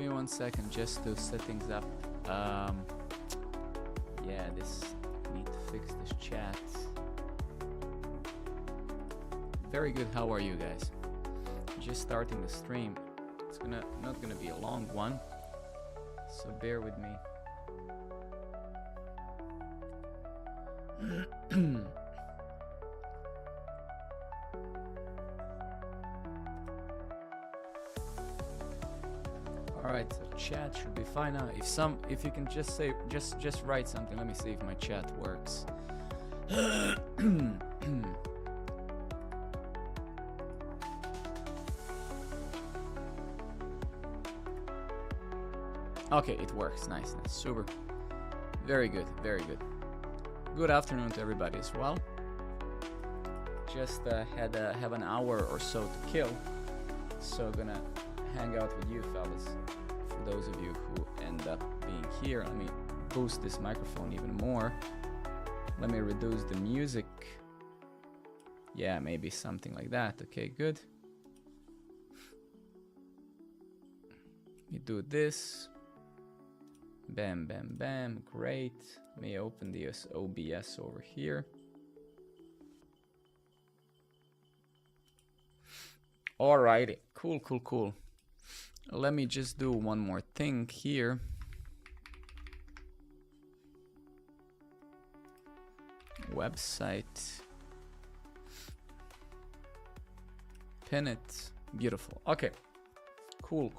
Give me 1 second just to set things up. Yeah, need to fix this chat. Very good. How are you guys? Just starting the stream. It's not gonna be a long one, so bear with me. Alright, so chat should be fine now. If you can just say, just write something. Let me see if my chat works. Okay, it works. Nice, super. Very good, very good. Good afternoon to everybody as well. Just have an hour or so to kill, so gonna hang out with you fellas. For those of you who end up being here, let me boost this microphone even more. Let me reduce the music. Yeah, maybe something like that. Okay, good. You do this. Bam, bam, bam. Great. Let me open the OBS over here. Alrighty. Cool. Let me just do one more thing here. Website. Pin it. Beautiful. Okay. Cool.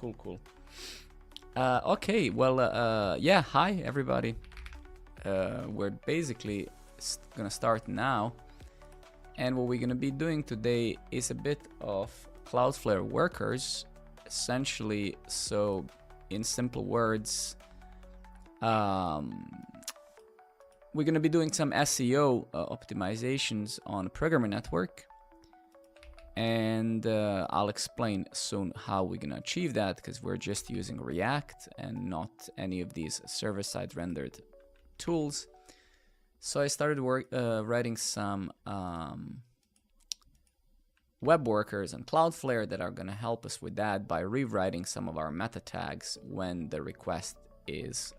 Okay, well, yeah, hi everybody. We're basically gonna start now. And what we're gonna be doing today is a bit of Cloudflare workers. Essentially, so in simple words, we're gonna be doing some SEO optimizations on Programmer Network. And I'll explain soon how we're gonna achieve that, because we're just using React and not any of these server-side rendered tools. So I started writing some web workers on Cloudflare that are gonna help us with that by rewriting some of our meta tags when the request is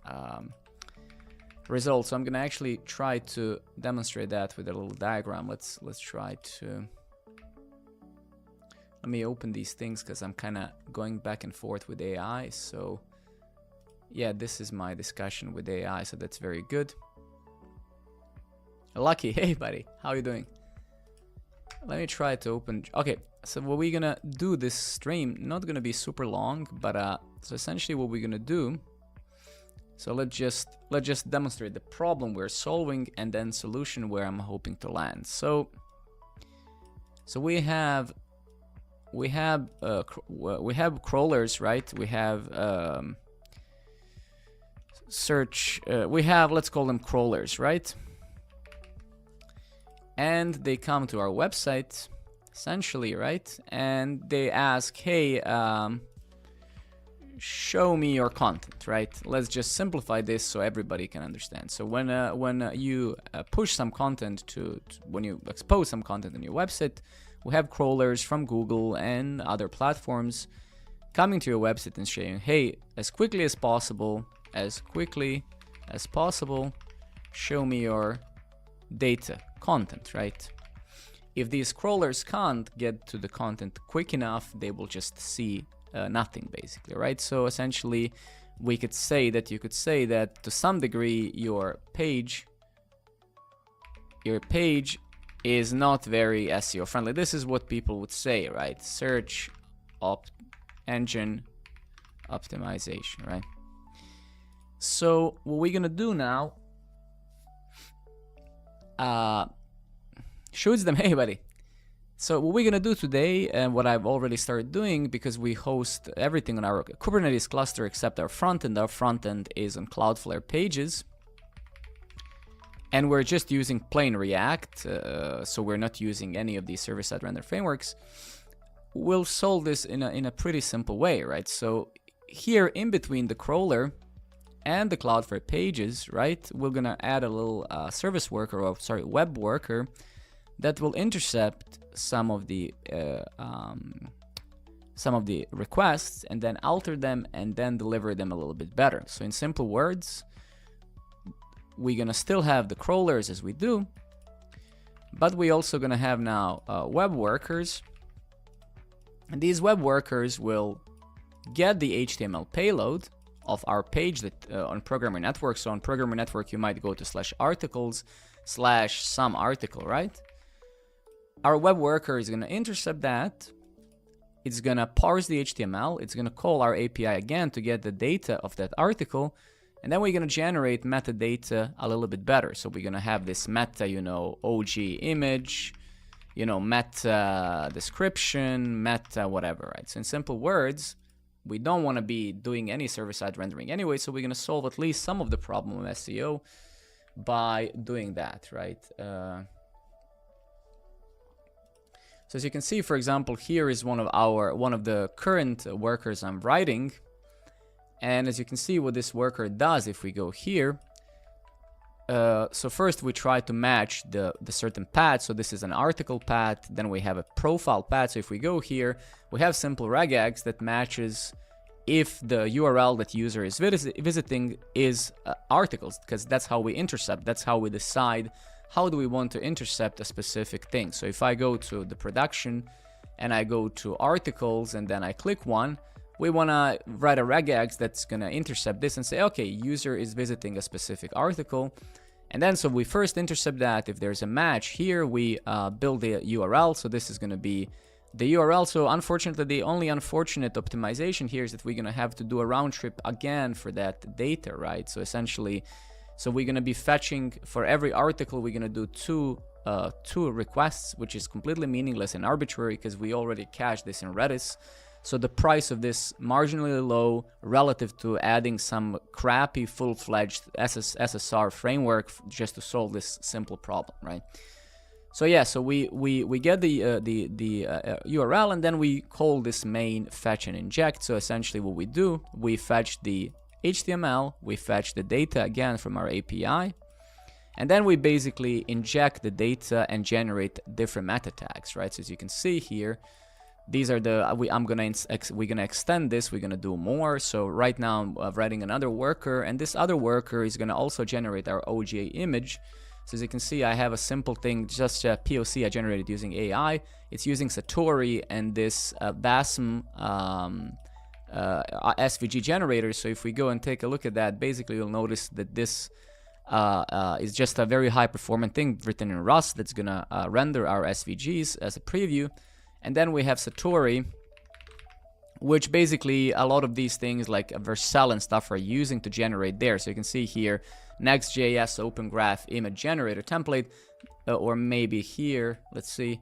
resolved. So I'm gonna actually try to demonstrate that with a little diagram. Let's try to. Let me open these things because I'm kind of going back and forth with AI. So yeah, this is my discussion with AI, so that's very good. Lucky, hey buddy, how are you doing? Let me try to open. Okay, so what we're gonna do this stream, not gonna be super long, but so essentially what we're gonna do. So let's just demonstrate the problem we're solving and then solution where I'm hoping to land. So we have crawlers, right? We have search. We have, let's call them crawlers, right? And they come to our website, essentially, right? And they ask, hey, show me your content, right? Let's just simplify this so everybody can understand. So when you push some content when you expose some content on your website, we have crawlers from Google and other platforms coming to your website and saying, hey, as quickly as possible, show me your data content, right? If these crawlers can't get to the content quick enough, they will just see nothing, basically, right? So essentially, you could say that to some degree, your page is not very SEO friendly. This is what people would say, right? Search engine optimization, right? So what we're gonna do now, shoots them, hey buddy. So what we're gonna do today, and what I've already started doing, because we host everything on our Kubernetes cluster except our front end. Our front end is on Cloudflare pages. And we're just using plain React, so we're not using any of these server-side render frameworks. We'll solve this in a pretty simple way, right? So here in between the crawler and the Cloudflare pages, right, we're gonna add a little service worker, or sorry, web worker that will intercept some of the some of the requests and then alter them and then deliver them a little bit better. So in simple words, we're gonna still have the crawlers as we do, but we also gonna have now web workers, and these web workers will get the HTML payload of our page that on Programmer Network. So on Programmer Network, you might go to /articles/some article, right? Our web worker is gonna intercept that. It's gonna parse the HTML. It's gonna call our API again to get the data of that article. And then we're gonna generate metadata a little bit better. So we're gonna have this meta, OG image, meta description, meta whatever, right? So in simple words, we don't want to be doing any server-side rendering anyway, so we're going to solve at least some of the problem of SEO by doing that, right? So as you can see, for example, here is one of the current workers I'm writing, and as you can see what this worker does if we go here. So first we try to match the certain path. So this is an article path, then we have a profile path. So if we go here, we have simple regex that matches if the URL that user is visiting is articles, because that's how we intercept. That's how we decide how do we want to intercept a specific thing. So if I go to the production and I go to articles and then I click one, we want to write a regex that's going to intercept this and say, okay, user is visiting a specific article. And then so we first intercept that. If there's a match here, we build the URL. So this is going to be the URL. So unfortunately, the only unfortunate optimization here is that we're going to have to do a round trip again for that data, right? So essentially, so we're going to be fetching for every article, we're going to do two requests, which is completely meaningless and arbitrary because we already cached this in Redis. So the price of this marginally low relative to adding some crappy full-fledged SSR framework just to solve this simple problem, right? So yeah, so we get the URL and then we call this main fetch and inject. So essentially what we do, we fetch the HTML, we fetch the data again from our API, and then we basically inject the data and generate different meta tags, right? So as you can see here, these are the we're gonna extend this. We're gonna do more. So right now I'm writing another worker, and this other worker is gonna also generate our OGA image. So as you can see, I have a simple thing, just a POC I generated using AI. It's using Satori and this BASM SVG generator. So if we go and take a look at that, basically you'll notice that this is just a very high performant thing written in Rust that's gonna render our SVGs as a preview. And then we have Satori, which basically a lot of these things like Vercel and stuff are using to generate there. So you can see here, Next.js Open Graph Image Generator template, or maybe here, let's see.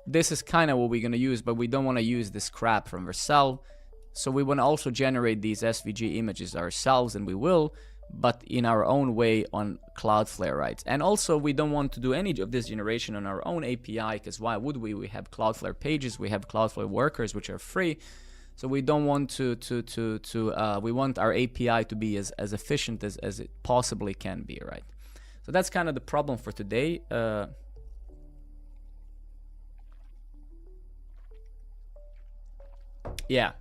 This is kind of what we're going to use, but we don't want to use this crap from Vercel. So we want to also generate these SVG images ourselves, and we will, but in our own way on Cloudflare, right? And also we don't want to do any of this generation on our own API, because why would we? We have Cloudflare pages, we have Cloudflare workers, which are free. So we don't want we want our API to be as efficient as it possibly can be, right? So that's kind of the problem for today. Yeah.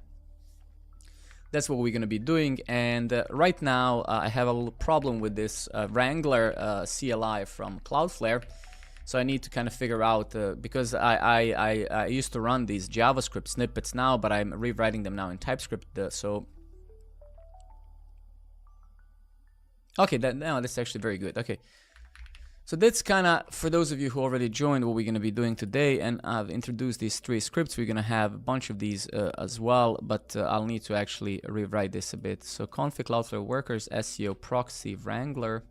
That's what we're going to be doing, and right now I have a little problem with this Wrangler CLI from Cloudflare, so I need to kind of figure out, because I used to run these JavaScript snippets now, but I'm rewriting them now in TypeScript, so... Okay, that's actually very good, okay. So that's kind of, for those of you who already joined, what we're going to be doing today, and I've introduced these 3 scripts. We're going to have a bunch of these as well, but I'll need to actually rewrite this a bit. So config Cloudflare workers, SEO proxy Wrangler,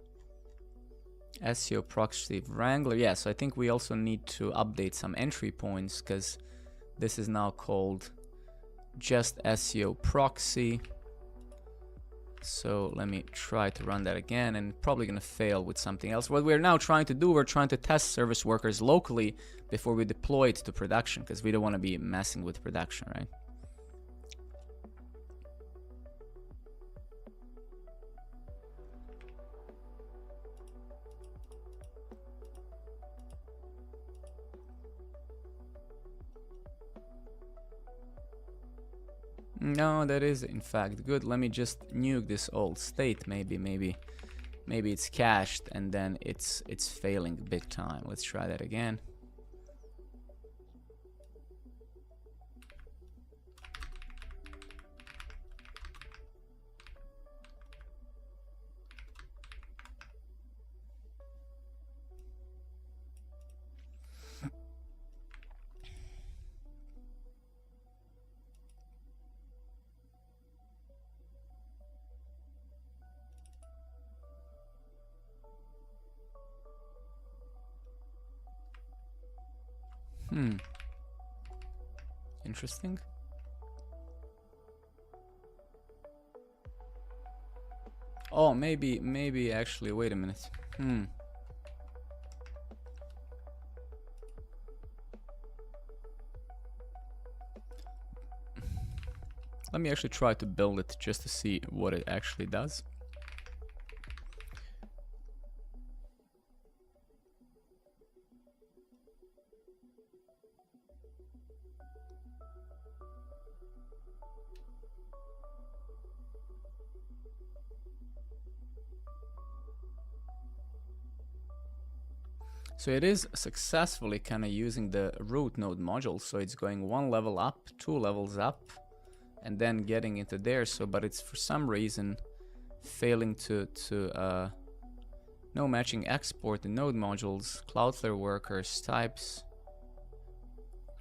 SEO proxy Wrangler. Yeah, so I think we also need to update some entry points, because this is now called just SEO proxy. So let me try to run that again, and probably gonna fail with something else. What we're now trying to do, we're trying to test service workers locally before we deploy it to production, because we don't want to be messing with production, right? No, that is in fact good. Let me just nuke this old state. Maybe it's cached and then it's failing big time. Let's try that again. Interesting. Oh, maybe actually, wait a minute. Let me actually try to build it just to see what it actually does. So it is successfully kind of using the root node module. So it's going one level up, 2 levels up, and then getting into there. So, but it's for some reason failing to no matching export the node modules, Cloudflare workers, types.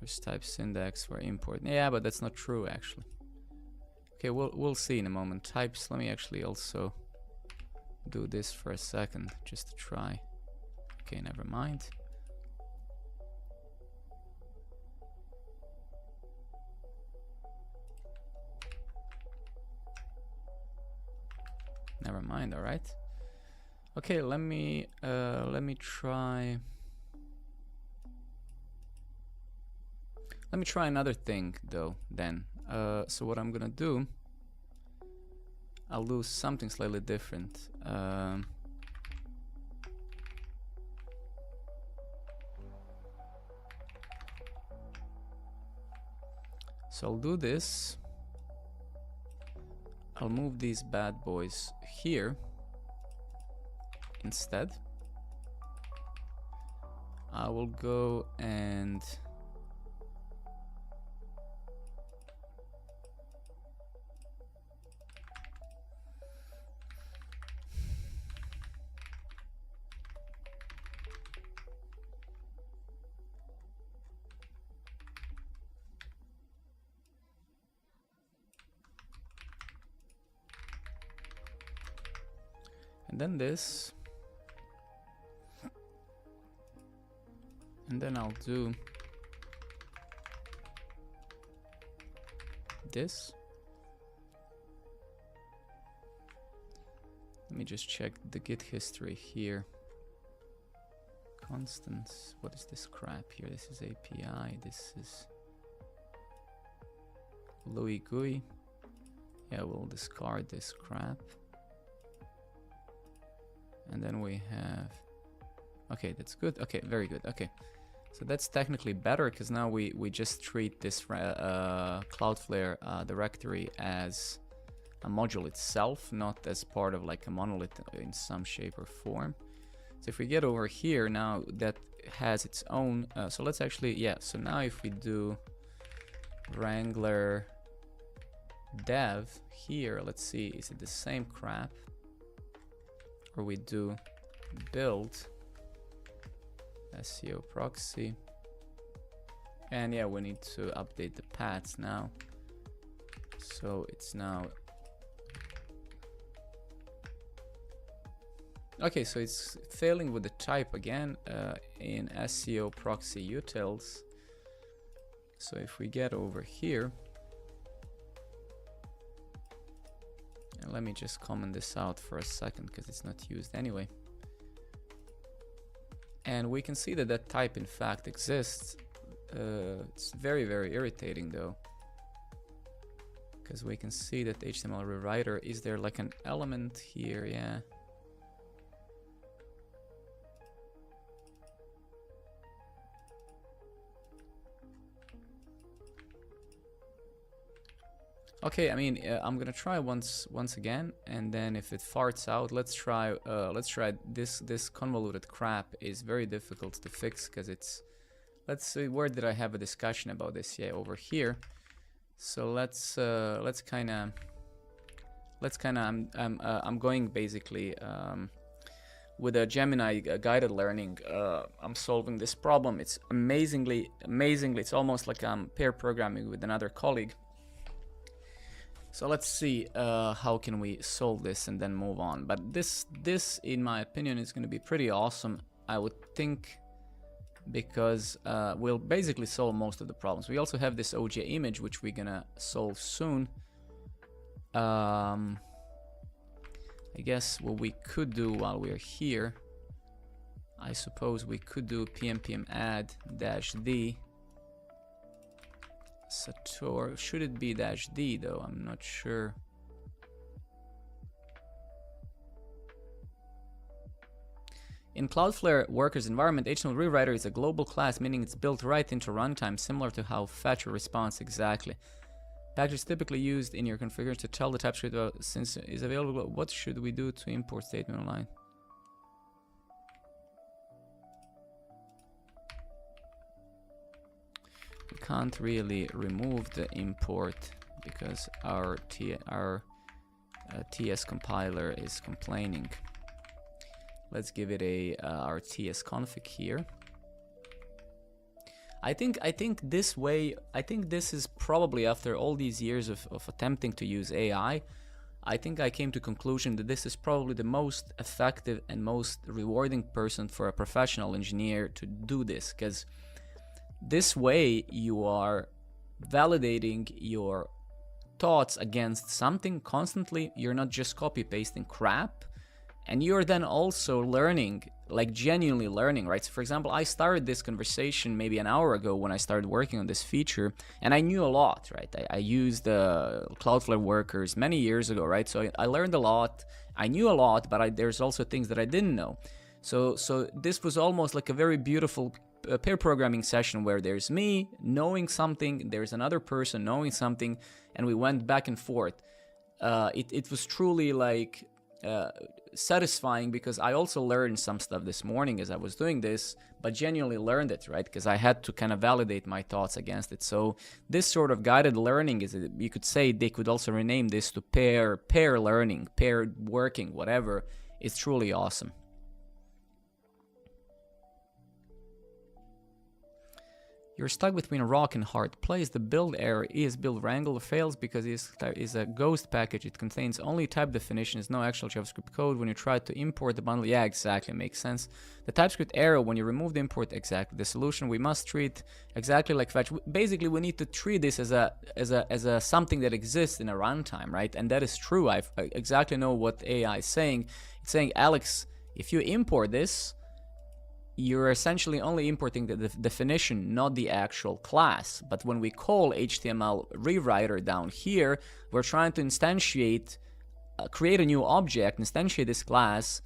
There's types index where import. Yeah, but that's not true actually. Okay, we'll see in a moment. Types. Let me actually also do this for a second just to try. Okay, never mind. Never mind. All right. Okay, let me try. Let me try another thing though. Then, so what I'm gonna do, I'll do something slightly different. So I'll do this. I'll move these bad boys here instead. I will go and then this, and then I'll do this. Let me just check the Git history here. Constants. What is this crap here? This is API. This is Louis GUI. Yeah, we'll discard this crap. And then we have, okay, that's good. Okay, very good. Okay, so that's technically better because now we just treat this Cloudflare directory as a module itself, not as part of like a monolith in some shape or form. So if we get over here now, that has its own. So let's actually, yeah. So now if we do Wrangler dev here, let's see, is it the same crap? Or we do build SEO proxy, and yeah, we need to update the paths now. So it's now okay. So it's failing with the type again in SEO proxy utils. So if we get over here, and let me just comment this out for a second because it's not used anyway. And we can see that that type in fact exists. It's very, very irritating though, because we can see that HTML rewriter, is there like an element here? Yeah. Okay, I mean, I'm gonna try once again, and then if it farts out, let's try this convoluted crap is very difficult to fix because it's, let's see, where did I have a discussion about this? Yeah, over here. So let's kind of I'm going basically with a Gemini guided learning. I'm solving this problem. It's amazingly, it's almost like I'm pair programming with another colleague. So let's see how can we solve this and then move on. But this in my opinion is going to be pretty awesome, I would think, because we'll basically solve most of the problems. We also have this OJ image which we're gonna solve soon. I guess what we could do while we're here, I suppose we could do pm add -d Sator. Should it be -d though? I'm not sure. In Cloudflare workers environment, HTML rewriter is a global class, meaning it's built right into runtime, similar to how fetch or response exactly. Package is typically used in your configuration to tell the TypeScript since it is available. What should we do to import statement online? We can't really remove the import because our TS compiler is complaining. Let's give it a our TS config here. I think this way, I think this is probably, after all these years of attempting to use AI, I think I came to conclusion that this is probably the most effective and most rewarding person for a professional engineer to do this, because this way you are validating your thoughts against something constantly. You're not just copy pasting crap, and you're then also learning, like genuinely learning, right? So for example, I started this conversation maybe an hour ago when I started working on this feature, and I knew a lot, right? I used Cloudflare workers many years ago, right? So I learned a lot, I knew a lot, but there's also things that I didn't know. So this was almost like a very beautiful pair programming session where there's me knowing something, there's another person knowing something, and we went back and forth. It was truly like satisfying, because I also learned some stuff this morning as I was doing this, but genuinely learned it, right? Because I had to kind of validate my thoughts against it. So this sort of guided learning is, you could say, they could also rename this to pair learning, pair working, whatever. It's truly awesome. You're stuck between a rock and hard place. The build error is build wrangle fails because it is a ghost package. It contains only type definitions, no actual JavaScript code. When you try to import the bundle, yeah, exactly, makes sense. The TypeScript error when you remove the import, exactly. The solution we must treat exactly like fetch. Basically, we need to treat this as a something that exists in a runtime, right? And that is true. I exactly know what AI is saying. It's saying, Alex, if you import this, you're essentially only importing the definition, not the actual class. But when we call HTML rewriter down here, we're trying to instantiate, create a new object, instantiate this class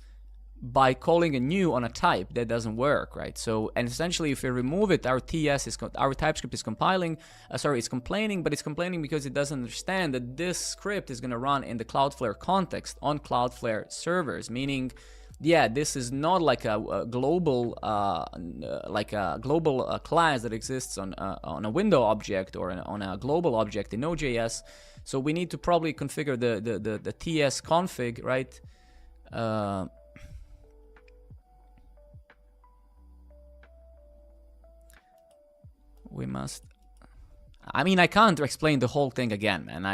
by calling a new on a type. That doesn't work, right? So, and essentially, if we remove it, our TypeScript is compiling, it's complaining, but it's complaining because it doesn't understand that this script is going to run in the Cloudflare context on Cloudflare servers, meaning, yeah, this is not like a global, class that exists on a window object or on a global object in Node.js. So we need to probably configure the TS config, right? We must. I mean, I can't explain the whole thing again, man.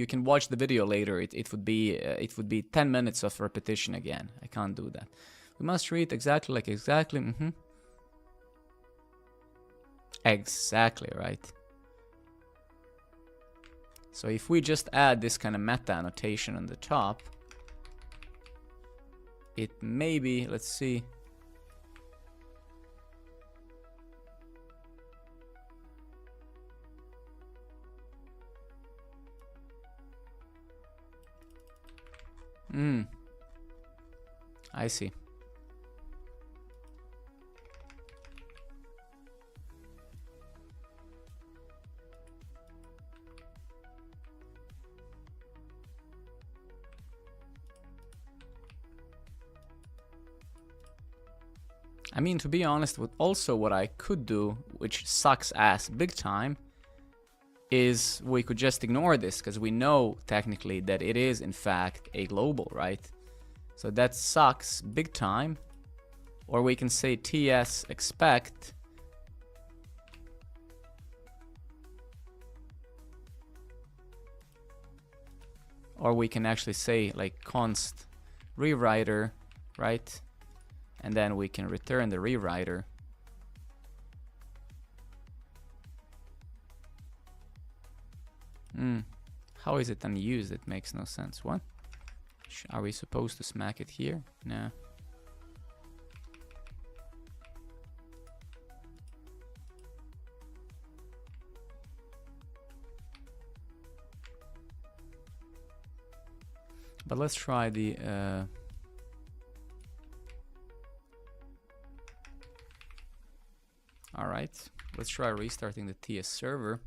You can watch the video later. It would be 10 minutes of repetition again. I can't do that. We must read exactly like exactly. Exactly, right. So if we just add this kind of meta annotation on the top, it may be, let's see. I see. I mean, to be honest, with also what I could do, which sucks ass big time, is we could just ignore this because we know technically that it is in fact a global, right? So that sucks big time. Or we can say ts expect or we can actually say like const rewriter, right? And then we can return the rewriter. How is it unused? It makes no sense. What? Are we supposed to smack it here? No. But let's try the all right, let's try restarting the TS server.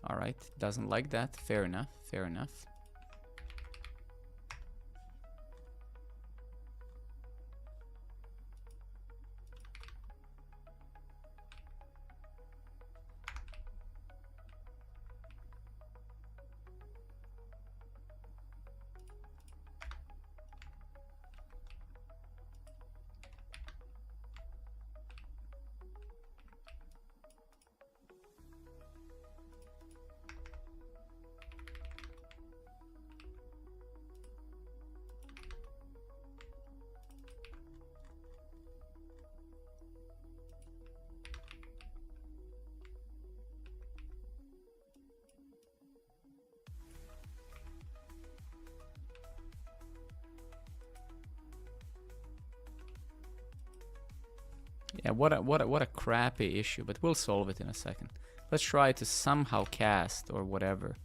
All right, doesn't like that. Fair enough, fair enough. Yeah, what a crappy issue, but we'll solve it in a second. Let's try to somehow cast or whatever,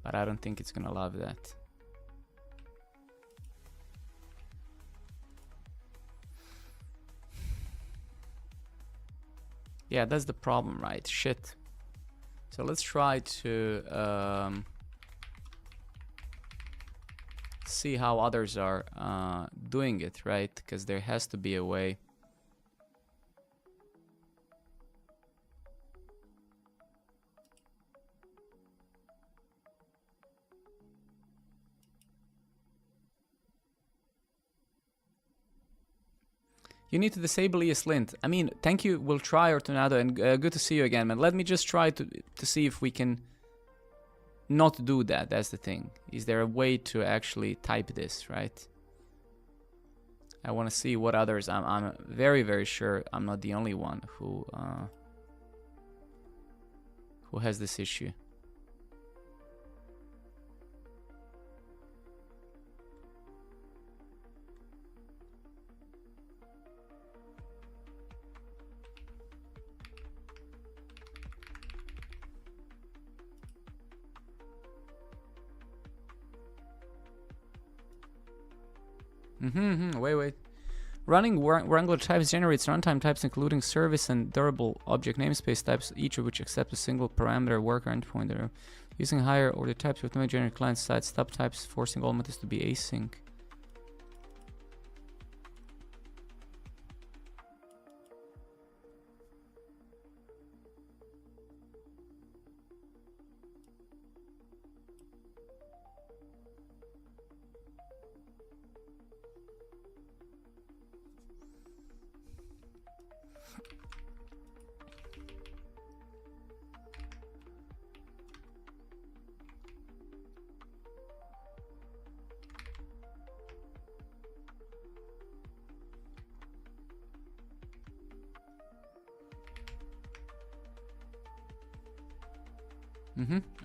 but I don't think it's gonna love that. Yeah, that's the problem, right? Shit. So let's try to see how others are doing it, right? Because there has to be a way. You need to disable ESLint. I mean, thank you, we'll try, Ortonado, and good to see you again, man. Let me just try to see if we can not do that. That's the thing. Is there a way to actually type this, right? I want to see what others. I'm very, very sure I'm not the only one who has this issue. Wait. Running Wrangler types generates runtime types including service and durable object namespace types, each of which accept a single parameter worker endpoint. Using higher order types with no generate client side stub types, forcing all methods to be async.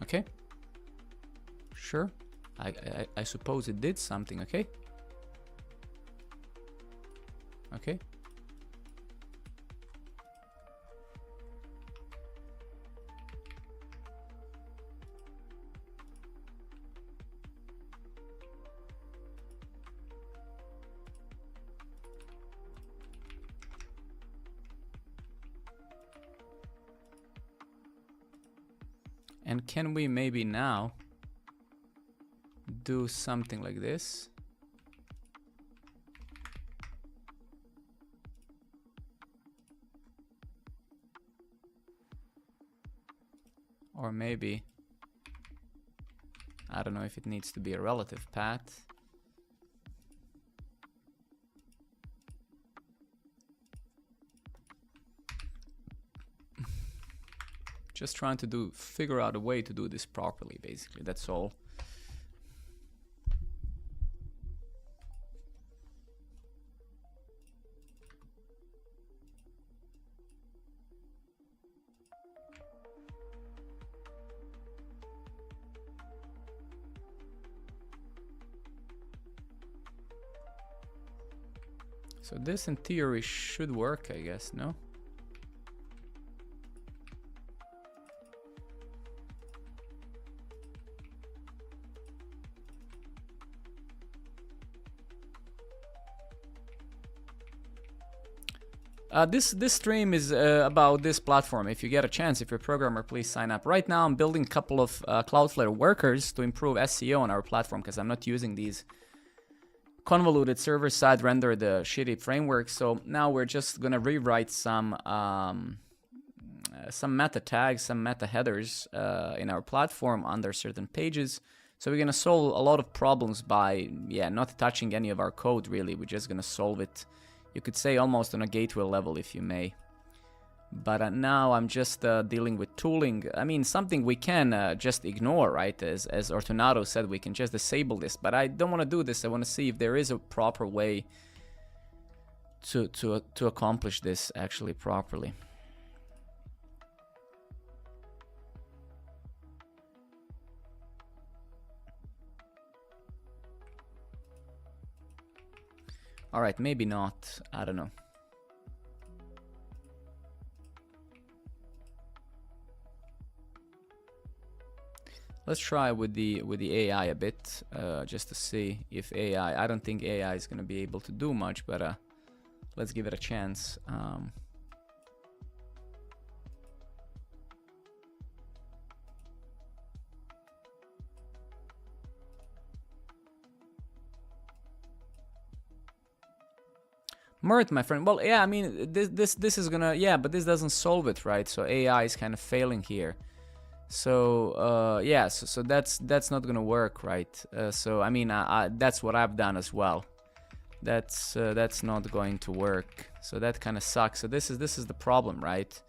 Okay. Sure. I suppose it did something, okay? Okay. And can we maybe now do something like this. Or maybe, I don't know if it needs to be a relative path. Just trying to figure out a way to do this properly, basically, that's all. So this in theory should work, I guess, no? This stream is about this platform. If you get a chance, if you're a programmer, please sign up. Right now, I'm building a couple of Cloudflare workers to improve SEO on our platform because I'm not using these convoluted server-side rendered shitty frameworks. So now we're just gonna rewrite some meta tags, some meta headers in our platform under certain pages. So we're gonna solve a lot of problems by not touching any of our code. Really, we're just gonna solve it. You could say almost on a gateway level, if you may. But now I'm just dealing with tooling. I mean, something we can just ignore, right? As Ortonato said, we can just disable this. But I don't want to do this. I want to see if there is a proper way to accomplish this actually properly. All right, maybe not. I don't know. Let's try with the AI a bit, just to see if AI. I don't think AI is going to be able to do much, but let's give it a chance. Mert, my friend. Well, yeah, I mean, this is gonna, yeah, but this doesn't solve it, right? So AI is kind of failing here. So yeah, so that's not gonna work, right? So I mean, that's what I've done as well. That's not going to work. So that kind of sucks. So this is the problem, right?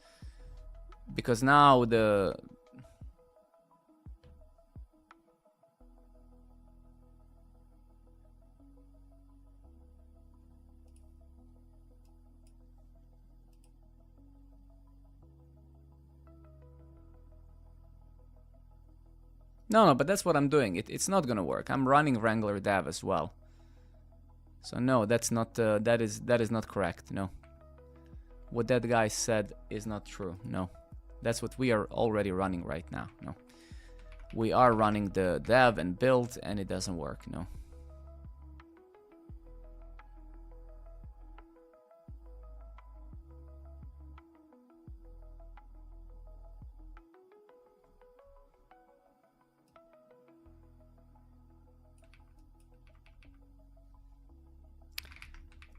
Because now the No, but that's what I'm doing. It's not gonna work. I'm running Wrangler dev as well. So no, that's not. That is not correct. No. What that guy said is not true. No. That's what we are already running right now. No. We are running the dev and build, and it doesn't work. No.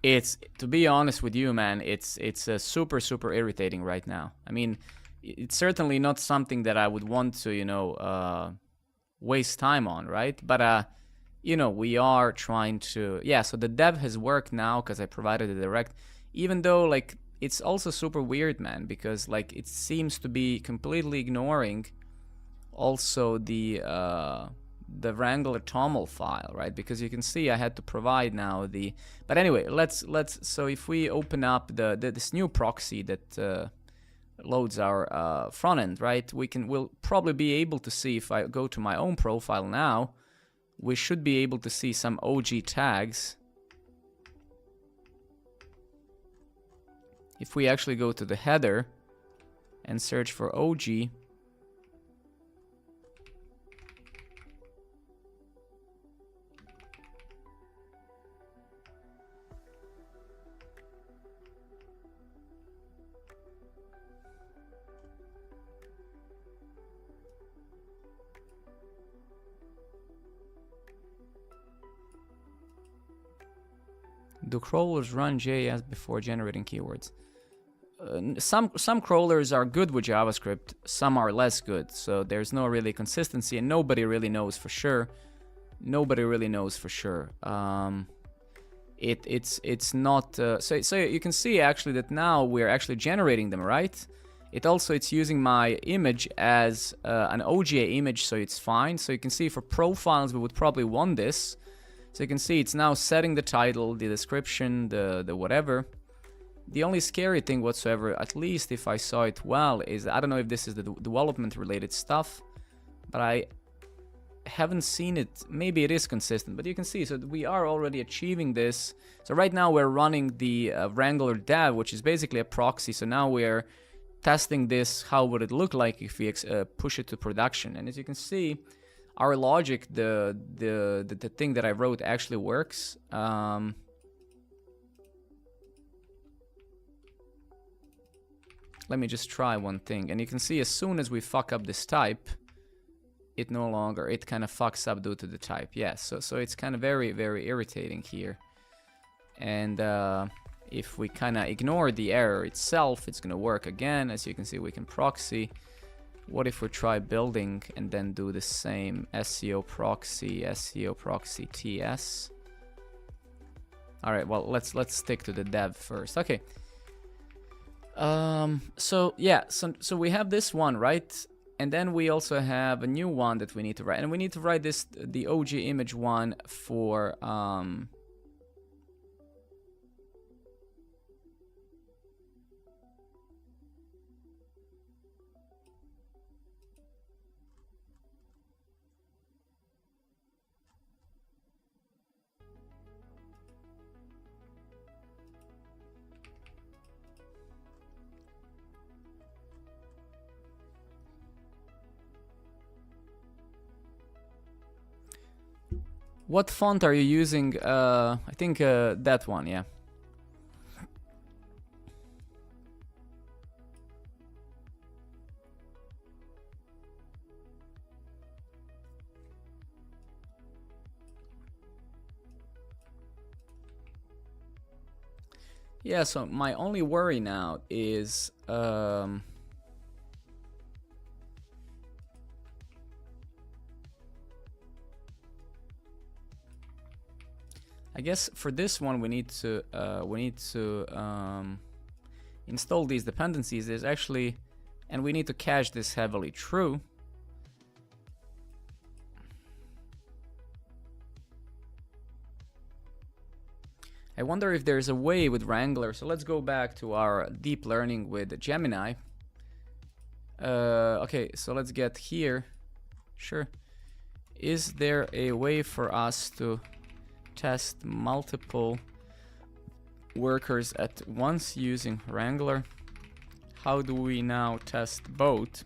It's, to be honest with you, man, it's super irritating right now. I mean, it's certainly not something that I would want to, you know, waste time on, right? But you know, we are trying to, yeah. So the dev has worked now because I provided the direct, even though like it's also super weird, man, because like it seems to be completely ignoring also the Wrangler toml file, right? Because you can see I had to provide now the, but anyway, let's so if we open up this new proxy that loads our front end, right? We'll probably be able to see, if I go to my own profile now, we should be able to see some OG tags. If we actually go to the header and search for OG, do crawlers run JS before generating keywords? Some crawlers are good with JavaScript, some are less good, so there's no really consistency, and nobody really knows for sure. Nobody really knows for sure. It's not so you can see actually that now we're actually generating them, right? It's using my image as an OGA image, so it's fine. So you can see for profiles we would probably want this. So you can see it's now setting the title, the description, the whatever. The only scary thing whatsoever, at least if I saw it well, is I don't know if this is the development related stuff, but I haven't seen it. Maybe it is consistent, but you can see, so we are already achieving this. So right now we're running the Wrangler dev, which is basically a proxy. So now we're testing this. How would it look like if we push it to production? And as you can see, our logic, the thing that I wrote actually works. Let me just try one thing, and you can see as soon as we fuck up this type, it kind of fucks up due to the type. Yeah, so it's kind of very, very irritating here. And if we kind of ignore the error itself, it's gonna work again. As you can see, we can proxy. What if we try building and then do the same SEO proxy TS? All right, well, let's stick to the dev first. Okay. So yeah, so we have this one, right? And then we also have a new one that we need to write, and we need to write the OG image one for what font are you using? I think that one, yeah. Yeah, so my only worry now is I guess for this one we need to install these dependencies. There's actually, and we need to cache this heavily true. I wonder if there's a way with Wrangler. So let's go back to our deep learning with Gemini. Okay, so let's get here. Sure. Is there a way for us to test multiple workers at once using Wrangler? How do we now test both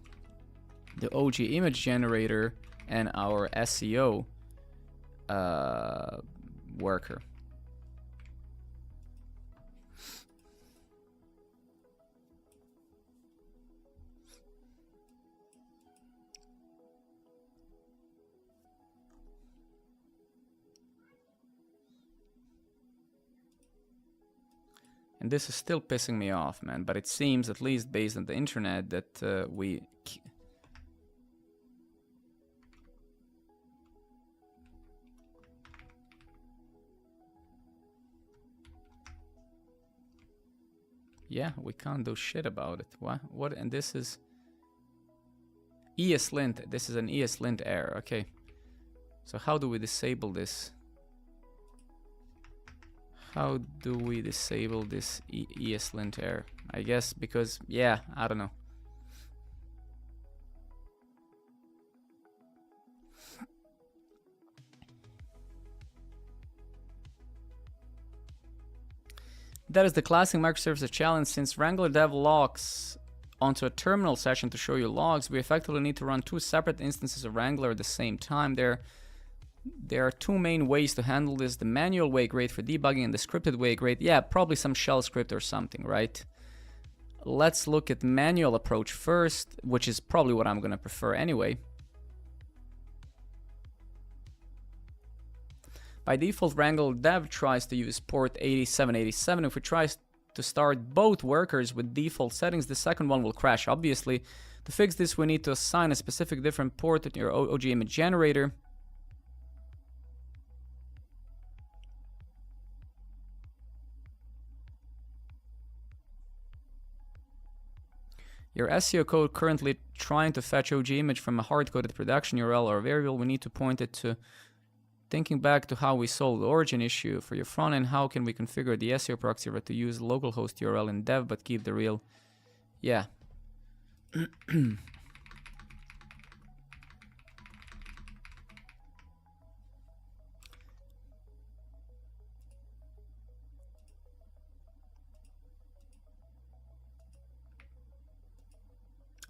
the OG image generator and our SEO worker? And this is still pissing me off, man, but it seems, at least based on the internet, that we... Yeah, we can't do shit about it. What? And this is... ESLint. This is an ESLint error, okay. So how do we disable this? How do we disable this ESLint error? I guess because, yeah, I don't know. That is the classic microservices challenge. Since Wrangler dev logs onto a terminal session to show you logs, we effectively need to run two separate instances of Wrangler at the same time. There are two main ways to handle this. The manual way, great for debugging, and the scripted way, great. Yeah, probably some shell script or something, right? Let's look at manual approach first, which is probably what I'm going to prefer anyway. By default, Wrangle dev tries to use port 8787. If we try to start both workers with default settings, the second one will crash, obviously. To fix this, we need to assign a specific different port to your OG image generator. Your SEO code currently trying to fetch OG image from a hard-coded production URL or variable. We need to point it to thinking back to how we solved the origin issue for your front end. How can we configure the SEO proxy to use localhost URL in dev but keep the real? Yeah.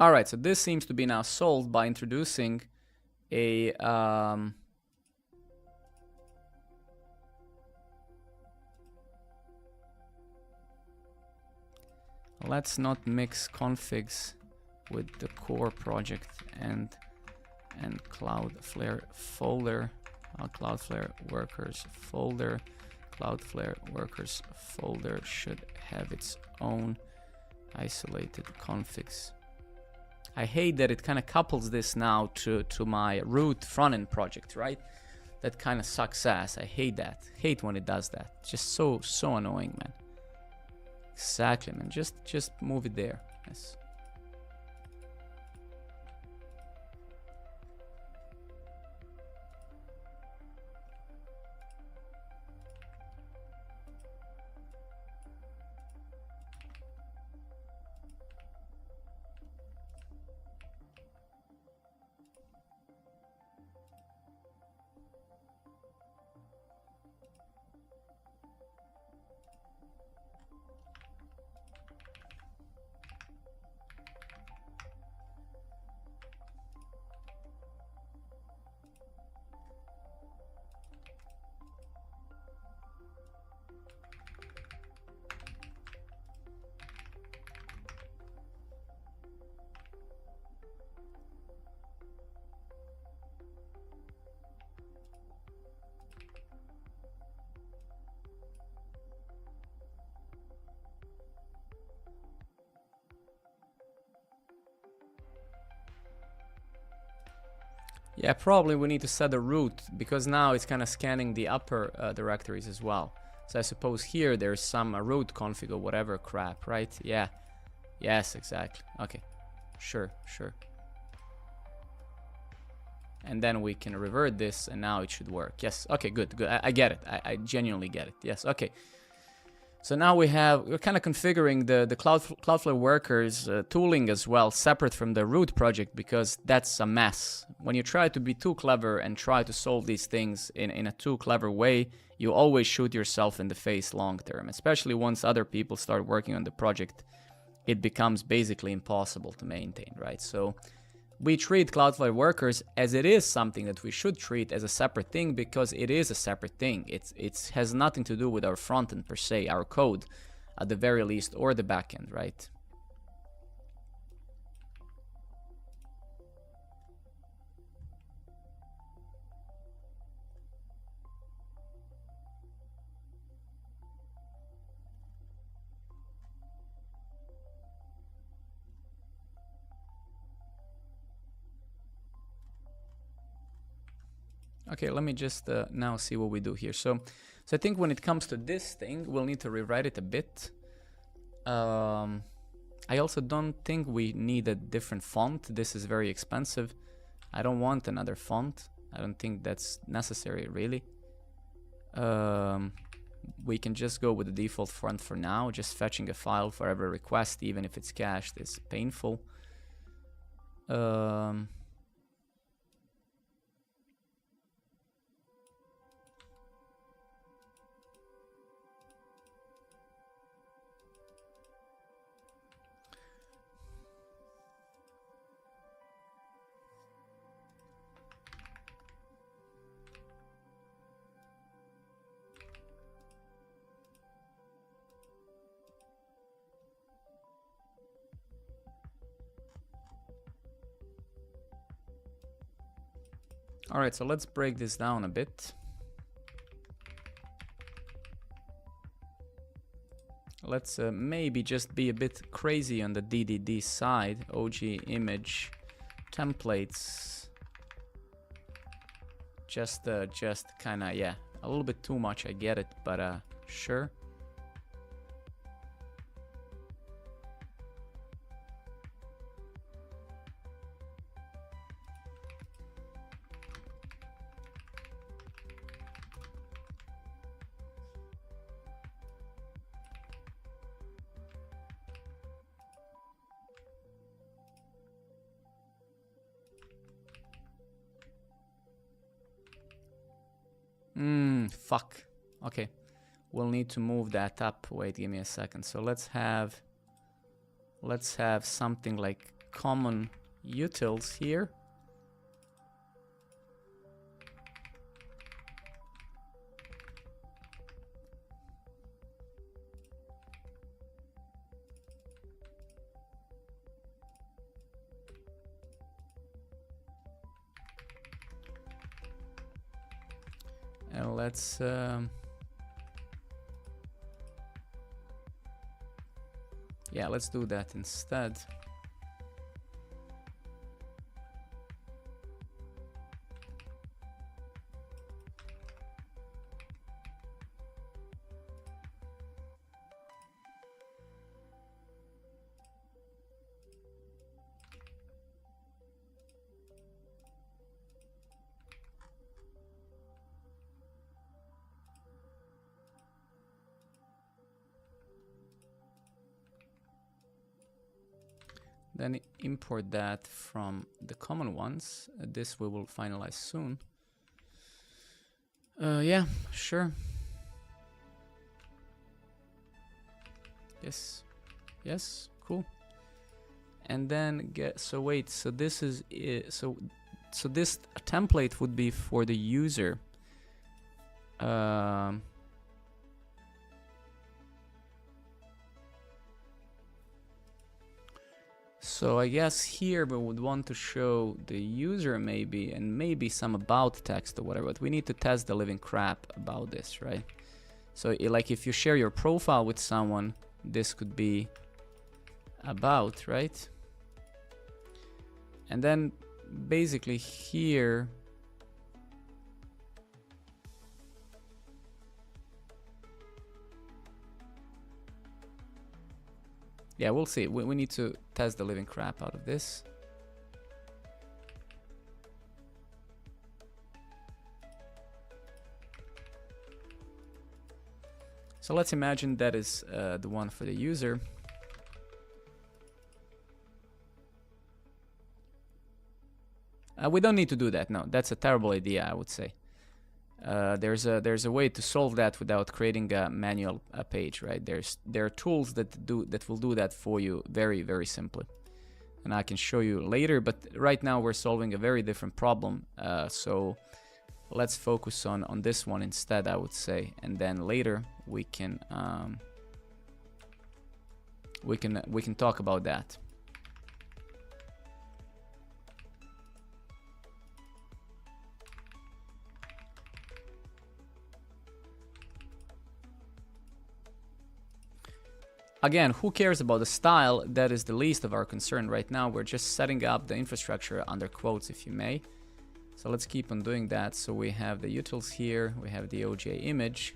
All right, so this seems to be now solved by introducing a let's not mix configs with the core project and Cloudflare folder, Cloudflare workers folder. Cloudflare workers folder should have its own isolated configs. I hate that it kind of couples this now to my root front-end project, right? That kind of sucks ass. I hate that. Hate when it does that. Just so annoying, man. Exactly, man. Just move it there. Yes. Yeah, probably we need to set a root because now it's kind of scanning the upper directories as well. So I suppose here there's some root config or whatever crap, right? Yeah. Yes, exactly. Okay. Sure. And then we can revert this and now it should work. Yes. Okay, good. I get it. I genuinely get it. Yes. Okay. So now we're kind of configuring the Cloudflare workers tooling as well, separate from the root project, because that's a mess. When you try to be too clever and try to solve these things in a too clever way, you always shoot yourself in the face long term, especially once other people start working on the project. It becomes basically impossible to maintain, right? So we treat Cloudflare workers as it is something that we should treat as a separate thing because it is a separate thing. It has nothing to do with our front end per se, our code at the very least, or the backend, right? Okay, let me just now see what we do here. So I think when it comes to this thing, we'll need to rewrite it a bit. I also don't think we need a different font. This is very expensive. I don't want another font. I don't think that's necessary, really. We can just go with the default font for now. Just fetching a file for every request, even if it's cached, is painful. All right, so let's break this down a bit. let's maybe just be a bit crazy on the DDD side. OG image templates. Just kind of, yeah, a little bit too much, I get it, but sure. Fuck. Okay. We'll need to move that up. Wait, give me a second. So let's have something like common utils here. And let's yeah, let's do that instead. Then import that from the common ones. This we will finalize soon. Yeah, sure. Yes, yes, cool. And then so wait, so this is so this template would be for the user. So I guess here we would want to show the user maybe, and maybe some about text or whatever, but we need to test the living crap about this, right? So like if you share your profile with someone, this could be about, right? And then basically here, yeah, we'll see. We need to test the living crap out of this. So let's imagine that is the one for the user. We don't need to do that. No, that's a terrible idea, I would say. There's a way to solve that without creating a manual page, right? There are tools that will do that for you very, very simply, and I can show you later. But right now we're solving a very different problem, so let's focus on this one instead, I would say, and then later we can talk about that. Again, who cares about the style? That is the least of our concern right now. We're just setting up the infrastructure under quotes, if you may. So let's keep on doing that. So we have the utils here. We have the OJ image.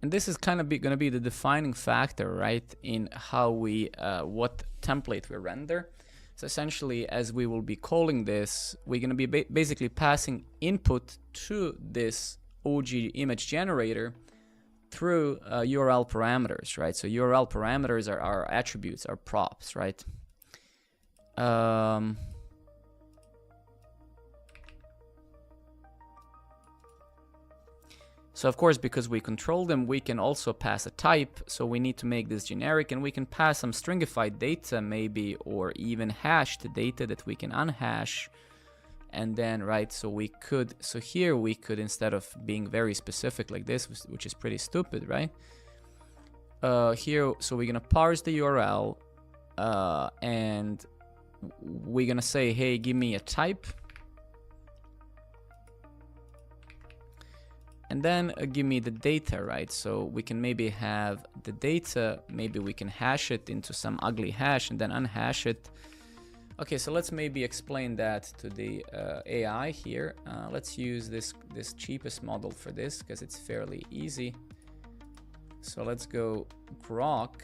And this is kind of going to be the defining factor, right, in how we, what template we render. So essentially, as we will be calling this, we're going to be basically passing input to this OG image generator through URL parameters, right? So URL parameters are our attributes, our props, right? So of course, because we control them, we can also pass a type. So we need to make this generic, and we can pass some stringified data maybe, or even hashed data that we can unhash. And then, right, so we could, so here we could, instead of being very specific like this, which is pretty stupid, right? Here, so we're gonna parse the URL, and we're gonna say, hey, give me a type. And then give me the data, right? So we can maybe have the data, maybe we can hash it into some ugly hash and then unhash it. Okay, so let's maybe explain that to the AI here. Let's use this cheapest model for this because it's fairly easy. So let's go grok.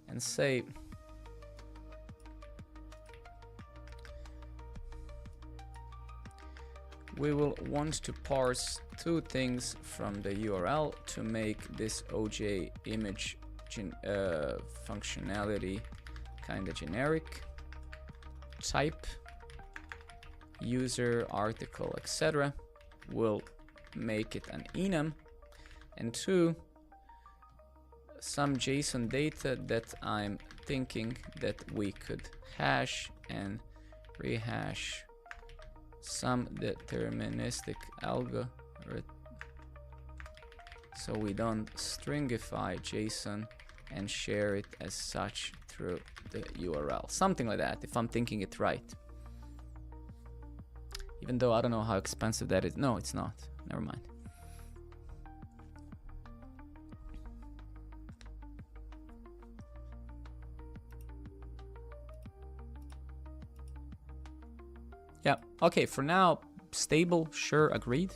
And say, we will want to parse two things from the URL to make this OJ image functionality kind of generic. Type, user, article, etc. We'll make it an enum. And two, some JSON data that I'm thinking that we could hash and rehash some deterministic algorithm, so we don't stringify JSON and share it as such through the URL. Something like that, if I'm thinking it right. Even though I don't know how expensive that is. No, it's not. Never mind. Yeah, okay, for now, stable, sure, agreed.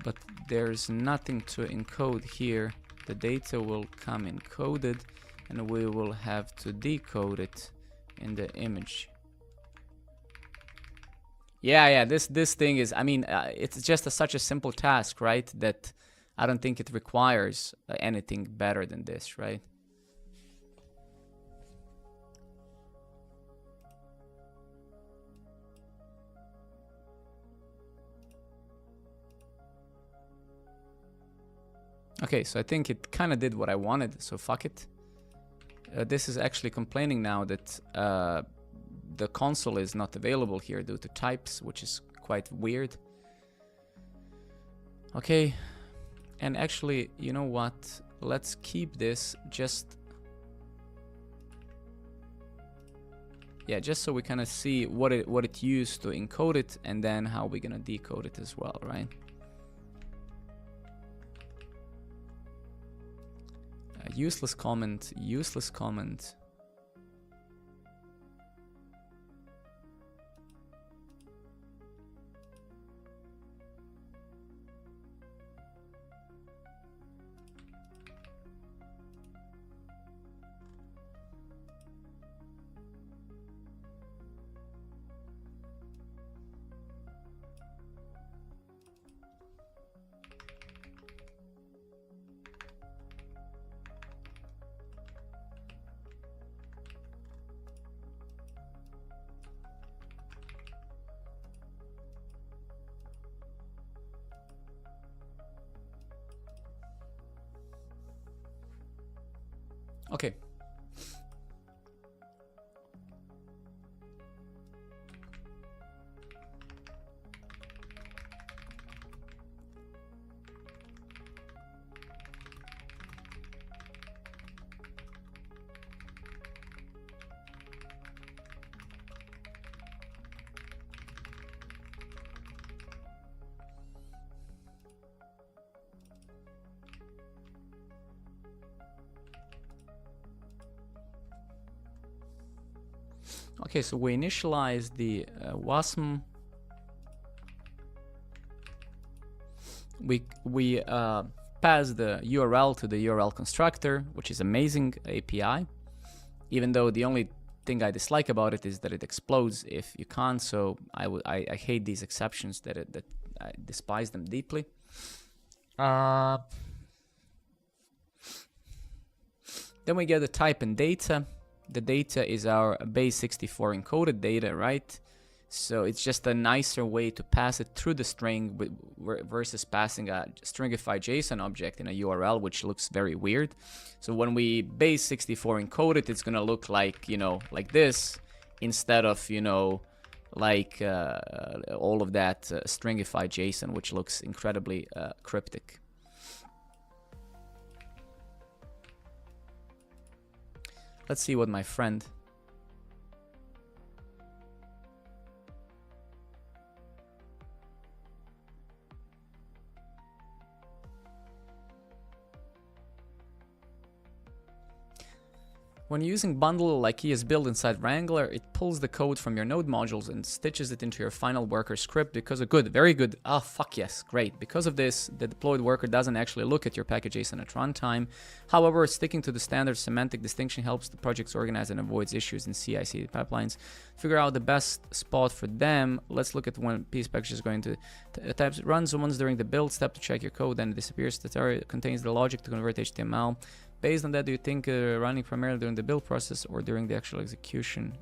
But there's nothing to encode here. The data will come encoded, and we will have to decode it in the image. Yeah, this thing is, I mean, it's just such a simple task, right? That I don't think it requires anything better than this, right? Okay, so I think it kind of did what I wanted, so fuck it. This is actually complaining now that the console is not available here due to types, which is quite weird. Okay, and actually, you know what? Let's keep this just... Yeah, just so we kind of see what it used to encode it, and then how we're gonna decode it as well, right? Useless comment, useless comment. Okay. Okay, so we initialize the WASM. we pass the URL to the URL constructor, which is amazing API. Even though the only thing I dislike about it is that it explodes if you can't. So I hate these exceptions that I despise them deeply. Then we get the type and data. The data is our base64 encoded data, right? So it's just a nicer way to pass it through the string versus passing a stringified JSON object in a URL, which looks very weird. So when we base64 encode it, it's gonna look like, you know, like this, instead of, you know, like all of that stringified JSON, which looks incredibly cryptic. Let's see what my friend. When using bundle like ES build inside Wrangler, it pulls the code from your node modules and stitches it into your final worker script because of good, very good. Ah, fuck yes, great. Because of this, the deployed worker doesn't actually look at your package.json at runtime. However, sticking to the standard semantic distinction helps the projects organize and avoids issues in CI/CD pipelines. Figure out the best spot for them. Let's look at when piece package is going to types. It runs once during the build step to check your code, then it disappears. The target contains the logic to convert HTML. Based on that, do you think running primarily during the build process or during the actual execution?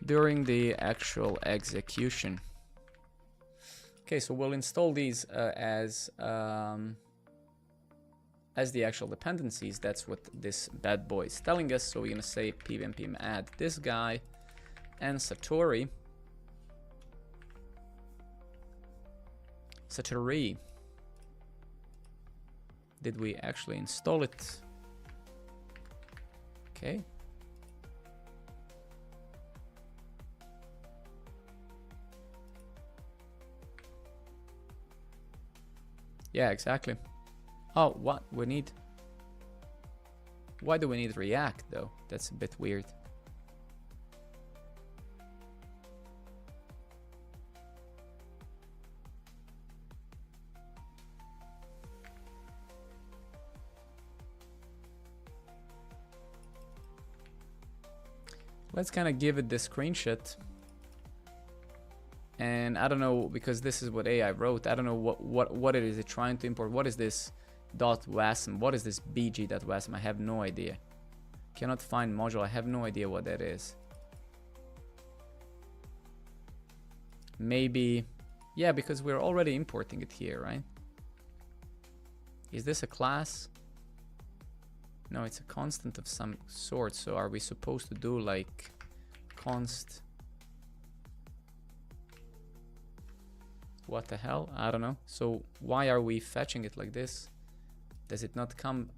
During the actual execution. Okay, so we'll install these as the actual dependencies. That's what this bad boy is telling us. So we're gonna say pm add this guy and Satori. Did we actually install it? Okay. Yeah, exactly. Oh, what we need? Why do we need React though? That's a bit weird. Let's kind of give it the screenshot. And I don't know, because this is what AI wrote. I don't know what it is it trying to import. What is this .wasm? What is this bg.wasm? I have no idea. Cannot find module. I have no idea what that is. Maybe, yeah, because we're already importing it here, right? Is this a class? No, it's a constant of some sort. So are we supposed to do like const? What the hell? I don't know. So why are we fetching it like this? Does it not come?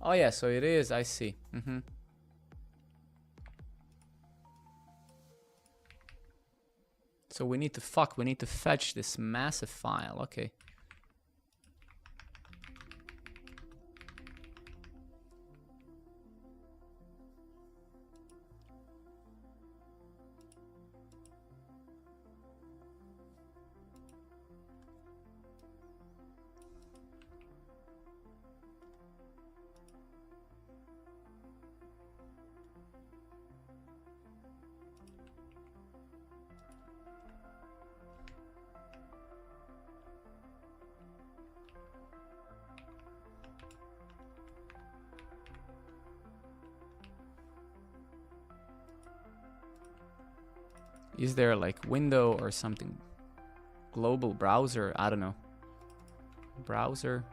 Oh yeah, so it is. I see. So we need to fetch this massive file. Okay. Is there like window or something? Global browser? I don't know. Browser.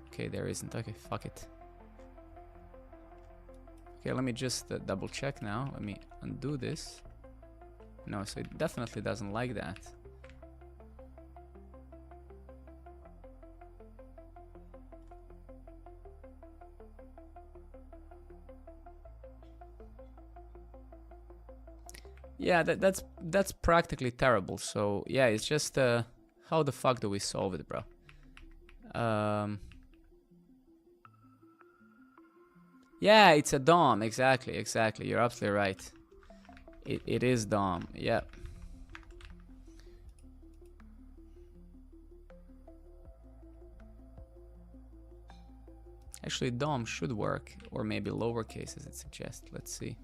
Okay, there isn't. Okay, fuck it. Okay, let me just double check now. Let me undo this. No, so it definitely doesn't like that. Yeah, that's practically terrible. So yeah, it's just how the fuck do we solve it, bro? Yeah, it's a DOM. Exactly, exactly. You're absolutely right. It is DOM. Yeah. Actually, DOM should work, or maybe lowercase as it suggests. Let's see.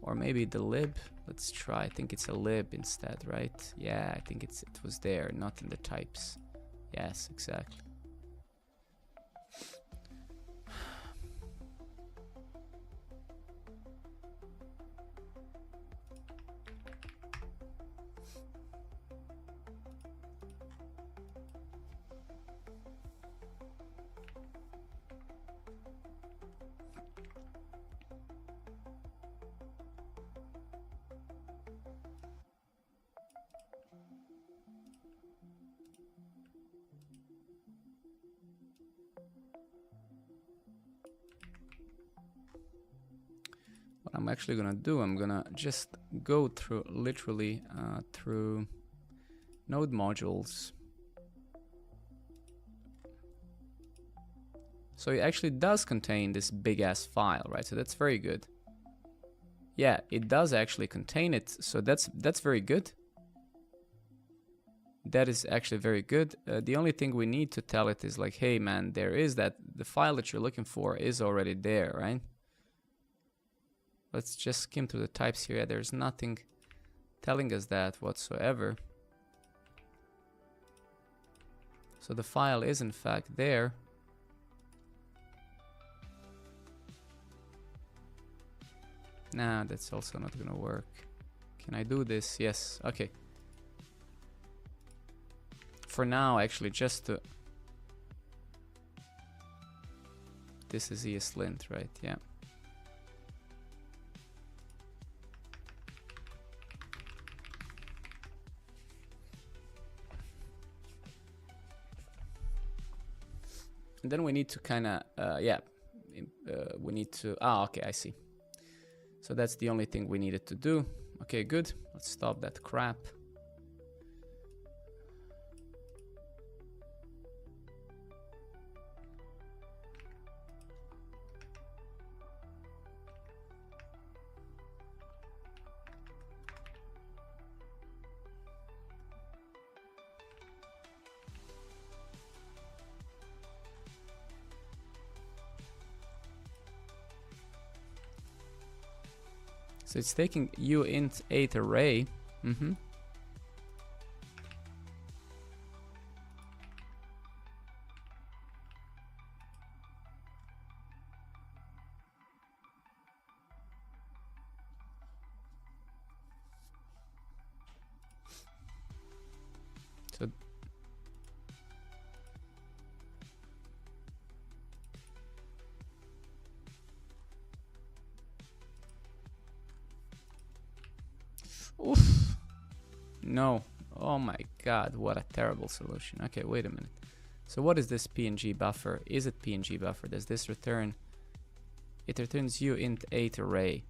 Or maybe the lib. Let's try. I think it's a lib instead, right? Yeah, I think it was there, not in the types. Yes, exactly. What I'm actually gonna do, I'm gonna just go through literally through node modules. So it actually does contain this big ass file, right? So that's very good. Yeah, it does actually contain it. So that's very good. That is actually very good. The only thing we need to tell it is like, hey man, there is that, the file that you're looking for is already there, right? Let's just skim through the types here. Yeah, there's nothing telling us that whatsoever. So the file is in fact there. Nah, that's also not gonna work. Can I do this? Yes, okay. For now, actually, just to... This is ESLint, right? Yeah. And then we need to kind of, we need to, okay, I see. So that's the only thing we needed to do. Okay, good. Let's stop that crap. So it's taking uint8 array. So oof. No. Oh my god, what a terrible solution. Okay, wait a minute. So what is this PNG buffer? Is it PNG buffer? Does this return? It returns uint8 array.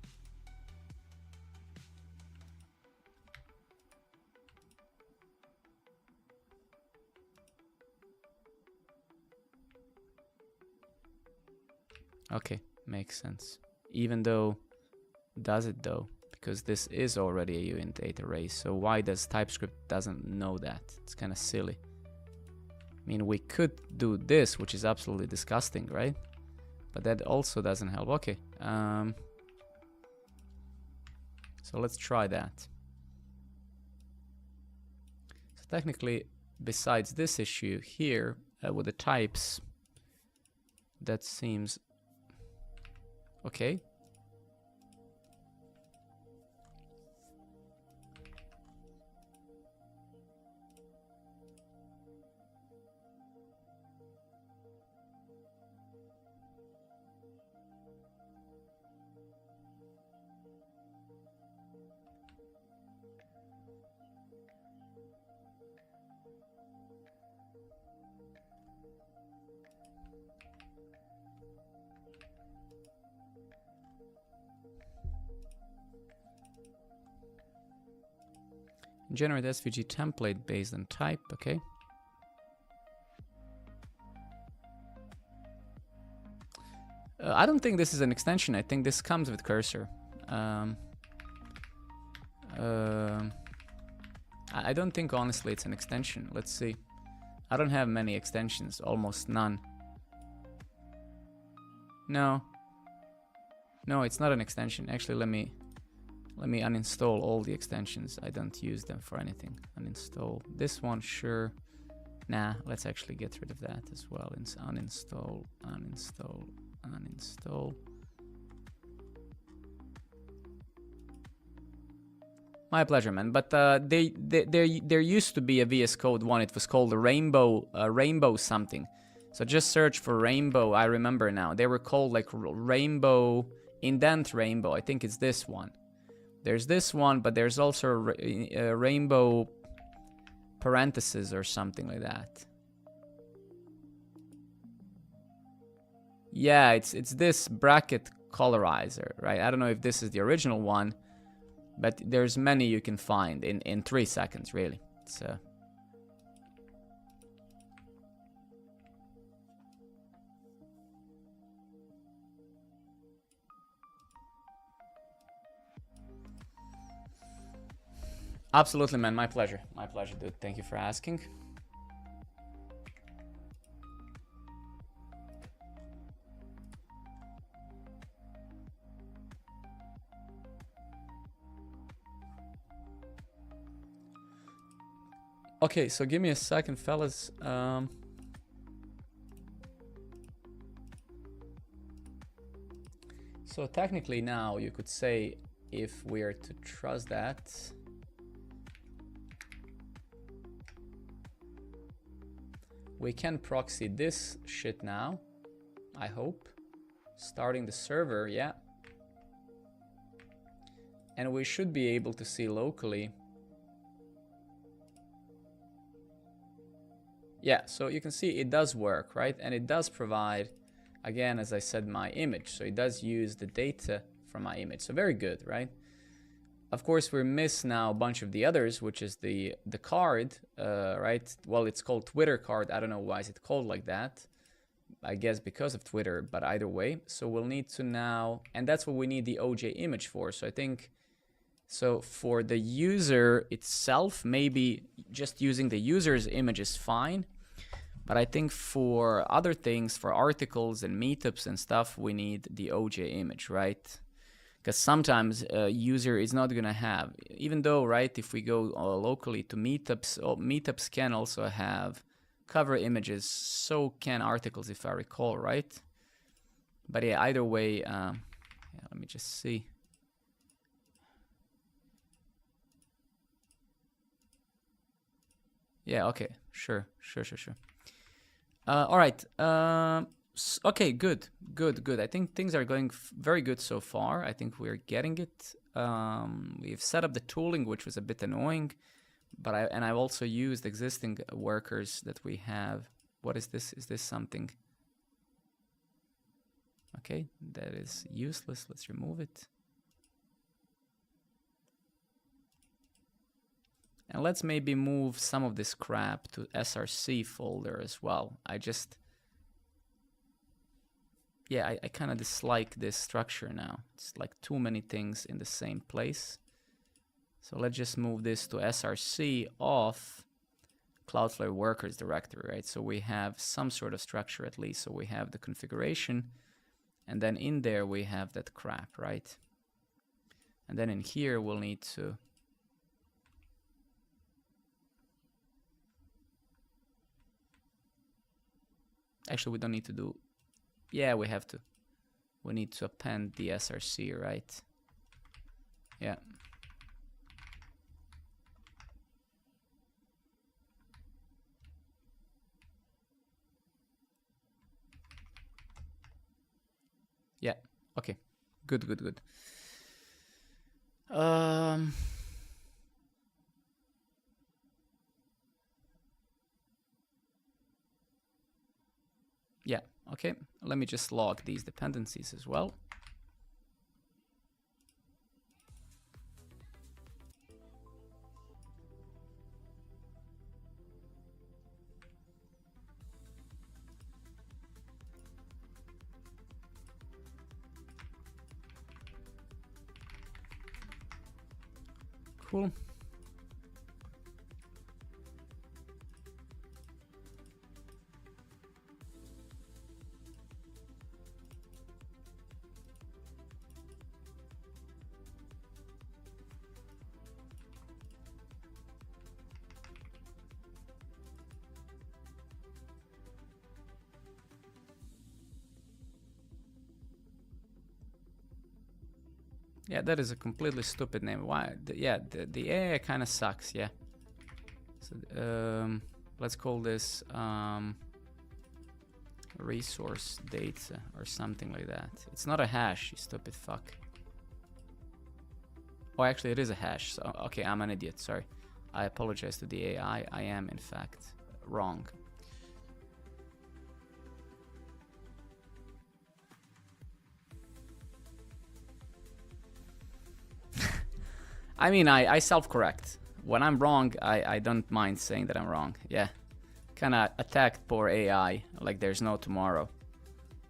Okay, makes sense. Even though, does it though? Because this is already a uint8 array, so why does TypeScript doesn't know that? It's kind of silly. I mean, we could do this, which is absolutely disgusting, right? But that also doesn't help. Okay, so let's try that. So technically, besides this issue here with the types, that seems okay. Generate SVG template based on type, okay. I don't think this is an extension. I think this comes with cursor. I don't think, honestly, it's an extension. Let's see. I don't have many extensions, almost none. No, it's not an extension. Actually, let me uninstall all the extensions. I don't use them for anything. Uninstall this one, sure. Nah, let's actually get rid of that as well. Uninstall. My pleasure, man. But there used to be a VS Code one. It was called a Rainbow something. So just search for Rainbow. I remember now. They were called like Rainbow, Indent Rainbow. I think it's this one. There's this one, but there's also a Rainbow parenthesis or something like that. Yeah, it's this bracket colorizer, right? I don't know if this is the original one, but there's many you can find in 3 seconds, really. It's absolutely, man. My pleasure. My pleasure, dude. Thank you for asking. Okay, so give me a second, fellas. So technically now you could say, if we are to trust that, we can proxy this shit now, I hope. Starting the server, yeah. And we should be able to see locally. Yeah, so you can see it does work, right? And it does provide, again, as I said, my image. So it does use the data from my image. So very good, right? Of course, we miss now a bunch of the others, which is the card, right? Well, it's called Twitter card. I don't know why is it called like that. I guess because of Twitter, but either way. So we'll need to now, and that's what we need the OJ image for. So I think, so for the user itself, maybe just using the user's image is fine. But I think for other things, for articles and meetups and stuff, we need the OJ image, right? Because sometimes a user is not going to have, even though, right, if we go locally to meetups, meetups can also have cover images, so can articles, if I recall, right? But yeah, either way, yeah, let me just see. Yeah, okay, sure. All right. Okay, good. I think things are going very good so far. I think we're getting it. We've set up the tooling, which was a bit annoying, but I've also used existing workers that we have. What is this? Is this something? Okay, that is useless. Let's remove it. And let's maybe move some of this crap to src folder as well. Yeah, I kind of dislike this structure now. It's like too many things in the same place. So let's just move this to src off Cloudflare workers directory, right? So we have some sort of structure at least. So we have the configuration, and then in there we have that crap, right? And then in here we'll need to actually, we don't need to do, yeah, we have to. We need to append the src, right? Yeah. Yeah, okay. Good. Yeah, okay. Let me just log these dependencies as well. Cool. Yeah, that is a completely stupid name. Why? The AI kind of sucks. Yeah. So let's call this resource data or something like that. It's not a hash, you stupid fuck. Oh, actually, it is a hash. So okay, I'm an idiot. Sorry. I apologize to the AI. I am in fact wrong. I mean, I self-correct. When I'm wrong, I don't mind saying that I'm wrong. Yeah. Kinda attacked poor AI like there's no tomorrow.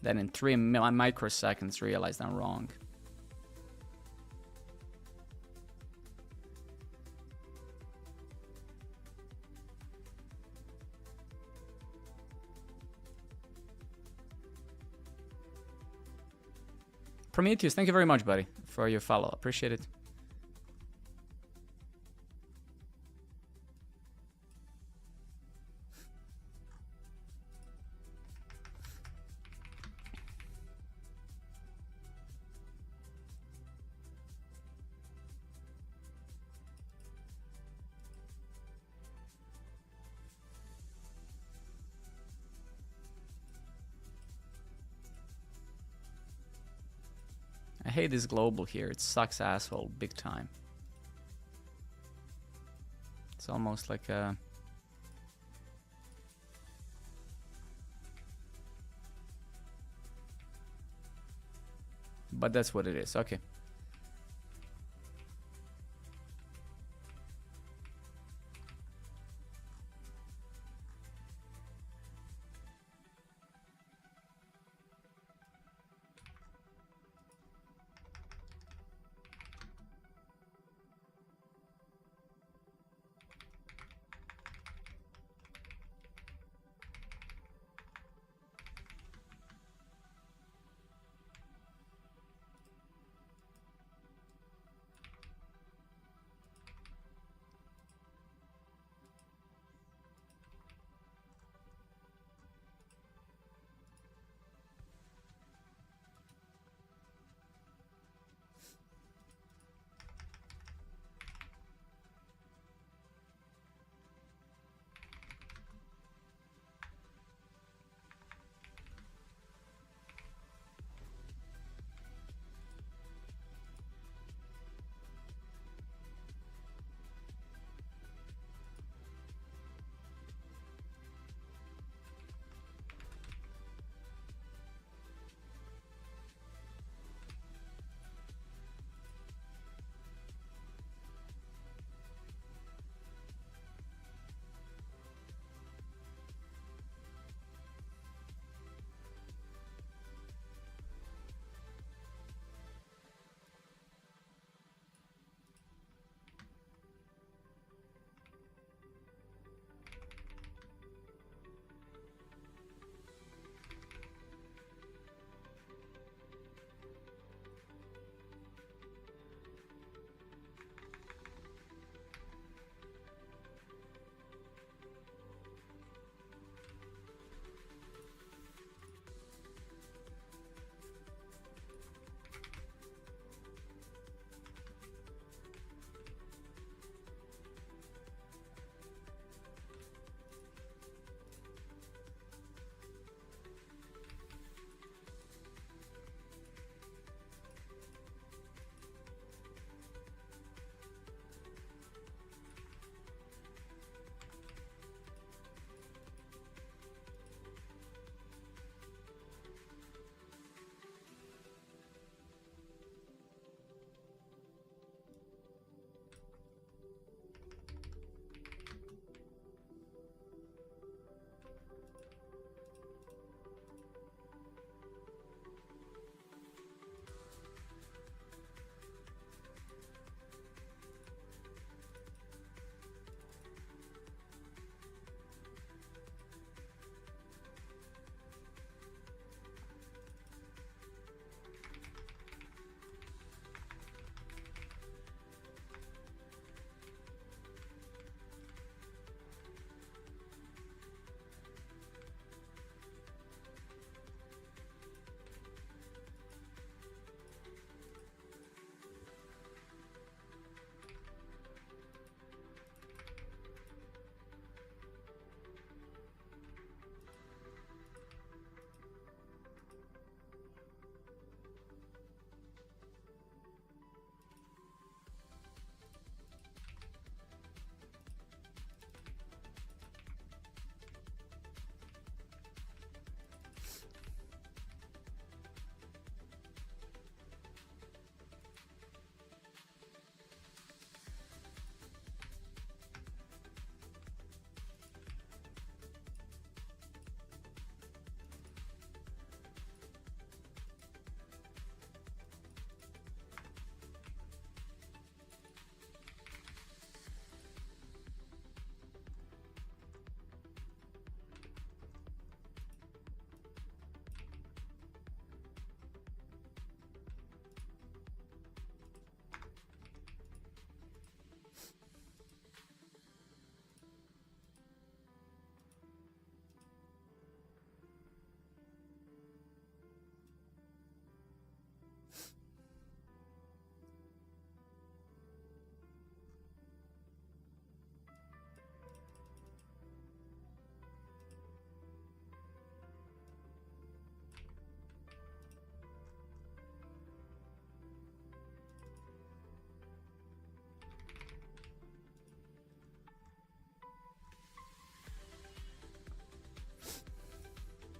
Then in 3 microseconds realized I'm wrong. Prometheus, thank you very much, buddy, for your follow. Appreciate it. I hate this global here. It sucks asshole big time. It's almost like a... But that's what it is. Okay.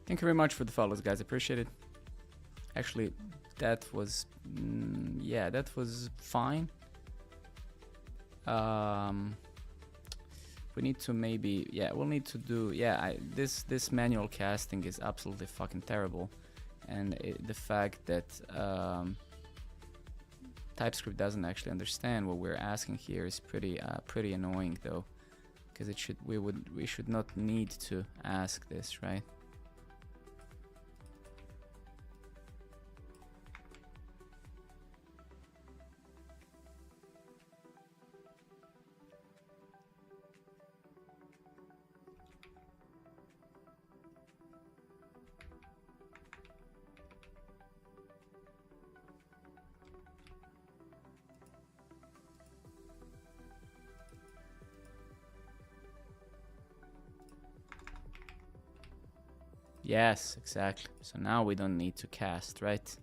Thank you very much for the follows, guys. Appreciate it. Actually, that was yeah, that was fine. We need to maybe, yeah, we'll need to do, yeah, this manual casting is absolutely fucking terrible, and the fact that TypeScript doesn't actually understand what we're asking here is pretty annoying though, because we should not need to ask this, right? Yes, exactly. So now we don't need to cast, right?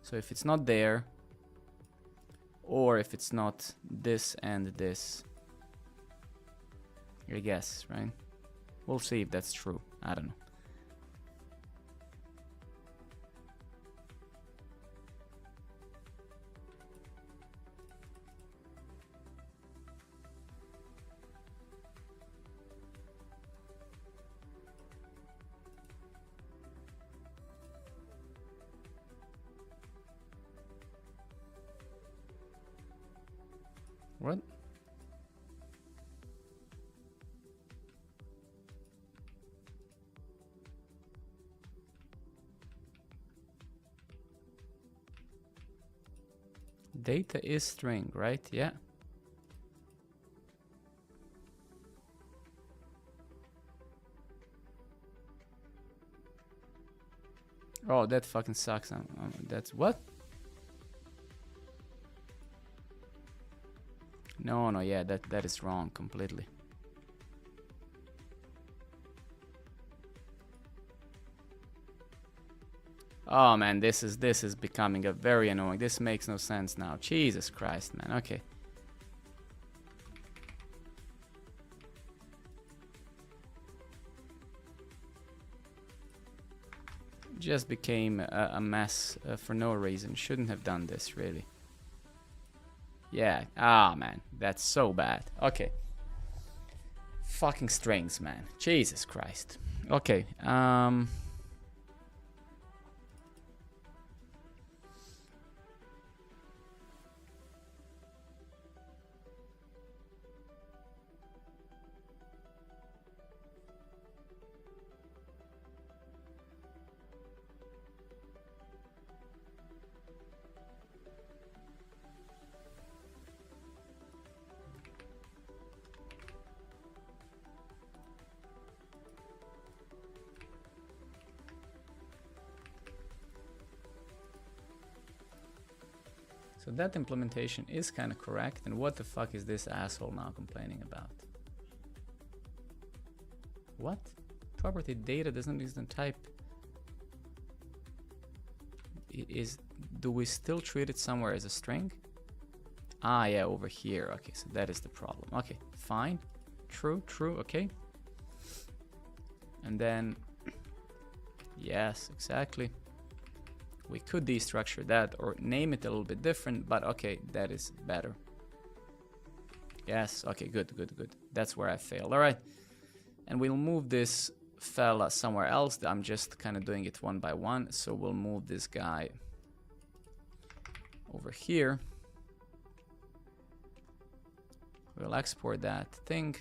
So if it's not there, or if it's not this and this, I guess, right? We'll see if that's true. I don't know. What? Data is string, right? Yeah. Oh, that fucking sucks. That's what? No, yeah, that is wrong completely. Oh man, this is becoming a very annoying. This makes no sense now. Jesus Christ, man. Okay. Just became a mess for no reason. Shouldn't have done this, really. Yeah. Ah, man. That's so bad. Okay. Fucking strings, man. Jesus Christ. Okay. So that implementation is kind of correct, and what the fuck is this asshole now complaining about? What? Property data doesn't use the type. Do we still treat it somewhere as a string? Ah, yeah, over here. Okay, so that is the problem. Okay, fine. True, okay. And then, yes, exactly. We could destructure that or name it a little bit different, but okay, that is better. Yes, okay, good. That's where I failed. All right, and we'll move this fella somewhere else. I'm just kind of doing it one by one. So we'll move this guy over here. We'll export that thing.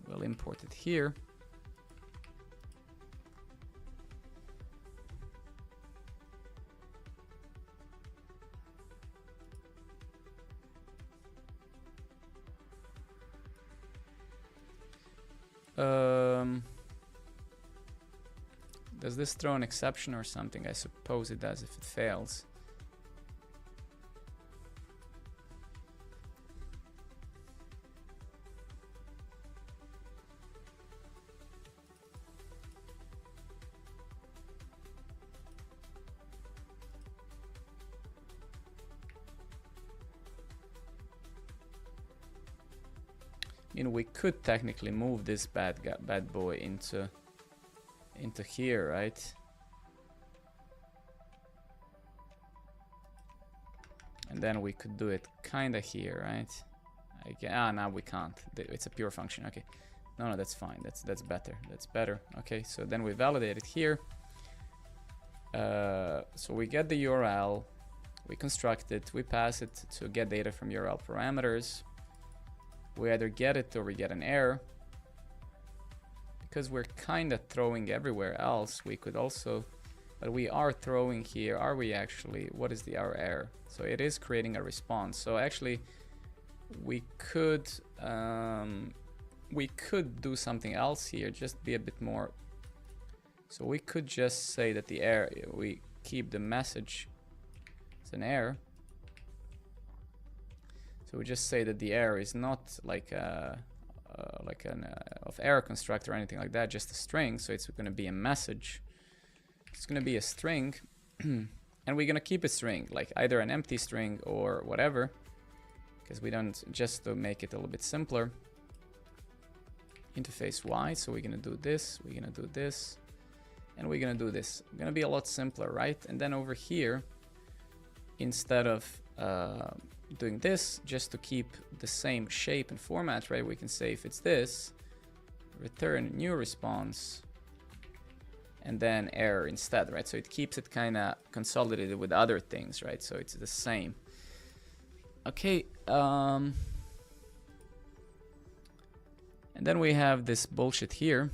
We'll import it here. Does this throw an exception or something? I suppose it does if it fails. I mean, we could technically move this bad boy into into here, right? And then we could do it kind of here, right? No, we can't. It's a pure function. Okay. No, that's fine. That's better. That's better. Okay, so then we validate it here. So we get the URL, we construct it, we pass it to get data from URL parameters. We either get it or we get an error. Because we're kind of throwing everywhere else, we could also, but we are throwing here. Are we actually? What is our error? So it is creating a response. So actually, we could do something else here, just be a bit more. So we could just say that the error, we keep the message as an error. So we just say that the error is not like an of error constructor or anything like that, just a string. So it's going to be a message. It's going to be a string, and we're going to keep a string, like either an empty string or whatever, because we don't, just to make it a little bit simpler. Interface Y, so we're going to do this, we're going to do this, and we're going to do this. It's going to be a lot simpler, right? And then over here, instead of doing this, just to keep the same shape and format, right? We can say if it's this, return new response, and then error instead, right? So it keeps it kind of consolidated with other things, right? So it's the same. Okay. And then we have this bullshit here.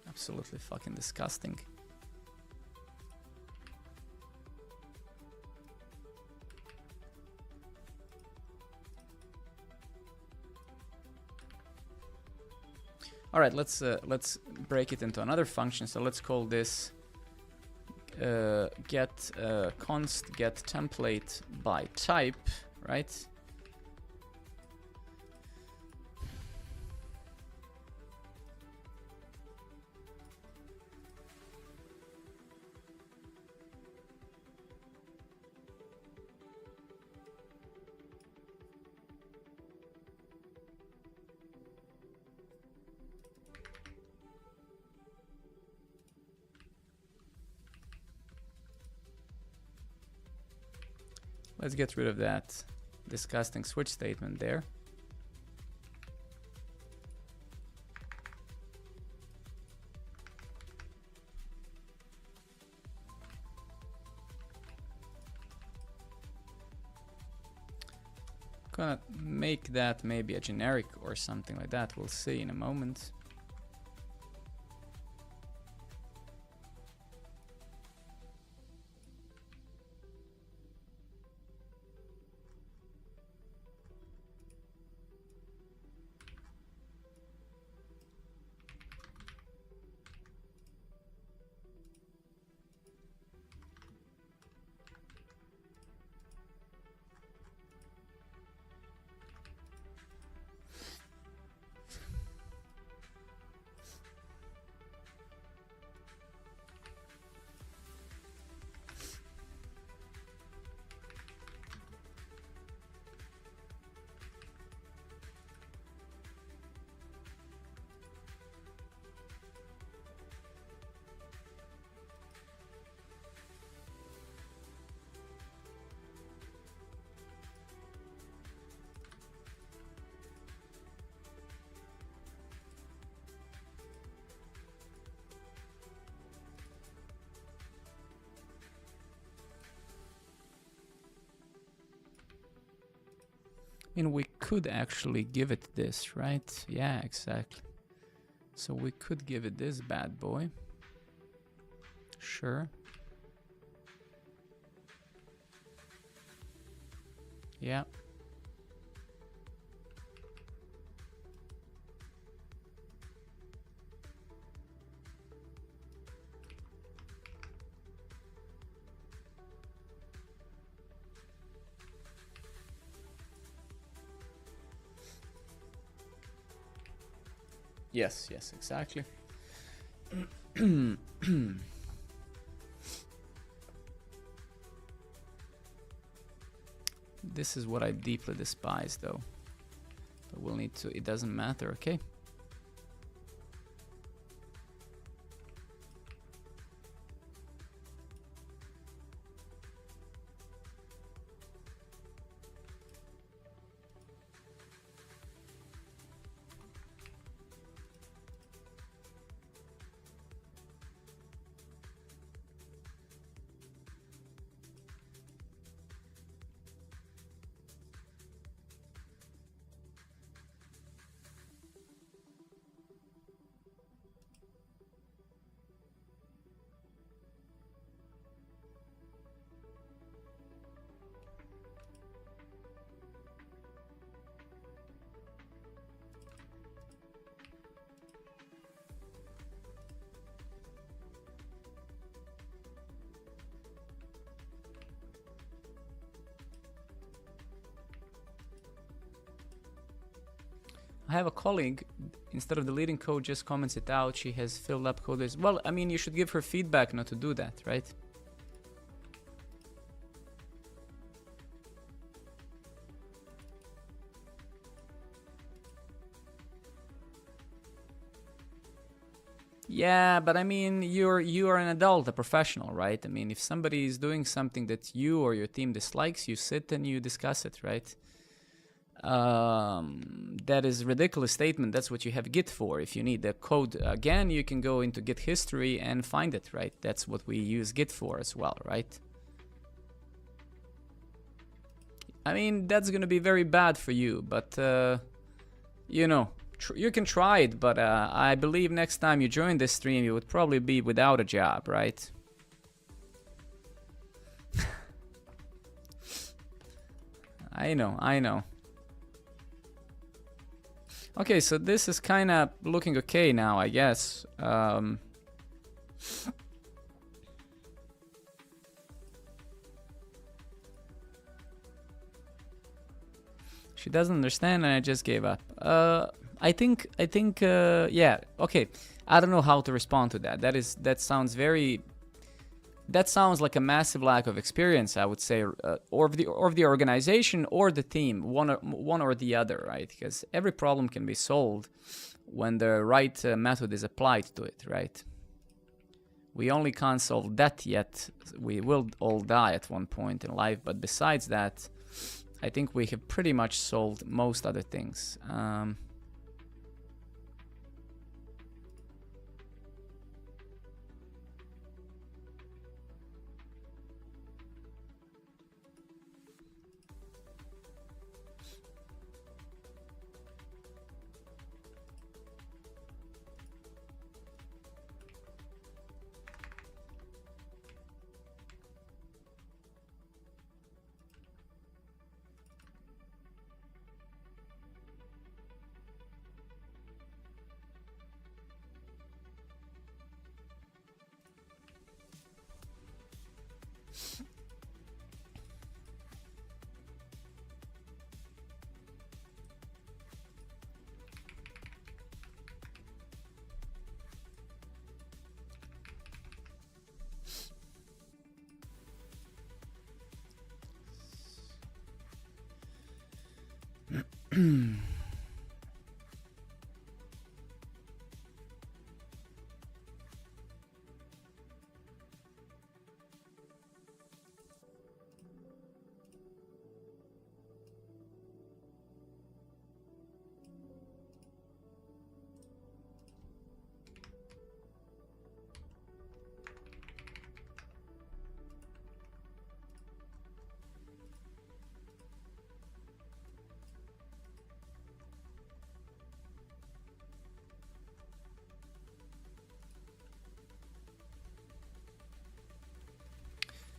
Absolutely fucking disgusting. All right, let's break it into another function. So let's call this get const get template by type, right? Let's get rid of that disgusting switch statement there. Gonna make that maybe a generic or something like that. We'll see in a moment. And we could actually give it this, right? Yeah, exactly. So we could give it this bad boy. Sure. Yeah. Yes, yes, exactly. This is what I deeply despise, though. But we'll need to, it doesn't matter, okay? I have a colleague, instead of deleting code, just comments it out. She has filled up code. Well, I mean, you should give her feedback not to do that, right? Yeah, but I mean, you are an adult, a professional, right? I mean, if somebody is doing something that you or your team dislikes, you sit and you discuss it, right? That is a ridiculous statement. That's what you have Git for. If you need the code again, you can go into Git history and find it, right? That's what we use Git for as well, right? I mean, that's gonna be very bad for you, but you know, you can try it, but I believe next time you join this stream, you would probably be without a job, right? I know. Okay, so this is kind of looking okay now, I guess. She doesn't understand, and I just gave up. I think, yeah, okay. I don't know how to respond to that. That sounds very. That sounds like a massive lack of experience, I would say, or of the organization or the team, one or the other, right? Because every problem can be solved when the right method is applied to it, right? We only can't solve that yet. We will all die at one point in life, but besides that, I think we have pretty much solved most other things.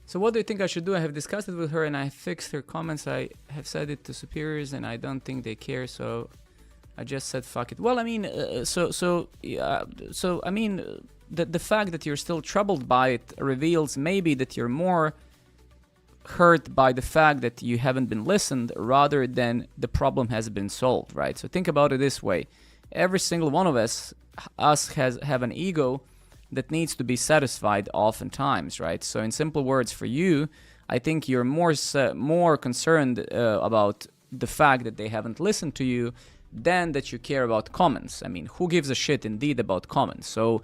So what do you think I should do? I have discussed it with her and I fixed her comments. I have said it to superiors and I don't think they care, so I just said fuck it. Well, I mean, I mean, the fact that you're still troubled by it reveals maybe that you're more hurt by the fact that you haven't been listened rather than the problem has been solved, right? So think about it this way. Every single one of us have an ego that needs to be satisfied oftentimes, right? So in simple words, for you, I think you're more concerned about the fact that they haven't listened to you than that you care about comments. I mean, who gives a shit indeed about comments? So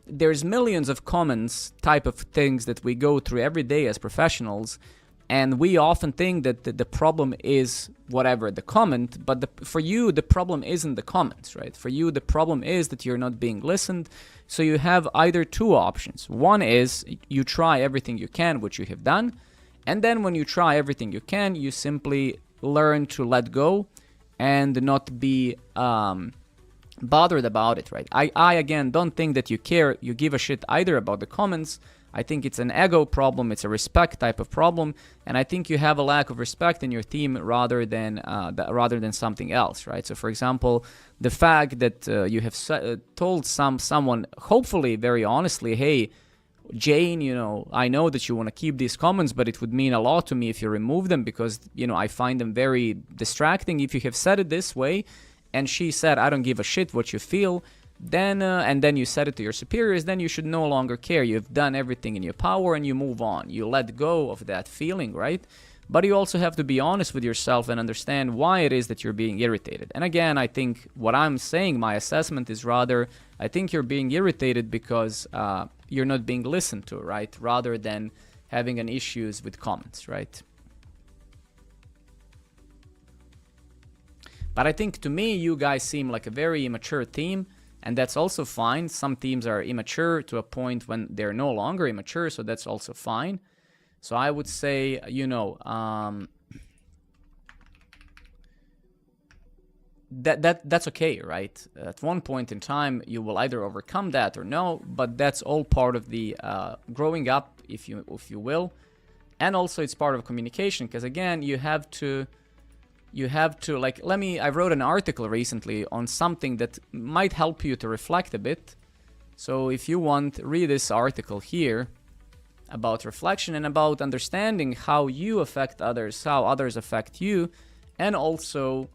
there's millions of comments type of things that we go through every day as professionals, and we often think that the problem is whatever the comment, but for you the problem isn't the comments, right? For you the problem is that you're not being listened. So you have either two options. One is you try everything you can, which you have done, and then when you try everything you can, you simply learn to let go and not be bothered about it, right? I again don't think that you give a shit either about the comments. I think it's an ego problem, it's a respect type of problem, and I think you have a lack of respect in your team rather than something else, right? So for example, the fact that you have told someone, hopefully very honestly, hey, Jane, I know that you want to keep these comments, but it would mean a lot to me if you remove them because, I find them very distracting. If you have said it this way, and she said, I don't give a shit what you feel, then and then you said it to your superiors, then you should no longer care. You've done everything in your power and you move on. You let go of that feeling, right? But you also have to be honest with yourself and understand why it is that you're being irritated. And again, I think what I'm saying, my assessment is rather, I think you're being irritated because you're not being listened to, right? Rather than having an issues with comments, right? But I think to me, you guys seem like a very immature team. And that's also fine. Some teams are immature to a point when they're no longer immature, so that's also fine. So I would say, that's okay, right? At one point in time, you will either overcome that or no, but that's all part of the growing up, if you will. And also it's part of communication, because again, you have to like, I wrote an article recently on something that might help you to reflect a bit. So if you want, read this article here about reflection and about understanding how you affect others, how others affect you, and also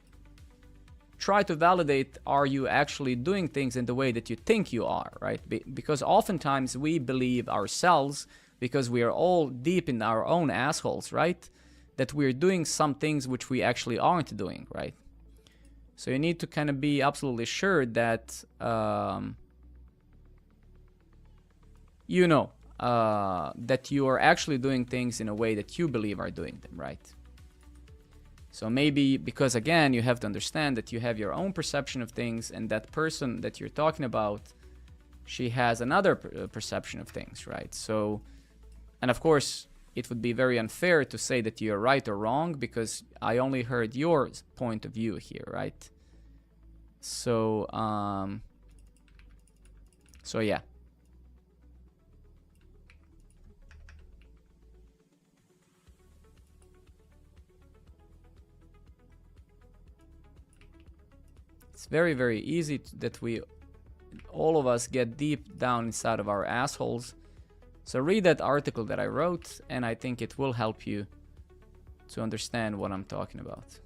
try to validate, are you actually doing things in the way that you think you are, right? Because oftentimes we believe ourselves, because we are all deep in our own assholes, right? That we're doing some things which we actually aren't doing, right? So you need to kind of be absolutely sure that, that you are actually doing things in a way that you believe are doing them, right? So maybe, because again, you have to understand that you have your own perception of things, and that person that you're talking about, she has another perception of things, right? So, and of course, it would be very unfair to say that you're right or wrong, because I only heard your point of view here, right? So, yeah. It's very, very easy that all of us get deep down inside of our assholes. So read that article that I wrote, and I think it will help you to understand what I'm talking about.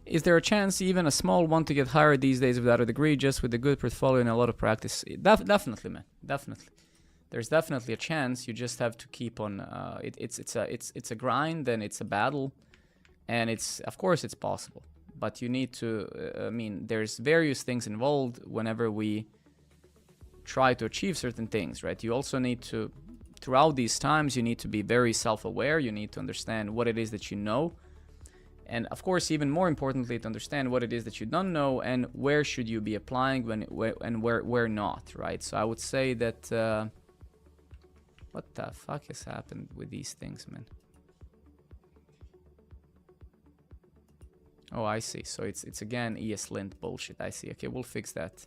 Is there a chance, even a small one, to get hired these days without a degree, just with a good portfolio and a lot of practice? Definitely, man. Definitely. There's definitely a chance. You just have to keep on. It's a grind, and it's a battle, and of course it's possible. But you need to. There's various things involved whenever we try to achieve certain things, right? You also need to, throughout these times, you need to be very self-aware. You need to understand what it is that you know. And of course, even more importantly, to understand what it is that you don't know and where should you be applying and where not, right? So I would say that what the fuck has happened with these things, man? Oh, I see. So it's again ESLint bullshit. I see. Okay, we'll fix that.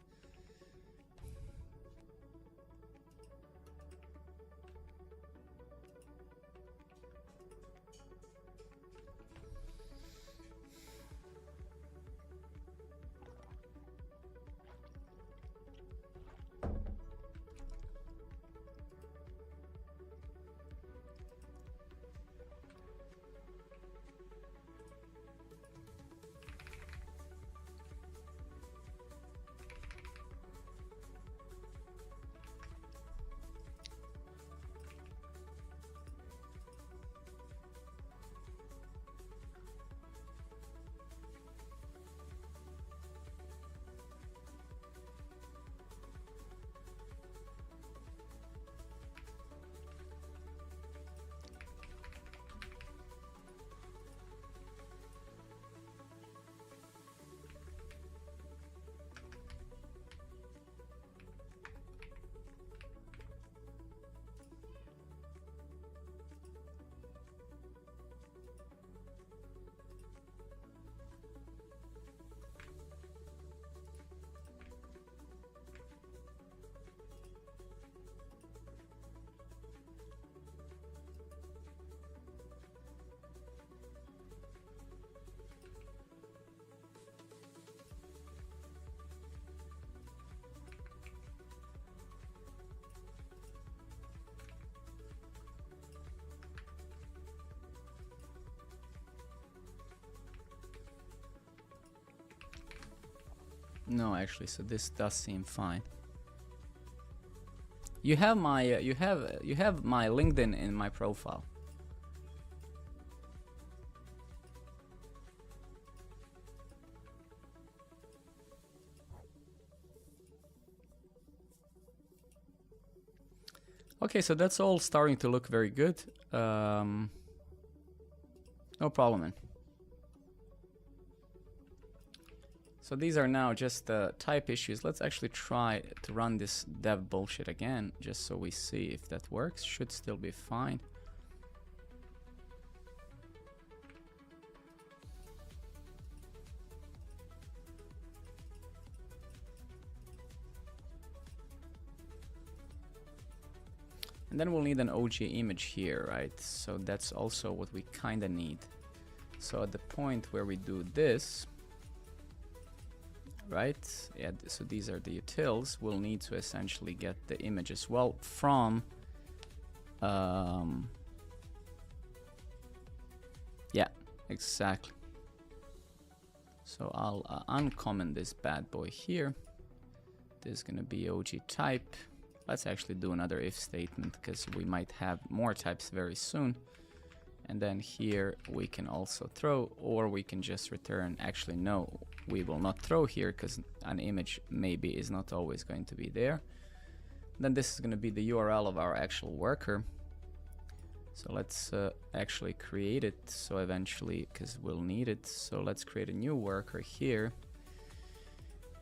No, actually, so this does seem fine. You have my you have my LinkedIn in my profile. Okay, so that's all starting to look very good. No problem, man. So these are now just type issues. Let's actually try to run this dev bullshit again, just so we see if that works. Should still be fine. And then we'll need an OG image here, right? So that's also what we kind of need. So at the point where we do this, right? Yeah, so these are the utils. We'll need to essentially get the image as well from yeah, exactly. So I'll uncomment this bad boy here. This is gonna be OG type. Let's actually do another if statement because we might have more types very soon. And then here we can also throw, or we can just return. Actually, no, we will not throw here because an image maybe is not always going to be there. Then this is going to be the URL of our actual worker. So let's actually create it. So eventually, because we'll need it. So let's create a new worker here.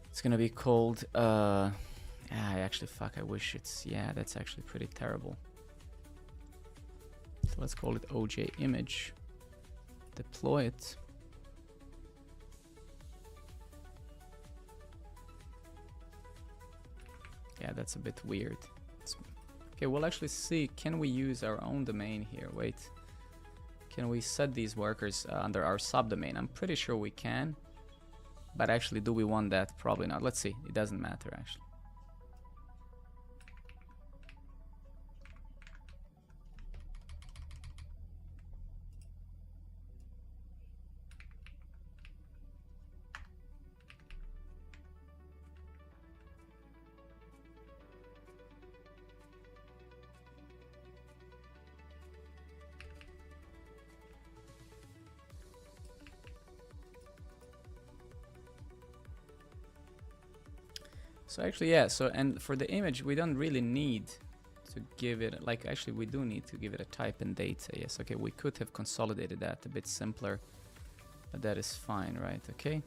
It's going to be called, actually, fuck, I wish it's, yeah, that's actually pretty terrible. So let's call it OJ image, deploy it. Yeah, that's a bit weird. Okay, we'll actually see, can we use our own domain here? Wait, can we set these workers under our subdomain? I'm pretty sure we can, but actually, do we want that? Probably not. Let's see, it doesn't matter actually. So actually, yeah, so and for the image, we don't really need to give it, like actually we do need to give it a type and data. Yes, okay, we could have consolidated that a bit simpler. But that is fine, right? Okay.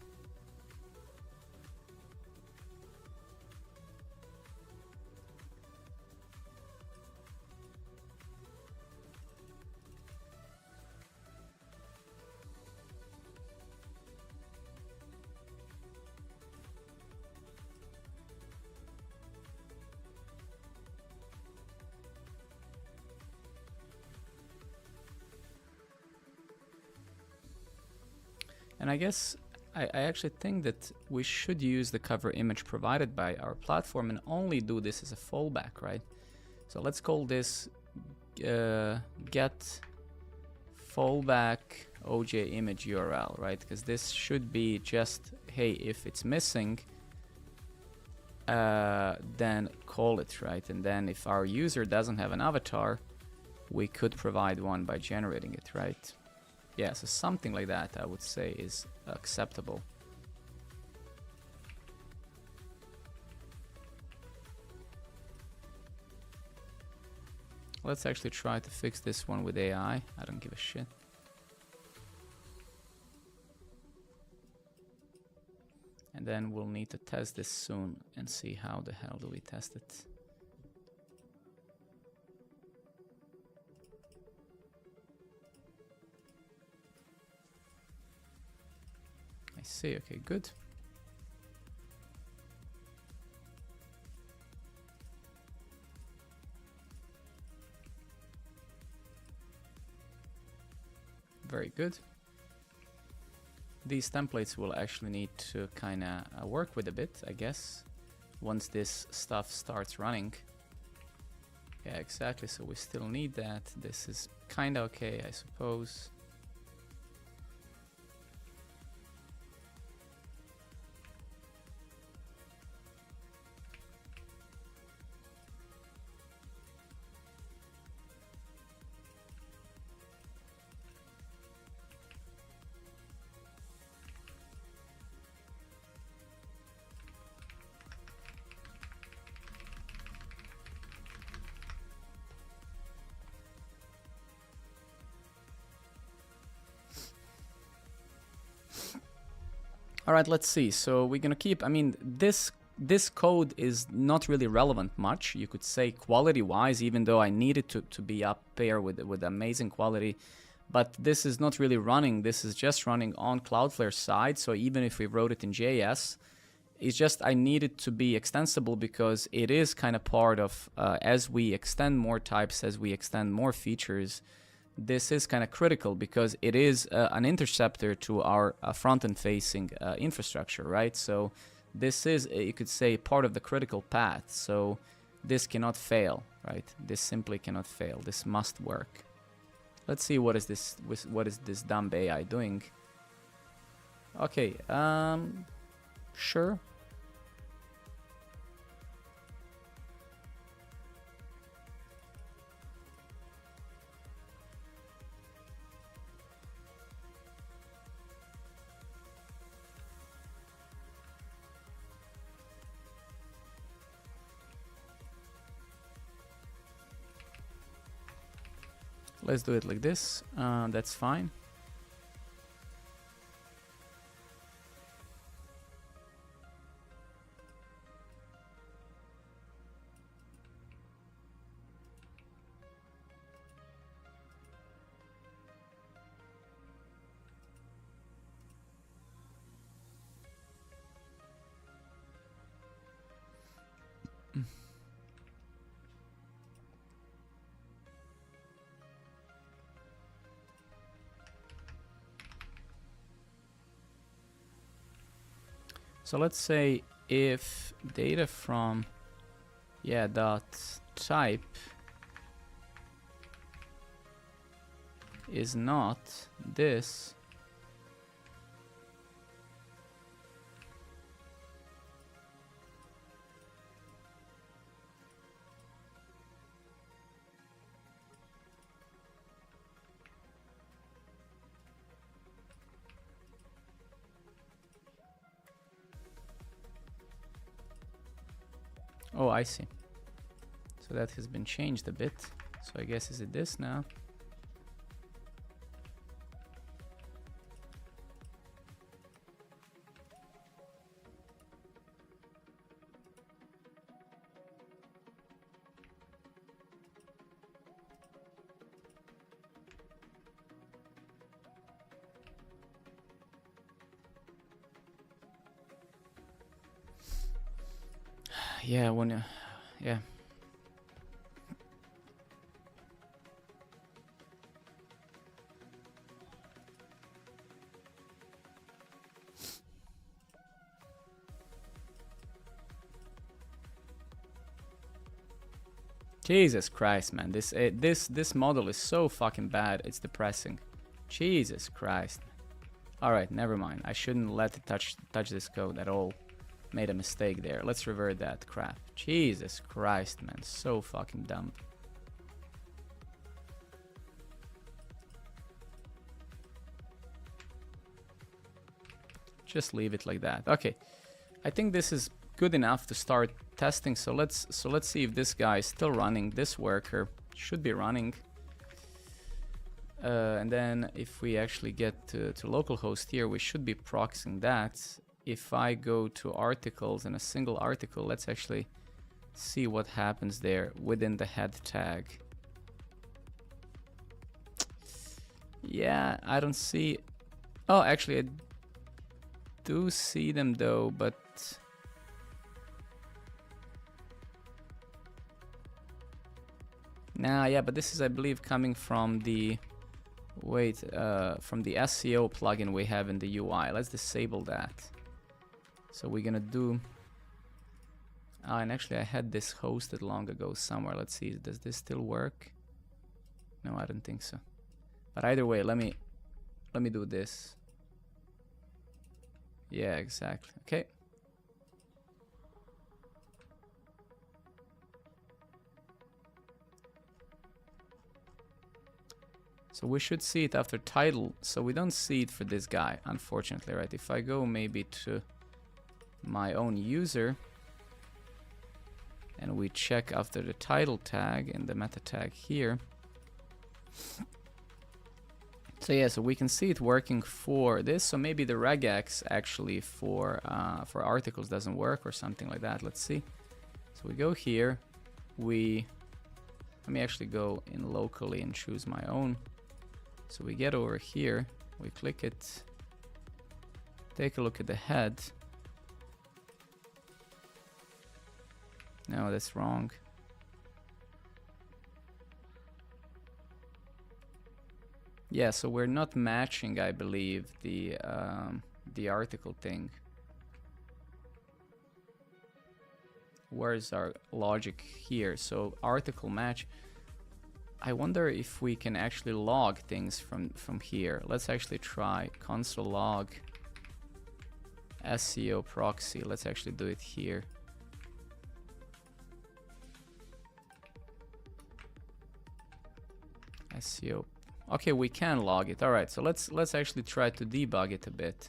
And I guess I actually think that we should use the cover image provided by our platform and only do this as a fallback, right? So let's call this get fallback OJ image URL, right? Because this should be just, hey, if it's missing, then call it, right? And then if our user doesn't have an avatar, we could provide one by generating it, right? Yeah, so something like that I would say is acceptable. Let's actually try to fix this one with AI. I don't give a shit. And then we'll need to test this soon and see how the hell do we test it. I see, okay, good. Very good. These templates will actually need to kind of work with a bit, I guess, once this stuff starts running. Yeah, exactly, so we still need that. This is kind of okay, I suppose. All right, let's see. So we're gonna keep, I mean, this code is not really relevant much, you could say, quality-wise, even though I need it to be up there with amazing quality. But this is not really running. This is just running on Cloudflare side. So even if we wrote it in JS, it's just I need it to be extensible because it is kind of part of, as we extend more types, as we extend more features, this is kind of critical because it is an interceptor to our front-end facing infrastructure, right? So this is, you could say, part of the critical path. So this cannot fail, right? This simply cannot fail. This must work. Let's see what is this dumb AI doing. Okay, sure. Let's do it like this. That's fine. So let's say if data from dot type is not this, oh, I see. So that has been changed a bit. So I guess is it this now? Yeah, when yeah. Jesus Christ, man. This model is so fucking bad. It's depressing. Jesus Christ. All right, never mind. I shouldn't let it touch this code at all. Made a mistake there. Let's revert that crap. Jesus Christ, man. So fucking dumb. Just leave it like that. Okay. I think this is good enough to start testing. So let's see if this guy is still running. This worker should be running. And then if we actually get to localhost here, we should be proxying that. If I go to articles and a single article, let's actually see what happens there within the head tag. Yeah, I don't see. Oh, actually, I do see them though, but nah, yeah, but this is, I believe, coming from the from the SEO plugin we have in the UI. Let's disable that. So we're gonna do. And actually, I had this hosted long ago somewhere. Let's see, does this still work? No, I don't think so. But either way, let me do this. Yeah, exactly. Okay. So we should see it after title. So we don't see it for this guy, unfortunately, right? If I go maybe to my own user and we check after the title tag and the meta tag here. So yeah, so we can see it working for this. So maybe the regex actually for articles doesn't work or something like that. Let's see. So we go here. Let me actually go in locally and choose my own. So we get over here. We click it. Take a look at the head. No, that's wrong. Yeah, so we're not matching, I believe, the article thing. Where's our logic here? So article match. I wonder if we can actually log things from here. Let's actually try console log SEO proxy. Let's actually do it here. SEO. Okay, we can log it. All right, so let's actually try to debug it a bit.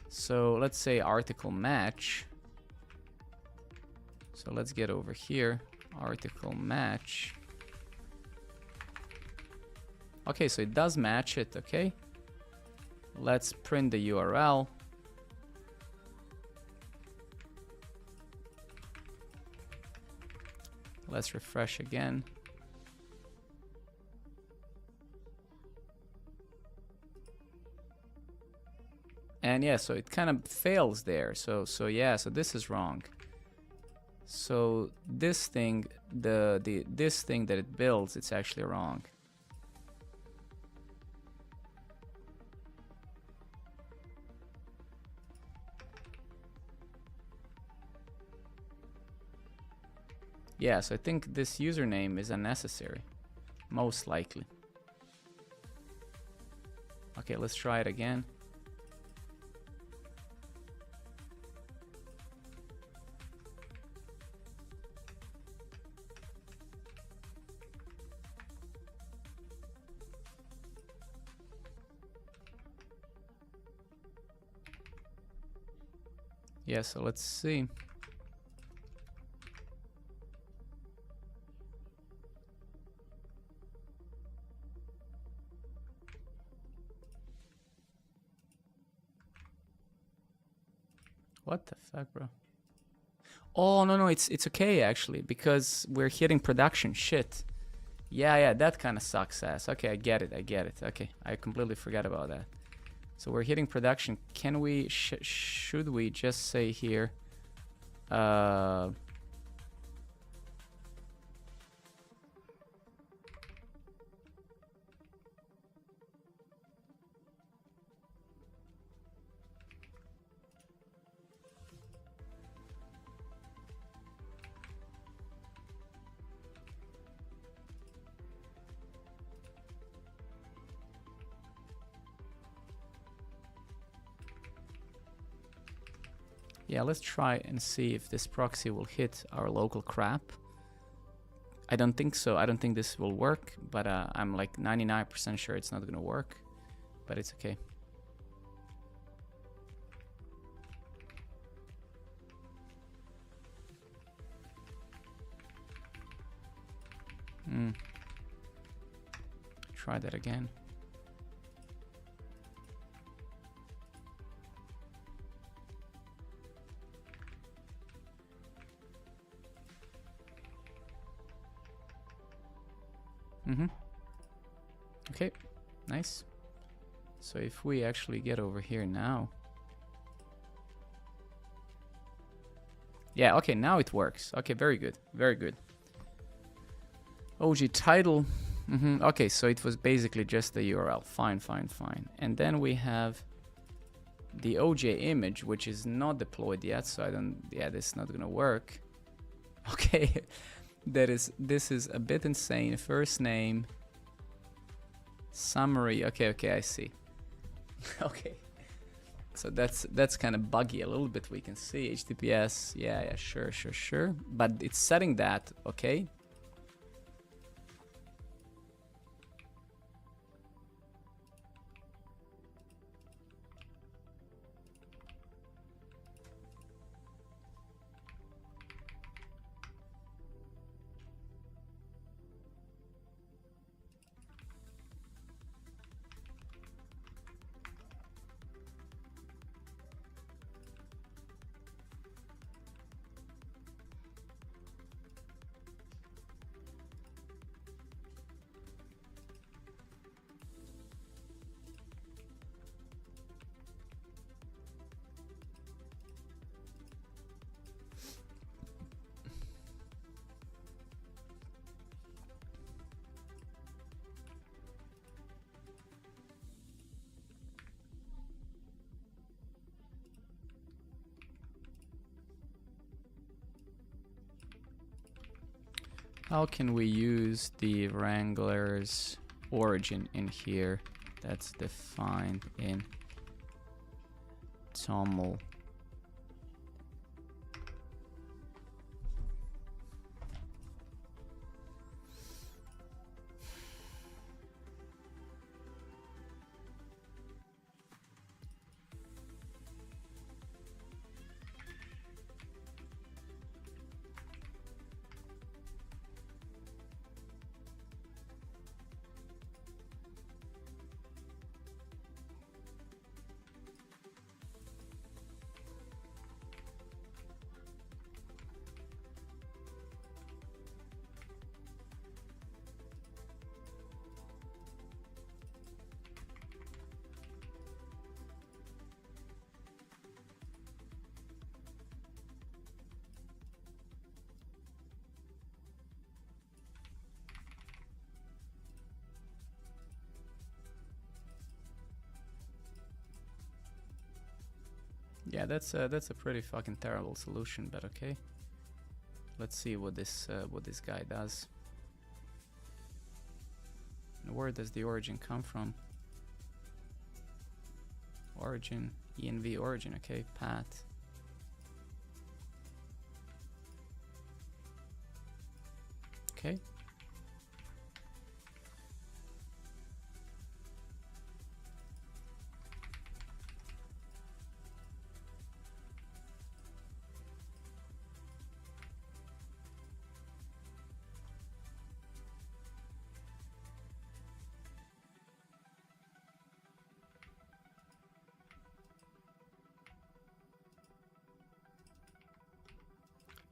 So let's say article match. So let's get over here. Article match. Okay, so it does match it. Okay. Let's print the URL. Let's refresh again. And yeah, so it kind of fails there. So yeah, so this is wrong. So this thing, this thing that it builds, it's actually wrong. Yeah, so I think this username is unnecessary, most likely. Okay, let's try it again. Yeah, so let's see. What the fuck, bro? Oh, no, it's okay, actually, because we're hitting production. Shit. Yeah, that kind of sucks ass. Okay, I get it. Okay, I completely forgot about that. So we're hitting production. Can we, should we just say here, Yeah, let's try and see if this proxy will hit our local crap. I don't think so. I don't think this will work, but I'm like 99% sure it's not going to work, but it's okay. Try that again. Okay, nice. So if we actually get over here now. Yeah, okay, now it works. Okay, very good, very good. OG title. Okay, so it was basically just the URL. Fine, fine, fine. And then we have the OJ image, which is not deployed yet, so I don't, yeah, this is not gonna work. Okay, this is a bit insane. First name, summary. Okay, I see. Okay, so that's kind of buggy a little bit. We can see HTTPS. Yeah, sure. But it's setting that. Okay. How can we use the Wrangler's origin in here? That's defined in TOML. Yeah, that's a pretty fucking terrible solution, but okay. Let's see what this guy does. And where does the origin come from? Origin, env origin, okay, path. Okay.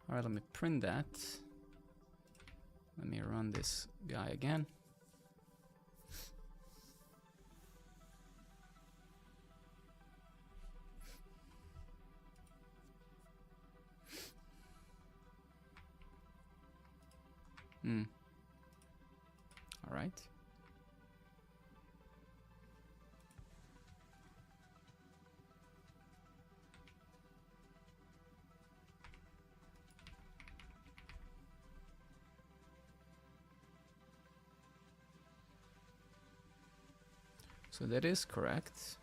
All right, let me print that. Let me run this guy again. All right. So that is correct.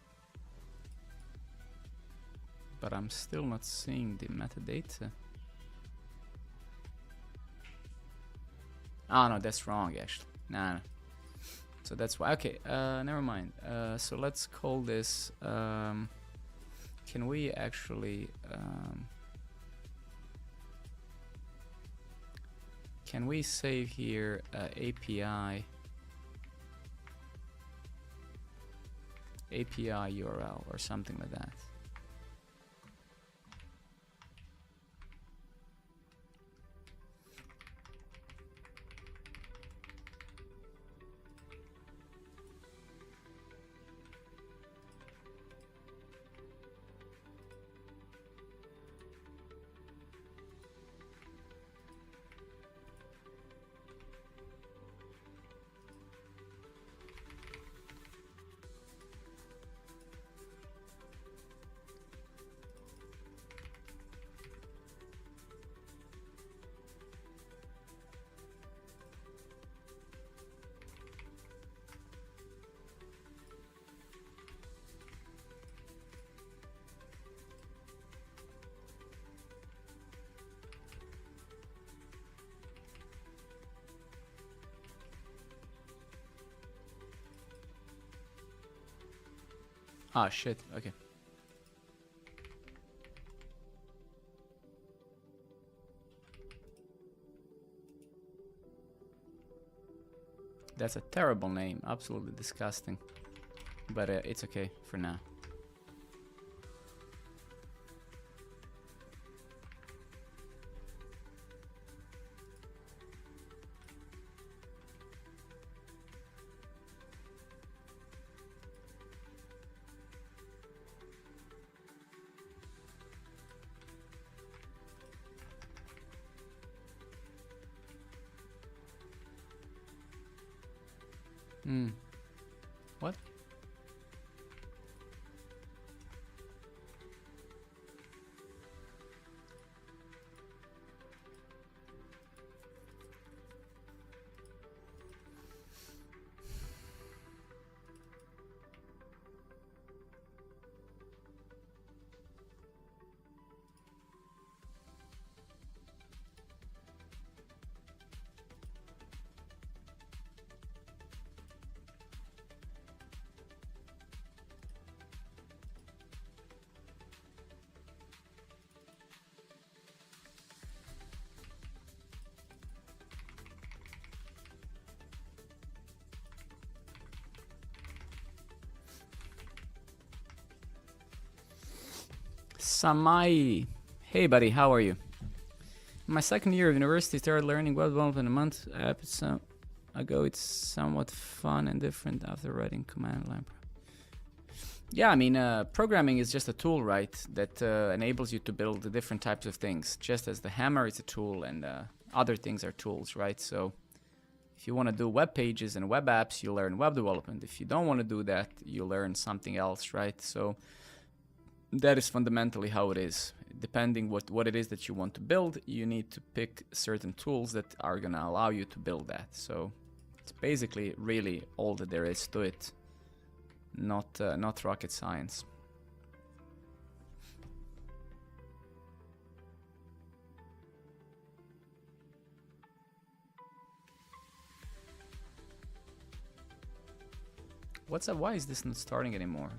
but I'm still not seeing the metadata. Oh no, that's wrong actually. Nah. So that's why. Okay, never mind. So let's call this. Can we actually? Can we save here API URL or something like that? Ah, shit. Okay. That's a terrible name. Absolutely disgusting. But it's okay for now. What? Samai. Hey buddy, how are you? In my second year of university, started learning web development a month ago. It's somewhat fun and different after writing command line. Yeah, I mean, programming is just a tool, right? That enables you to build different types of things. Just as the hammer is a tool and other things are tools, right? So if you want to do web pages and web apps, you learn web development. If you don't want to do that, you learn something else, right? So that is fundamentally how it is. Depending what it is that you want to build, you need to pick certain tools that are going to allow you to build that. So it's basically really all that there is to it. Not rocket science. What's up? Why is this not starting anymore?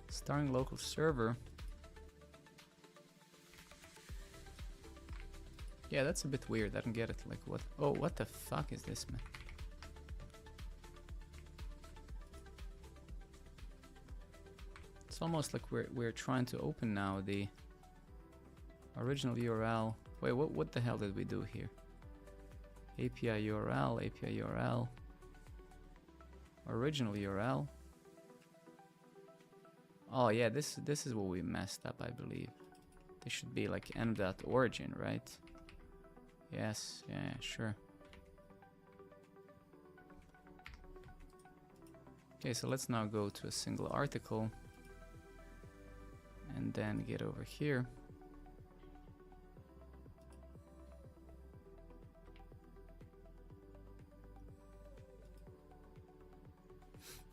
Starting local server. Yeah, that's a bit weird. I don't get it. Like what? Oh, what the fuck is this, man? It's almost like we're trying to open now the original URL. Wait, what the hell did we do here? API URL, original URL. Oh yeah, this is what we messed up, I believe. This should be like m.origin, right? Yes, yeah, sure. Okay, so let's now go to a single article and then get over here.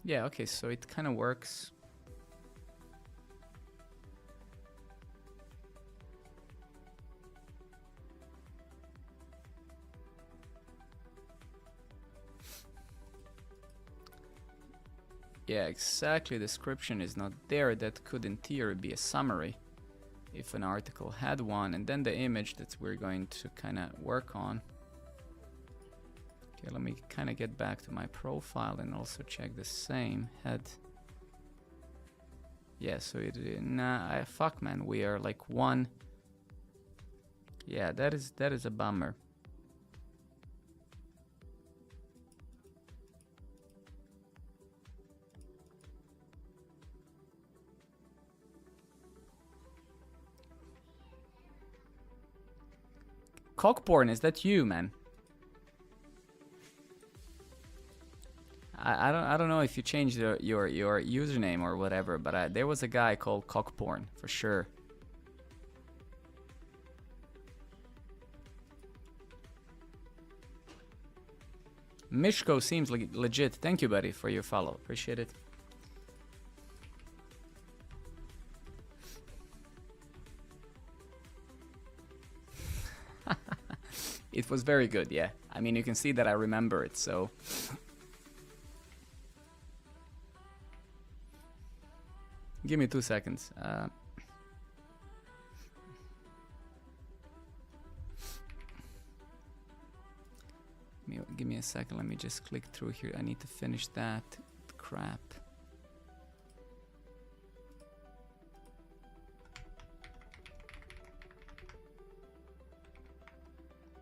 Yeah, okay, so it kind of works. Yeah, exactly. Description is not there. That could in theory be a summary if an article had one, and then the image that we're going to kind of work on. Okay, let me kind of get back to my profile and also check the same head. Yeah, so it, nah, fuck man, we are like one. Yeah, that is a bummer. Cockporn, is that you, man? I don't know if you changed your username or whatever, but there was a guy called Cockporn for sure. Mishko seems legit. Thank you, buddy, for your follow. Appreciate it. It was very good, yeah. I mean, you can see that I remember it, so. Give me 2 seconds. Give me a second. Let me just click through here. I need to finish that crap.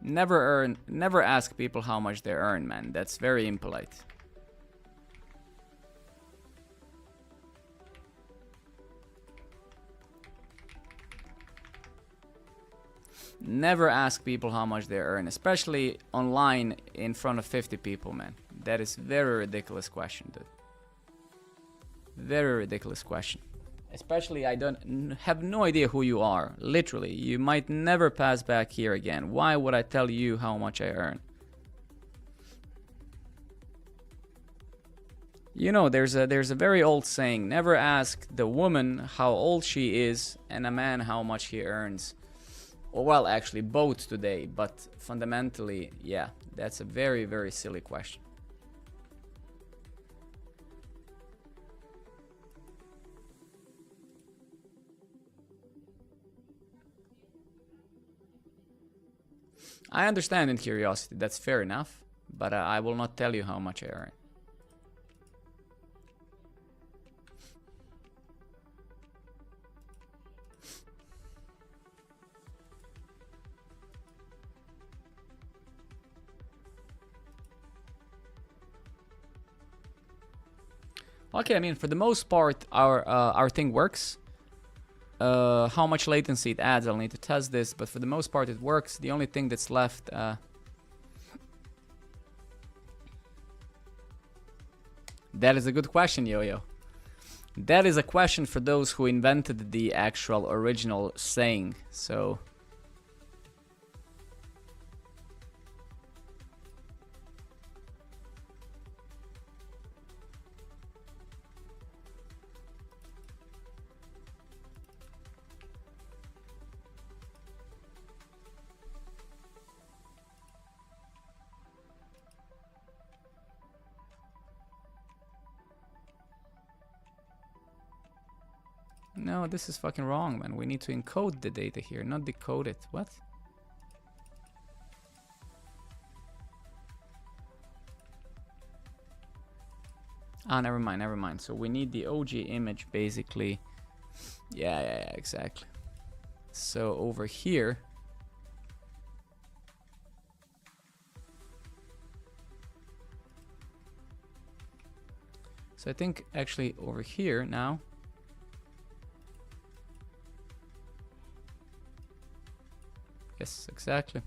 Never ask people how much they earn, man. That's very impolite. Never ask people how much they earn, especially online in front of 50 people, man. That is very ridiculous question, dude. Very ridiculous question. Especially I don't have no idea who you are. Literally, you might never pass back here again. Why would I tell you how much I earn? You know, there's a very old saying, never ask the woman how old she is and a man how much he earns. Well, actually both today, but fundamentally, yeah, that's a very, very silly question. I understand in curiosity, that's fair enough, but I will not tell you how much I earn. Okay, I mean, for the most part, our thing works. How much latency it adds, I'll need to test this, but for the most part it works. The only thing that's left... That is a good question, Yo-Yo. That is a question for those who invented the actual original saying, so... No, this is fucking wrong, man. We need to encode the data here, not decode it. What? Ah, never mind, never mind. So we need the OG image, basically. Yeah, exactly. So over here... So I think actually over here now... Yes, exactly.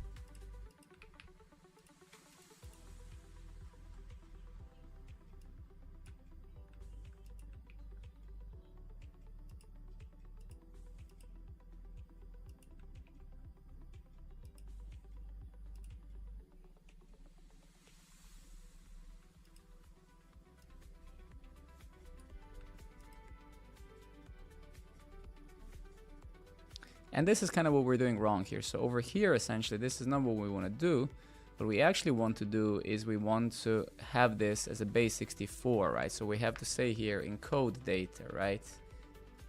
And this is kind of what we're doing wrong here. So over here, essentially, this is not what we want to do. What we actually want to do is we want to have this as a base 64, right? So we have to say here encode data, right?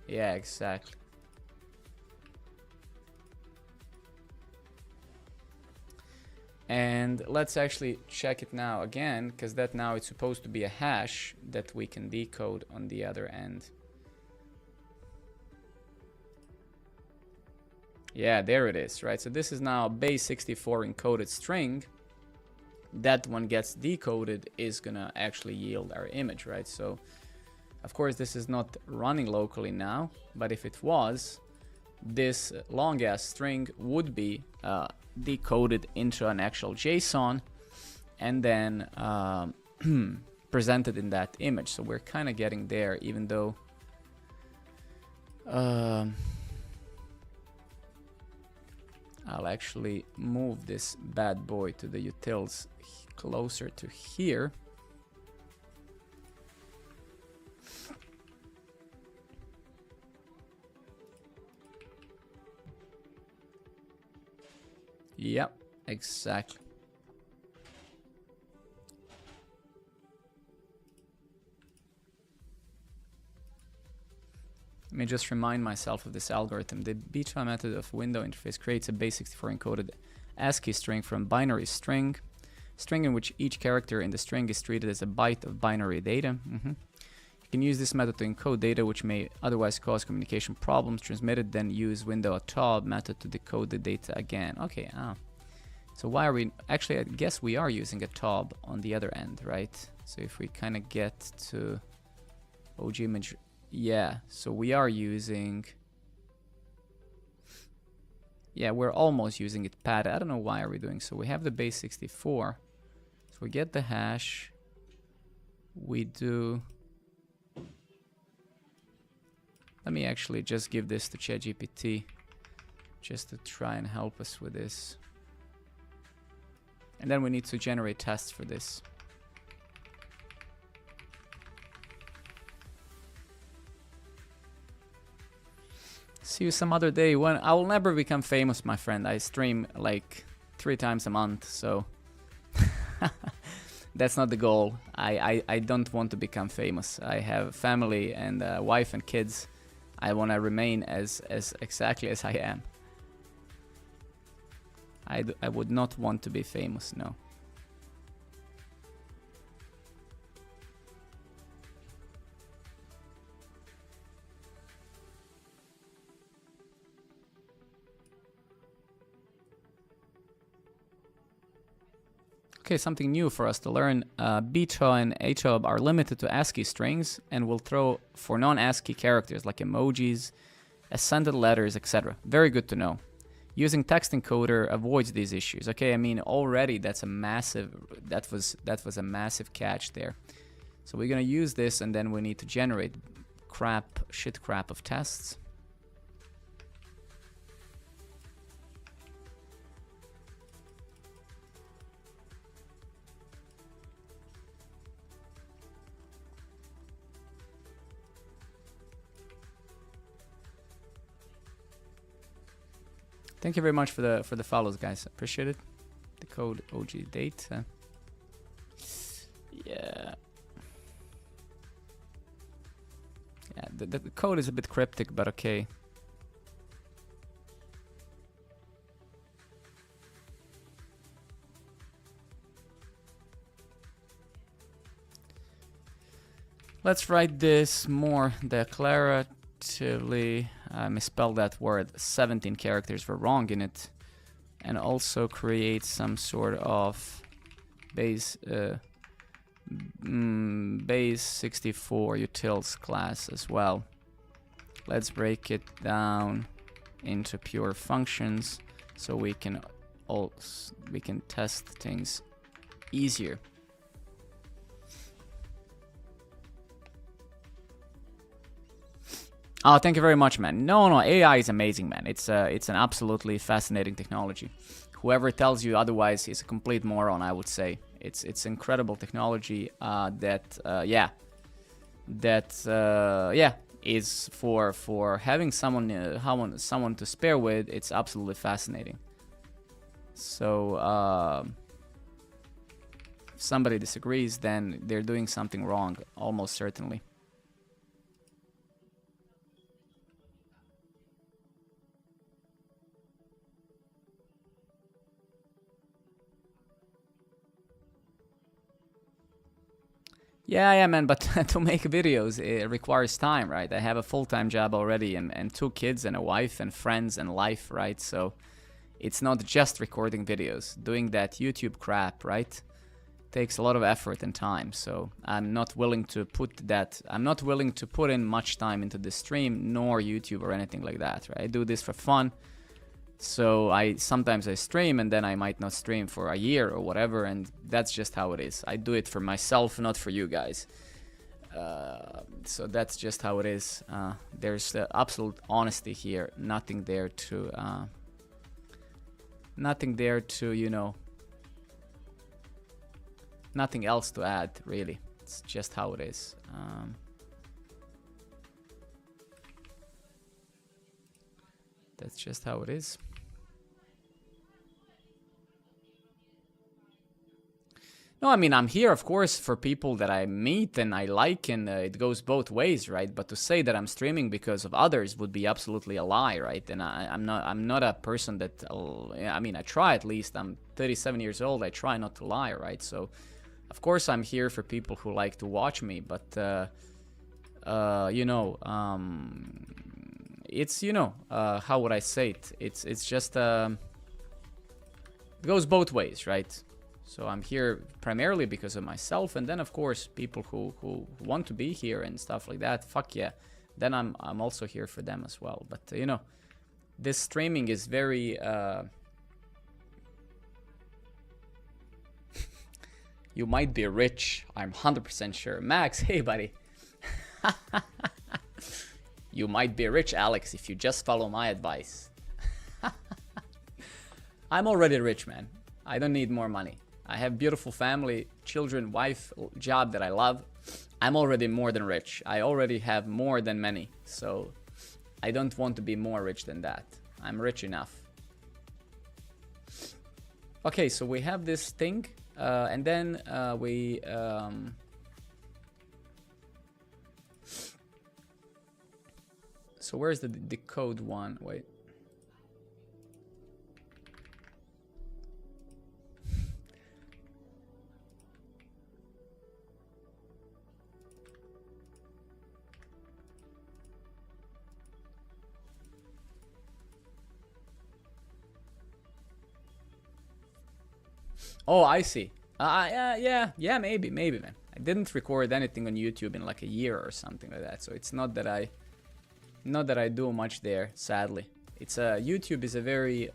Yeah, exactly. And let's actually check it now again, because that now it's supposed to be a hash that we can decode on the other end. Yeah, there it is, right? So this is now a base 64 encoded string. That one gets decoded is gonna actually yield our image, right? So of course this is not running locally now, but if it was, this long ass string would be decoded into an actual JSON and then presented in that image. So we're kind of getting there, even though I'll actually move this bad boy to the utils closer to here. Yep, exactly. Let me just remind myself of this algorithm. The beta method of window interface creates a base 64 encoded ASCII string from binary string in which each character in the string is treated as a byte of binary data. You can use this method to encode data which may otherwise cause communication problems. Transmitted, then use window top method to decode the data again. Okay, so why are we... Actually, I guess we are using a top on the other end, right? So if we kind of get to OG image... Yeah, so we are using... Yeah, we're almost using it padded. I don't know why are we doing so. We have the base 64. So we get the hash. We do... Let me actually just give this to ChatGPT just to try and help us with this. And then we need to generate tests for this. See you some other day. When I will never become famous, my friend. I stream like 3 times a month, so that's not the goal. I don't want to become famous. I have family and a wife and kids. I want to remain as exactly as I am. I would not want to be famous, no. Okay, something new for us to learn. Beta and ATOB are limited to ASCII strings and will throw for non-ASCII characters like emojis, accented letters, etc. Very good to know. Using text encoder avoids these issues. Okay, I mean already that's a massive... That was a massive catch there. So we're gonna use this and then we need to generate shit crap of tests. Thank you very much for the follows, guys. Appreciate it. The code OG date. Yeah. Yeah, the code is a bit cryptic, but okay. Let's write this more declaratively. I misspelled that word. 17 characters were wrong in it. And also create some sort of base 64 utils class as well. Let's break it down into pure functions so we can test things easier. Oh, thank you very much, man. No, AI is amazing, man. It's an absolutely fascinating technology. Whoever tells you otherwise is a complete moron, I would say. It's incredible technology is for having someone to spare with. It's absolutely fascinating. So if somebody disagrees, then they're doing something wrong, almost certainly. Yeah, man, but to make videos, it requires time, right? I have a full-time job already and 2 kids and a wife and friends and life, right? So it's not just recording videos. Doing that YouTube crap, right, takes a lot of effort and time. So I'm not willing to put in much time into the stream, nor YouTube or anything like that, right? I do this for fun. So sometimes I stream and then I might not stream for a year or whatever, and that's just how it is. I do it for myself, not for you guys. So that's just how it is. There's absolute honesty here. Nothing there to, you know, nothing else to add, really. It's just how it is. That's just how it is. No, I mean, I'm here, of course, for people that I meet and I like, and it goes both ways, right? But to say that I'm streaming because of others would be absolutely a lie, right? And I'm not a person that, I mean, I try at least. I'm 37 years old. I try not to lie, right? So, of course, I'm here for people who like to watch me, but, you know, it's, you know, how would I say it? It's just, it goes both ways, right? So I'm here primarily because of myself, and then of course people who want to be here and stuff like that, fuck yeah, then I'm also here for them as well. But you know, this streaming is very you might be rich, I'm 100% sure. Max, hey buddy. You might be rich, Alex, if you just follow my advice. I'm already rich, man. I don't need more money. I have beautiful family, children, wife, job that I love. I'm already more than rich. I already have more than many. So I don't want to be more rich than that. I'm rich enough. Okay, so we have this thing. And then we... So where's the code one? Wait. Oh, I see. Yeah, maybe, man. I didn't record anything on YouTube in like a year or something like that, so it's not that I do much there, sadly. It's YouTube is a very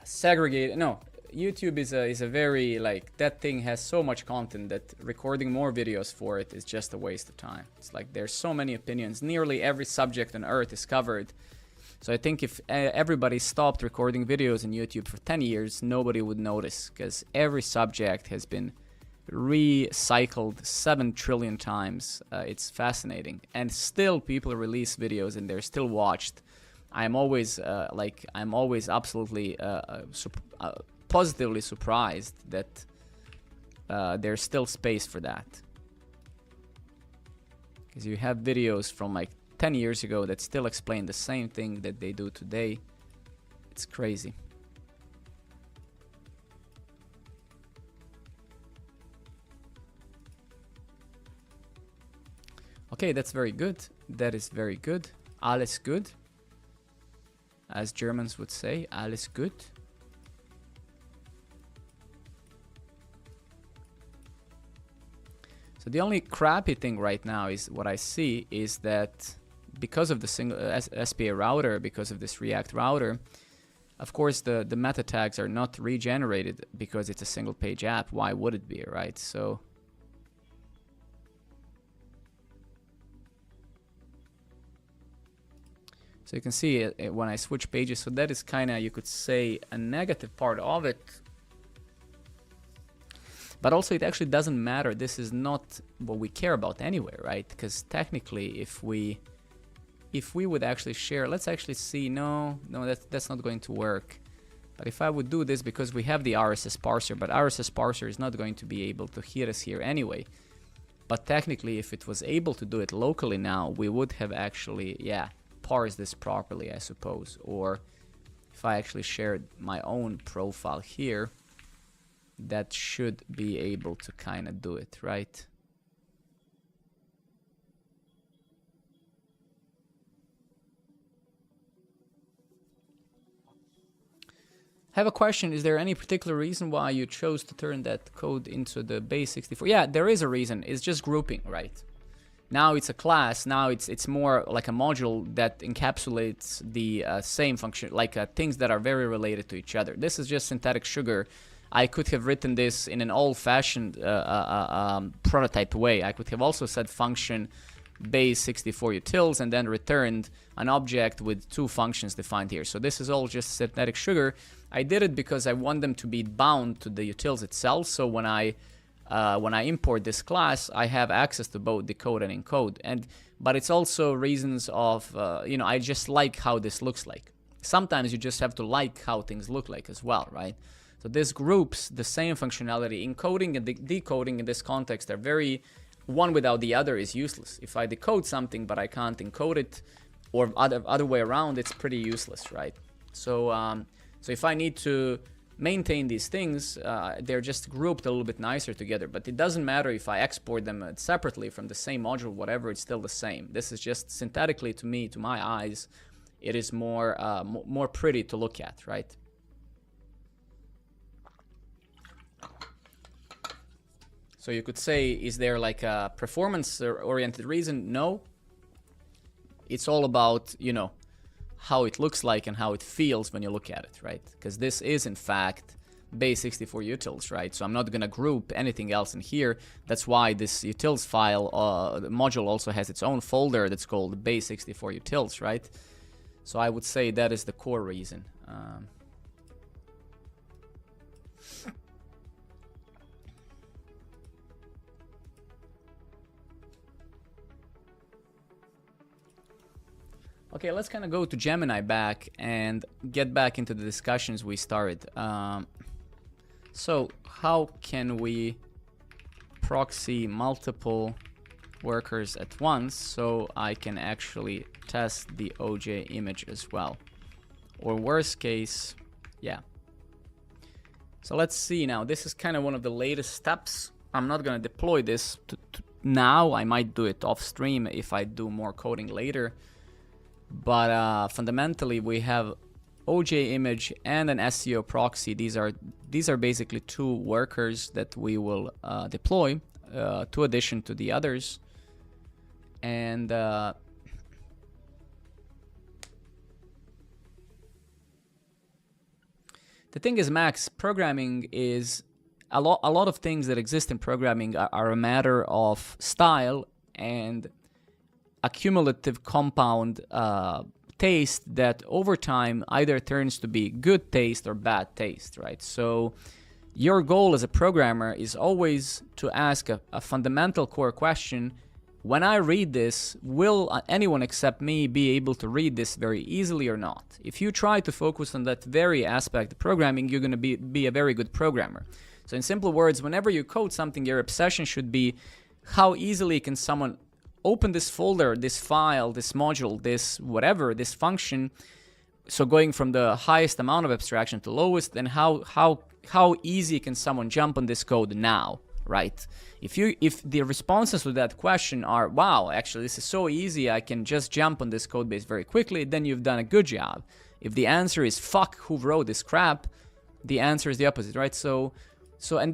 segregated. No, YouTube is a very, like, that thing has so much content that recording more videos for it is just a waste of time. It's like there's so many opinions. Nearly every subject on earth is covered. So I think if everybody stopped recording videos on YouTube for 10 years, nobody would notice, because every subject has been recycled 7 trillion times. It's fascinating, and still people release videos and they're still watched. I'm always absolutely positively surprised that there's still space for that, because you have videos from like 10 years ago that still explain the same thing that they do today. It's crazy. Okay, that's very good. That is very good. Alles good. As Germans would say, alles gut. So the only crappy thing right now is what I see is that because of the single SPA router, because of this React router, of course the meta tags are not regenerated because it's a single page app. Why would it be, right? So you can see it when I switch pages. So that is kind of, you could say, a negative part of it. But also it actually doesn't matter. This is not what we care about anyway, right? Because technically if we would actually share, let's actually see, no, that's not going to work. But if I would do this, because we have the RSS parser, but RSS parser is not going to be able to hit us here anyway. But technically, if it was able to do it locally now, we would have actually, yeah, parsed this properly, I suppose. Or if I actually shared my own profile here, that should be able to kind of do it, right? I have a question. Is there any particular reason why you chose to turn that code into the base64? Yeah, there is a reason. It's just grouping, right? Now it's a class. Now it's more like a module that encapsulates the same function, like things that are very related to each other. This is just synthetic sugar. I could have written this in an old-fashioned prototype way. I could have also said function base64 utils and then returned an object with two functions defined here. So this is all just synthetic sugar. I did it because I want them to be bound to the utils itself. So when I import this class, I have access to both decode and encode. But it's also reasons of, you know, I just like how this looks like. Sometimes you just have to like how things look like as well, right? So this groups the same functionality. Encoding and decoding in this context are very, one without the other is useless. If I decode something but I can't encode it, or other way around, it's pretty useless, right? So so if I need to maintain these things, they're just grouped a little bit nicer together. But it doesn't matter if I export them separately from the same module, whatever, it's still the same. This is just synthetically, to me, to my eyes, it is more more pretty to look at, right? So you could say, is there like a performance-oriented reason? No. It's all about, you know, how it looks like and how it feels when you look at it, right? Because this is, in fact, base64 utils, right? So I'm not going to group anything else in here. That's why this utils file, the module also has its own folder that's called base64 utils, right? So I would say that is the core reason. Okay, let's kind of go to Gemini back and get back into the discussions we started. So how can we proxy multiple workers at once so I can actually test the OJ image as well? Or worst case, yeah. So let's see now. This is kind of one of the latest steps. I'm not going to deploy this now. I might do it off stream if I do more coding later. But fundamentally, we have OJ image and an SEO proxy. These are basically two workers that we will deploy, to addition to the others. And the thing is, Max, programming is a lot of things that exist in programming are a matter of style and a cumulative compound taste that over time either turns to be good taste or bad taste, right? So your goal as a programmer is always to ask a fundamental core question. When I read this, will anyone except me be able to read this very easily or not? If you try to focus on that very aspect of programming, you're going to be a very good programmer. So in simple words, whenever you code something, your obsession should be how easily can someone open this folder, this file, this module, this whatever, this function. So going from the highest amount of abstraction to lowest, and how easy can someone jump on this code now, right? If the responses to that question are, wow, actually this is so easy, I can just jump on this code base very quickly, then you've done a good job. If the answer is fuck, who wrote this crap, the answer is the opposite, right? So and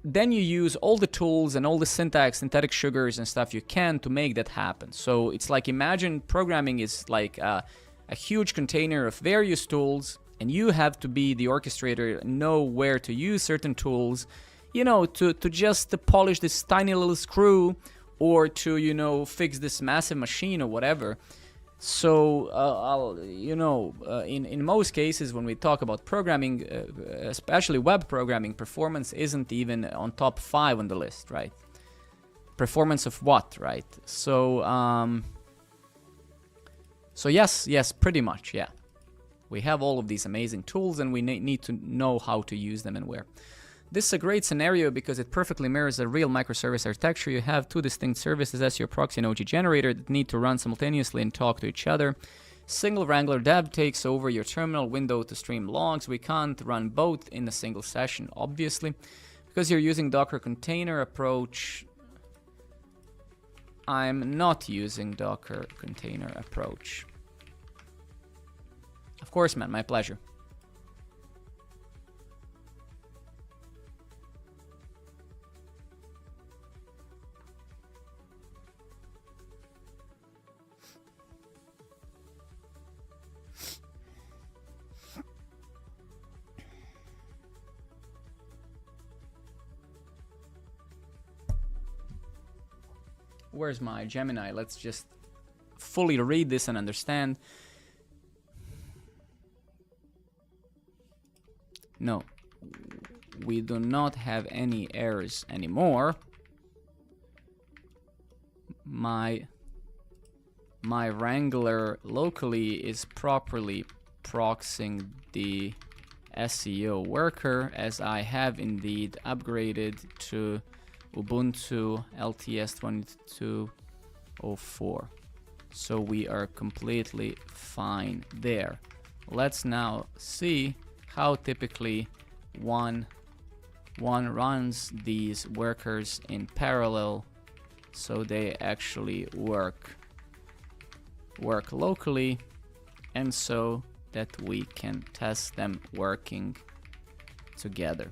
then you use all the tools and all the synthetic sugars and stuff you can to make that happen. So it's like, imagine programming is like a huge container of various tools, and you have to be the orchestrator, know where to use certain tools, you know, to just polish this tiny little screw, or to, you know, fix this massive machine or whatever. So in most cases when we talk about programming, especially web programming, performance isn't even on top 5 on the list, right? Performance of what, right? So yes, pretty much, yeah. We have all of these amazing tools and we need to know how to use them and where. This is a great scenario because it perfectly mirrors a real microservice architecture. You have two distinct services as your proxy and OG generator that need to run simultaneously and talk to each other. Single Wrangler dev takes over your terminal window to stream logs. We can't run both in a single session, obviously. Because you're using Docker container approach, I'm not using Docker container approach. Of course, man, my pleasure. Where's my Gemini? Let's just fully read this and understand. No, we do not have any errors anymore. My Wrangler locally is properly proxying the SEO worker, as I have indeed upgraded to Ubuntu LTS 22.04. So we are completely fine there. Let's now see how typically one runs these workers in parallel so they actually work locally, and so that we can test them working together.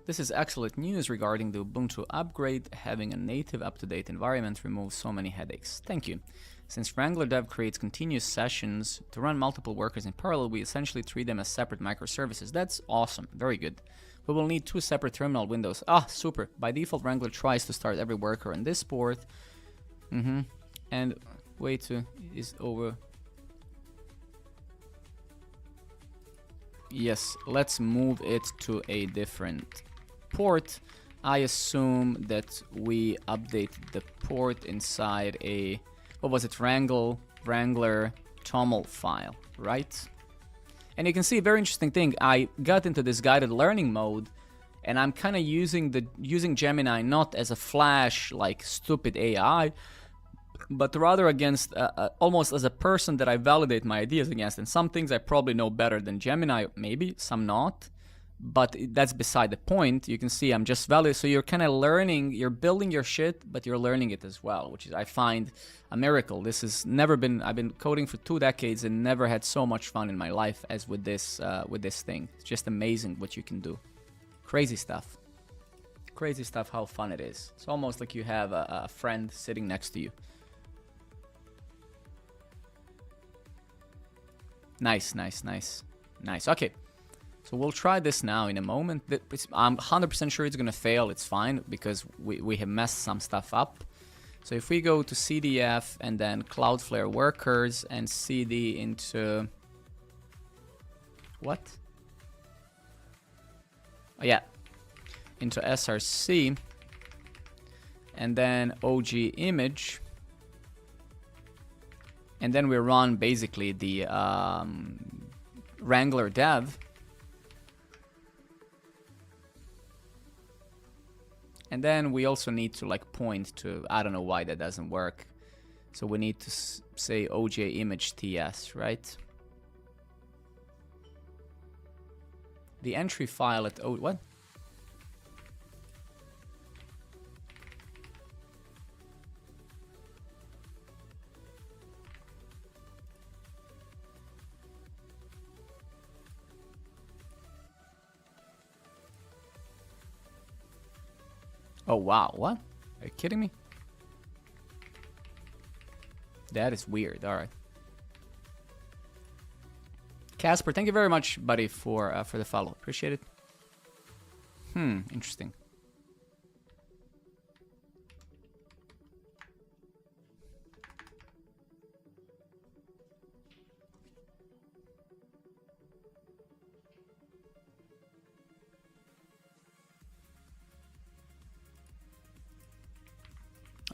This is excellent news regarding the Ubuntu upgrade. Having a native up-to-date environment removes so many headaches. Thank you. Since Wrangler Dev creates continuous sessions to run multiple workers in parallel, we essentially treat them as separate microservices. That's awesome. Very good. We will need 2 separate terminal windows. Ah, super. By default, Wrangler tries to start every worker on this port. And way to is over. Yes, let's move it to a different port. I assume that we update the port inside a, what was it, Wrangler toml file, right? And you can see a very interesting thing. I got into this guided learning mode, and I'm kind of using Gemini not as a flash like stupid AI, but rather against almost as a person that I validate my ideas against. And some things I probably know better than Gemini, maybe some not. But that's beside the point. You can see I'm just validating. So you're kind of learning, you're building your shit, but you're learning it as well, which is, I find, a miracle. This has never been, I've been coding for 2 decades and never had so much fun in my life as with this thing. It's just amazing what you can do. Crazy stuff. Crazy stuff how fun it is. It's almost like you have a friend sitting next to you. Nice, nice, nice. Nice, okay. So we'll try this now in a moment. I'm 100% sure it's going to fail. It's fine because we have messed some stuff up. So if we go to CDF and then Cloudflare workers and CD into... What? Oh, yeah. Into SRC. And then OG image. And then we run basically the Wrangler dev. And then we also need to like point to, I don't know why that doesn't work. So we need to say OJ image TS, right? The entry file at what? Oh wow, what? Are you kidding me? That is weird. All right. Casper, thank you very much, buddy, for the follow. Appreciate it. Interesting.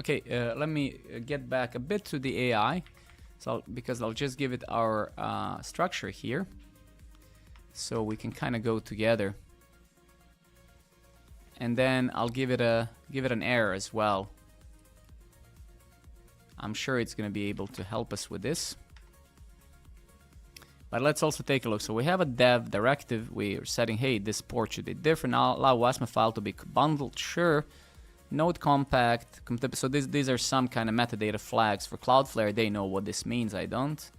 Okay, let me get back a bit to the AI, because I'll just give it our structure here, so we can kind of go together, and then I'll give it an error as well. I'm sure it's going to be able to help us with this. But let's also take a look. So we have a dev directive. We're setting, hey, this port should be different. I'll allow WASM file to be bundled. Sure. Node compact. So these are some kind of metadata flags for Cloudflare. They know what this means. I don't.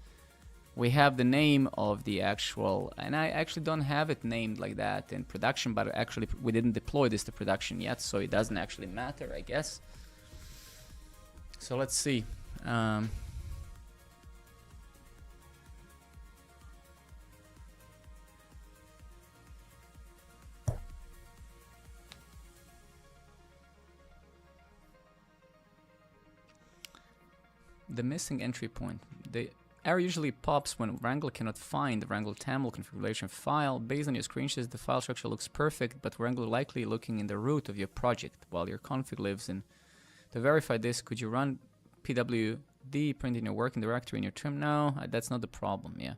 We have the name of the actual, and I actually don't have it named like that in production, but actually we didn't deploy this to production yet, so it doesn't actually matter, I guess. So let's see. The missing entry point. The error usually pops when Wrangler cannot find the Wrangler TAML configuration file. Based on your screenshots, the file structure looks perfect, but Wrangler likely looking in the root of your project while your config lives in. To verify this, could you run pwd, print in your working directory in your trim? No, that's not the problem, yeah.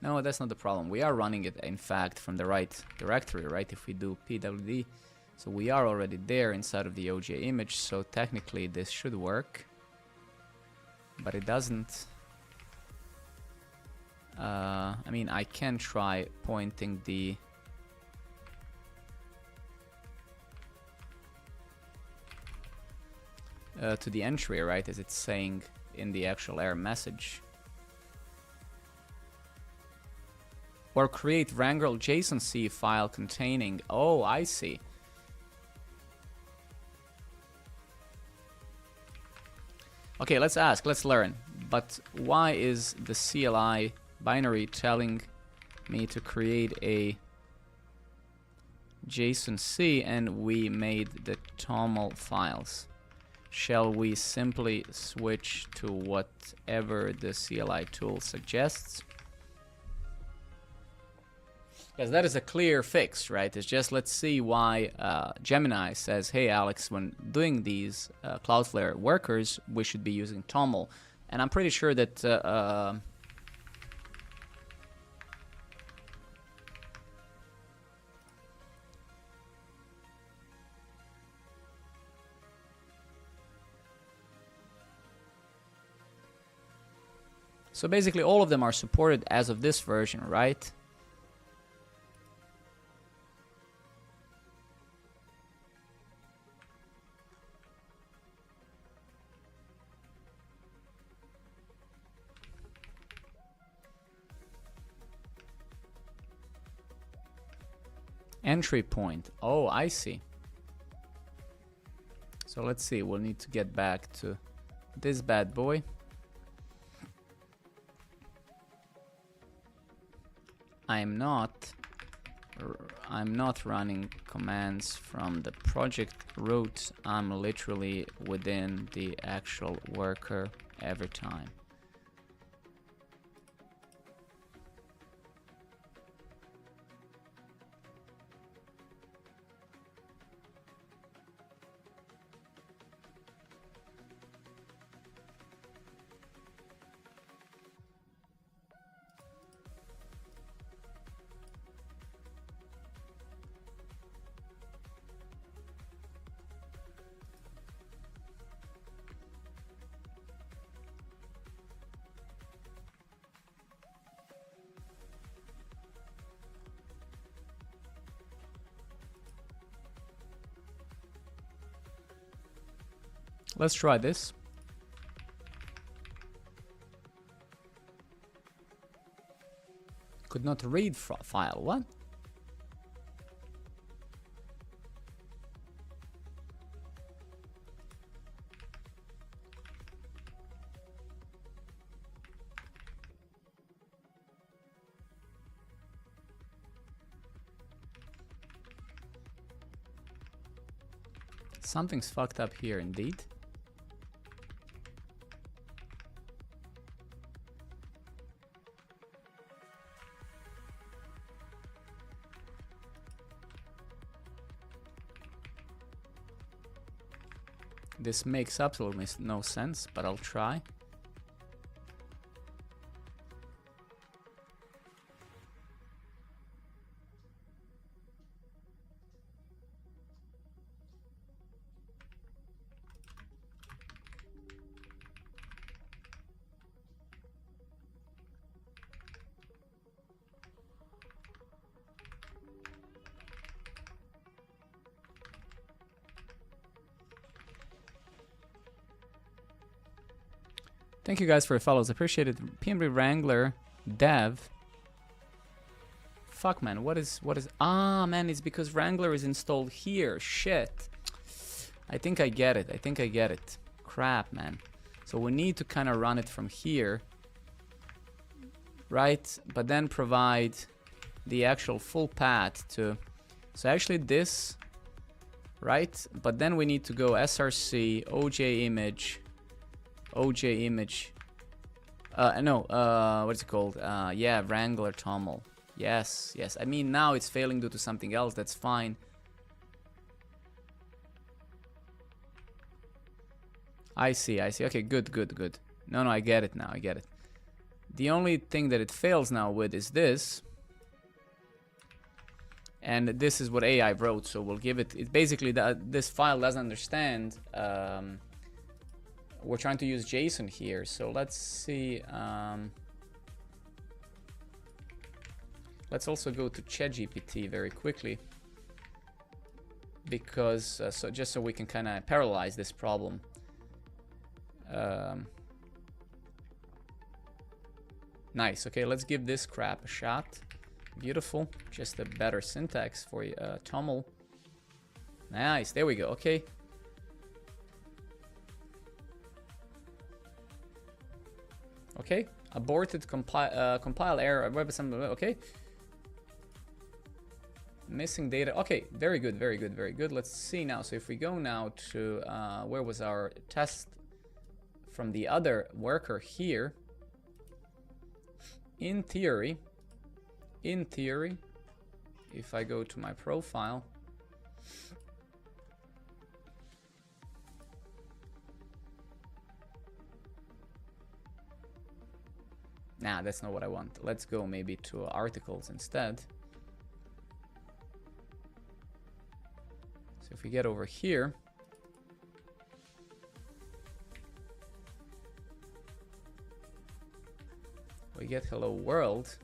No, that's not the problem. We are running it, in fact, from the right directory, right? If we do pwd, so we are already there inside of the OJ image, so technically this should work, but it doesn't. I mean, I can try pointing the to the entry, right, as it's saying in the actual error message. Or create Wrangler JSON-C file containing... Oh, I see. Okay, let's ask, let's learn. But why is the CLI binary telling me to create a JSON-C and we made the TOML files? Shall we simply switch to whatever the CLI tool suggests? Because that is a clear fix, right? It's just, let's see why Gemini says, hey, Alex, when doing these Cloudflare workers, we should be using TOML. And I'm pretty sure that... so basically all of them are supported as of this version, right? Entry point. Oh, I see. So let's see. We'll need to get back to this bad boy. I'm not running commands from the project root. I'm literally within the actual worker every time. Let's try this. Could not read file. What? Something's fucked up here indeed. This makes absolutely no sense, but I'll try. Thank you guys for your follows. Appreciate it. PMB Wrangler Dev. Fuck man, what is ah man, it's because Wrangler is installed here. Shit. I think I get it. I think I get it. Crap, man. So we need to kind of run it from here. Right? But then provide the actual full path to, so actually this, right? But then we need to go src oj image what's it called? Yeah, Wrangler Toml. Yes. I mean, now it's failing due to something else. That's fine. I see. Okay, good. No, I get it now. I get it. The only thing that it fails now with is this. And this is what AI wrote, so we'll give it... It basically, this file doesn't understand... we're trying to use JSON here, so let's see. Let's also go to ChatGPT very quickly, because just so we can kind of parallelize this problem. Nice. Okay, let's give this crap a shot. Beautiful. Just a better syntax for Toml. Nice. There we go. Okay. Okay, aborted compile error, web assembly, okay. Missing data, okay, very good. Let's see now, so if we go now to, where was our test from the other worker here, in theory, if I go to my profile, nah, that's not what I want. Let's go maybe to articles instead. So if we get over here, we get hello world.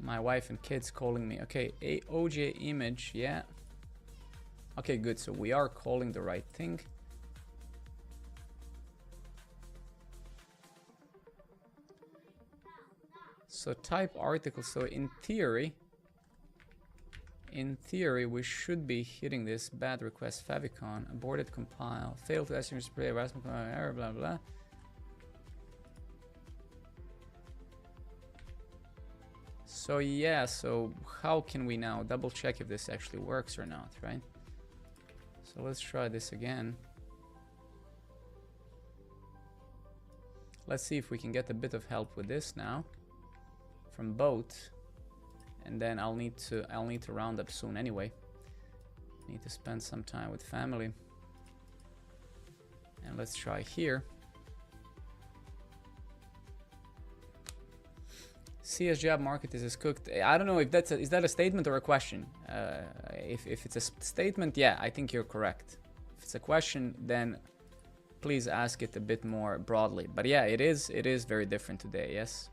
My wife and kids calling me. Okay, OJ image, yeah. Okay, good. So we are calling the right thing. So type article. So in theory, we should be hitting this. Bad request, favicon, aborted compile, failed to assume spray, error, blah blah. So yeah, so how can we now double check if this actually works or not, right? So let's try this again. Let's see if we can get a bit of help with this now from both, and then I'll need to round up soon anyway. Need to spend some time with family. And let's try here. CS job market is cooked. I don't know if that's is that a statement or a question. If it's a statement, yeah, I think you're correct. If it's a question, then please ask it a bit more broadly. But yeah, it is very different today. Yes.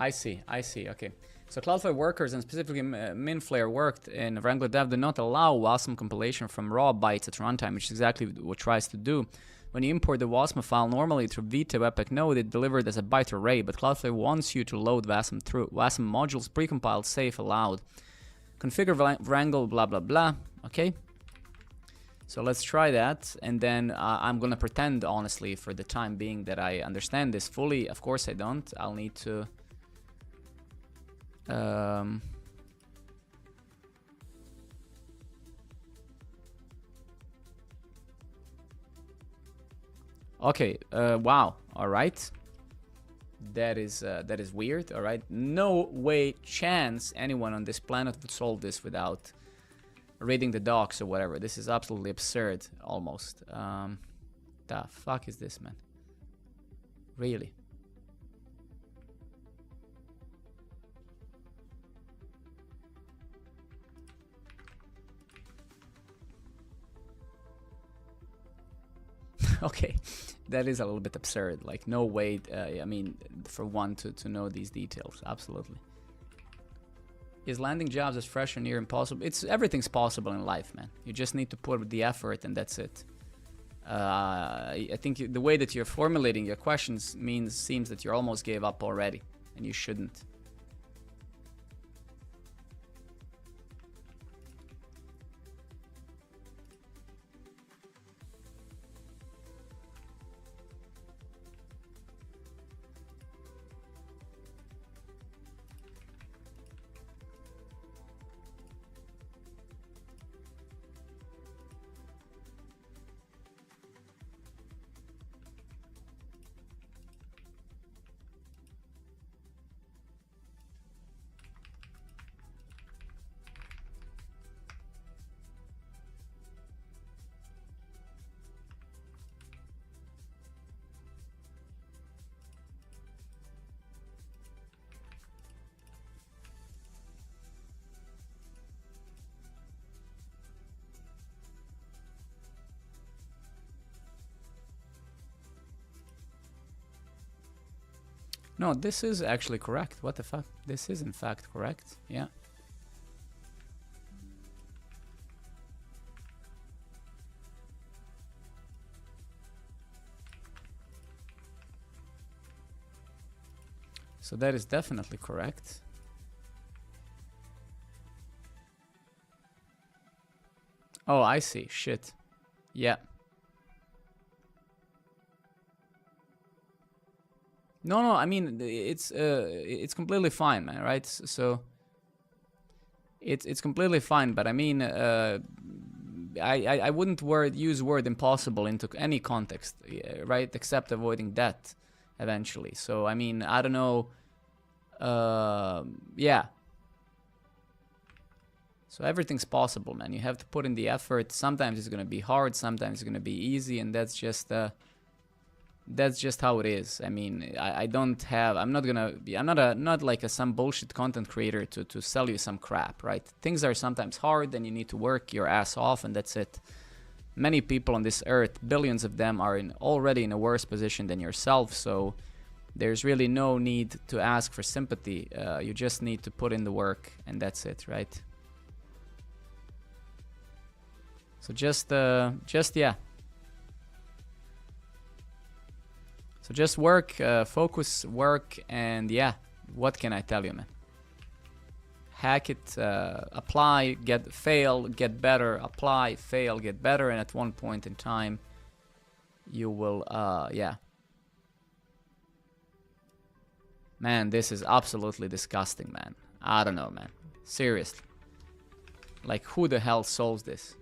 I see, okay. So Cloudflare workers and specifically Minflare worked in Wrangler Dev do not allow WASM compilation from raw bytes at runtime, which is exactly what it tries to do. When you import the WASM file normally through Vita Webpack Node, it's delivered as a byte array, but Cloudflare wants you to load WASM through WASM modules precompiled, safe, allowed. Configure Wrangle, blah, blah, blah, okay? So let's try that, and then I'm gonna pretend, honestly, for the time being that I understand this fully. Of course I don't. I'll need to... Okay, wow, all right. That is weird, all right. No way, chance anyone on this planet would solve this without reading the docs or whatever. This is absolutely absurd, almost. The fuck is this, man? Really? Okay, that is a little bit absurd. Like, no way, I mean, for one to know these details. Absolutely. Is landing jobs as fresh and near impossible? Everything's possible in life, man. You just need to put the effort, and that's it. I think the way that you're formulating your questions seems that you almost gave up already, and you shouldn't. No, this is actually correct. What the fuck? This is in fact correct. Yeah. So that is definitely correct. Oh, I see. Shit. Yeah. No, I mean, it's completely fine, man, right? So it's completely fine, but I mean, I wouldn't use word impossible into any context, right? Except avoiding that eventually. So I mean, I don't know. Yeah. So everything's possible, man. You have to put in the effort. Sometimes it's gonna be hard, sometimes it's gonna be easy, and that's just how it is. I mean, I'm not like some bullshit content creator to sell you some crap, right? Things are sometimes hard, and you need to work your ass off, and that's it. Many people on this earth, billions of them, are already in a worse position than yourself, so there's really no need to ask for sympathy. You just need to put in the work, and that's it, right? So just yeah. So just work, focus, work, and yeah, what can I tell you, man? Hack it, apply, fail, get better, apply, fail, get better, and at one point in time, you will, yeah. Man, this is absolutely disgusting, man. I don't know, man. Seriously. Like, who the hell solves this?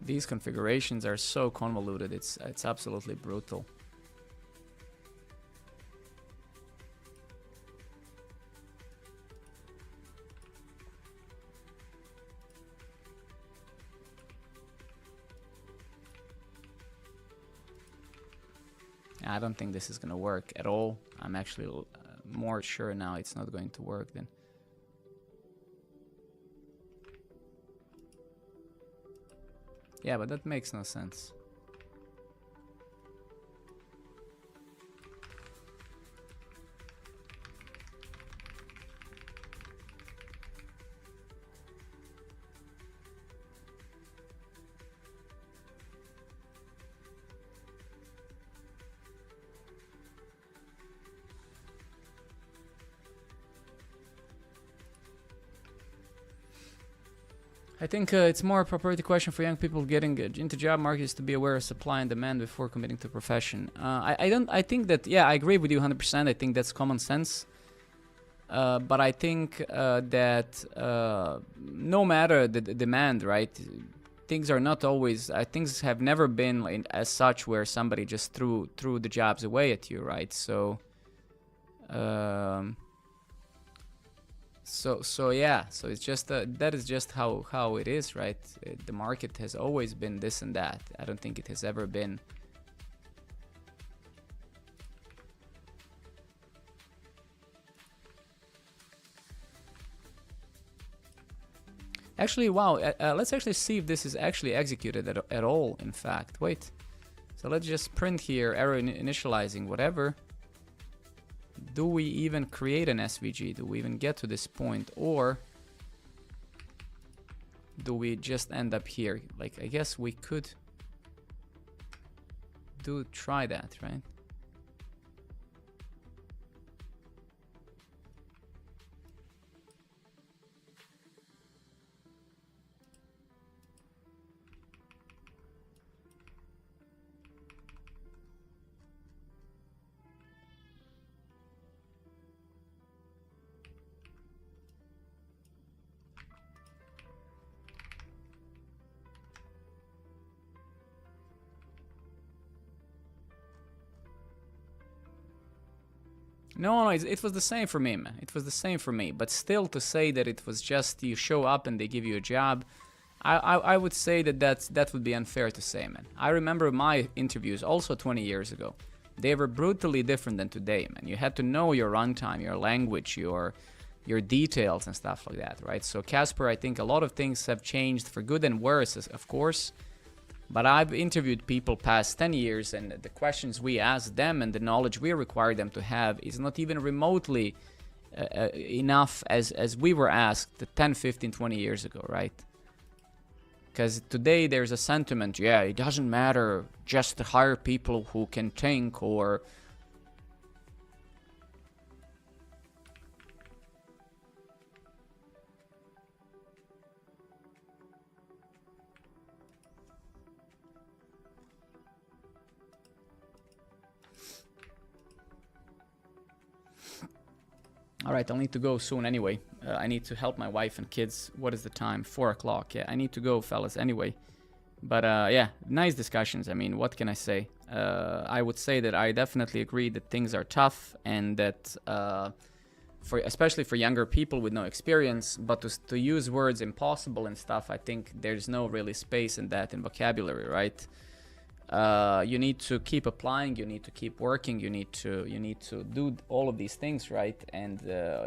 These configurations are so convoluted, it's absolutely brutal. I don't think this is gonna work at all. I'm actually more sure now it's not going to work then. Yeah, but that makes no sense. I think it's more a propriety question for young people getting into job markets to be aware of supply and demand before committing to profession. I think that, yeah, I agree with you 100%. I think that's common sense. But I think that no matter the demand, right? Things are not always, things have never been as such where somebody just threw the jobs away at you, right? So yeah, so it's just that is just how it is, right? The market has always been this and that. I don't think it has ever been. Actually, wow, let's actually see if this is actually executed at all, in fact. Wait, so let's just print here, error initializing, whatever. Do we even create an SVG? Do we even get to this point? Or do we just end up here? Like, I guess we could try that, right? No, it was the same for me, man. It was the same for me. But still, to say that it was just you show up and they give you a job, I would say that would be unfair to say, man. I remember my interviews also 20 years ago. They were brutally different than today, man. You had to know your runtime, your language, your details and stuff like that, right? So Casper, I think a lot of things have changed for good and worse, of course. But I've interviewed people past 10 years, and the questions we ask them and the knowledge we require them to have is not even remotely enough as we were asked 10, 15, 20 years ago, right? Because today there's a sentiment, yeah, it doesn't matter, just to hire people who can think or... Alright, I'll need to go soon anyway. I need to help my wife and kids. What is the time? 4 o'clock. Yeah, I need to go, fellas, anyway. But yeah, nice discussions. I mean, what can I say? I would say that I definitely agree that things are tough and that, especially for younger people with no experience, but to use words impossible and stuff, I think there's no really space in that in vocabulary, right? You need to keep applying, you need to keep working, you need to do all of these things, right? And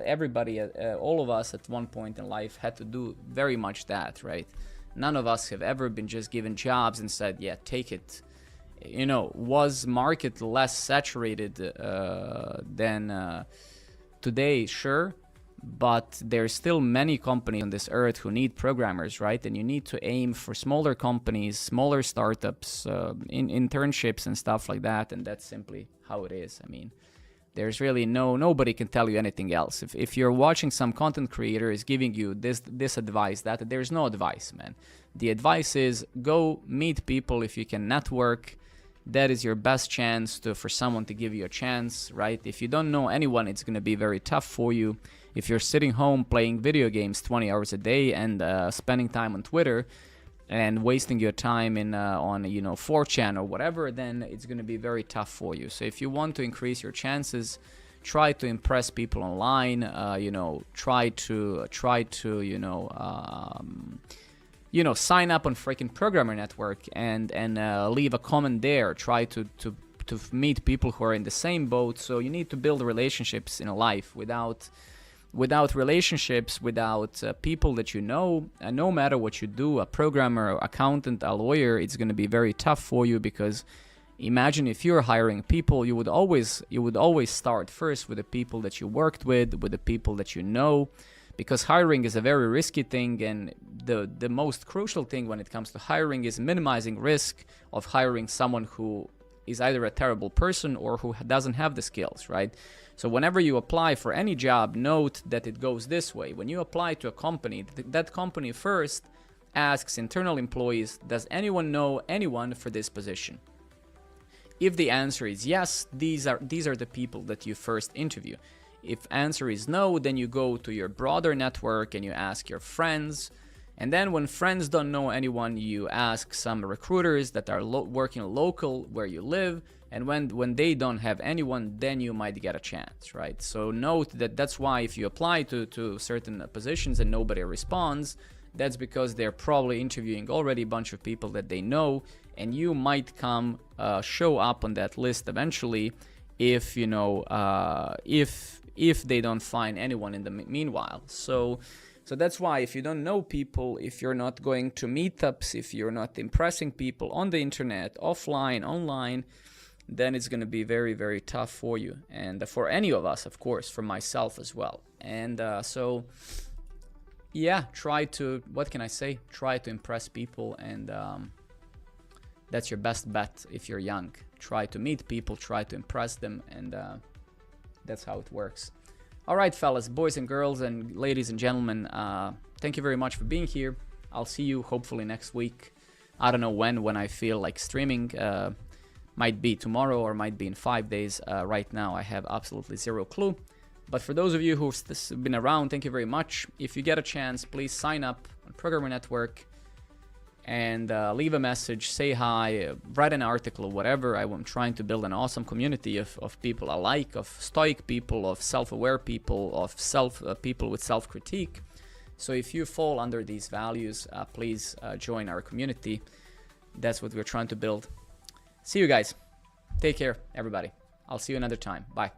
everybody, all of us at one point in life had to do very much that, right? None of us have ever been just given jobs and said, yeah, take it. You know, was market less saturated than today? Sure. But there's still many companies on this earth who need programmers, right? And you need to aim for smaller companies, smaller startups, internships and stuff like that. And that's simply how it is. I mean, there's really nobody can tell you anything else. If you're watching some content creator is giving you this advice, that there's no advice, man. The advice is go meet people. If you can network, that is your best chance for someone to give you a chance, right? If you don't know anyone, it's going to be very tough for you. If you're sitting home playing video games 20 hours a day and spending time on Twitter and wasting your time on 4chan or whatever, then it's going to be very tough for you. So if you want to increase your chances, try to impress people online. Try to sign up on freaking Programmer Network and leave a comment there. Try to meet people who are in the same boat. So you need to build relationships in life. Without relationships, without people that you know, no matter what you do, a programmer, accountant, a lawyer, it's going to be very tough for you, because imagine if you're hiring people, you would always start first with the people that you worked with the people that you know, because hiring is a very risky thing, and the most crucial thing when it comes to hiring is minimizing risk of hiring someone who is either a terrible person or who doesn't have the skills, right? So whenever you apply for any job, note that it goes this way. When you apply to a company, that company first asks internal employees, does anyone know anyone for this position? If the answer is yes, these are the people that you first interview. If answer is no, then you go to your broader network and you ask your friends. And then when friends don't know anyone, you ask some recruiters that are working local where you live. And when they don't have anyone, then you might get a chance, right? So note that's why if you apply to certain positions and nobody responds, that's because they're probably interviewing already a bunch of people that they know, and you might show up on that list eventually if they don't find anyone in the meanwhile. So that's why if you don't know people, if you're not going to meetups, if you're not impressing people on the internet, offline, online, then it's going to be very, very tough for you. And for any of us, of course, for myself as well. And so, yeah, what can I say? Try to impress people, and that's your best bet if you're young. Try to meet people, try to impress them, and that's how it works. All right, fellas, boys and girls, and ladies and gentlemen, thank you very much for being here. I'll see you hopefully next week. I don't know when I feel like streaming. Might be tomorrow or might be in 5 days. Right now, I have absolutely zero clue. But for those of you who've been around, thank you very much. If you get a chance, please sign up on Programmer Network and leave a message, say hi, write an article, whatever. I'm trying to build an awesome community of people I like, of stoic people, of self-aware people, of people with self-critique. So if you fall under these values, please join our community. That's what we're trying to build. See you guys. Take care, everybody. I'll see you another time. Bye.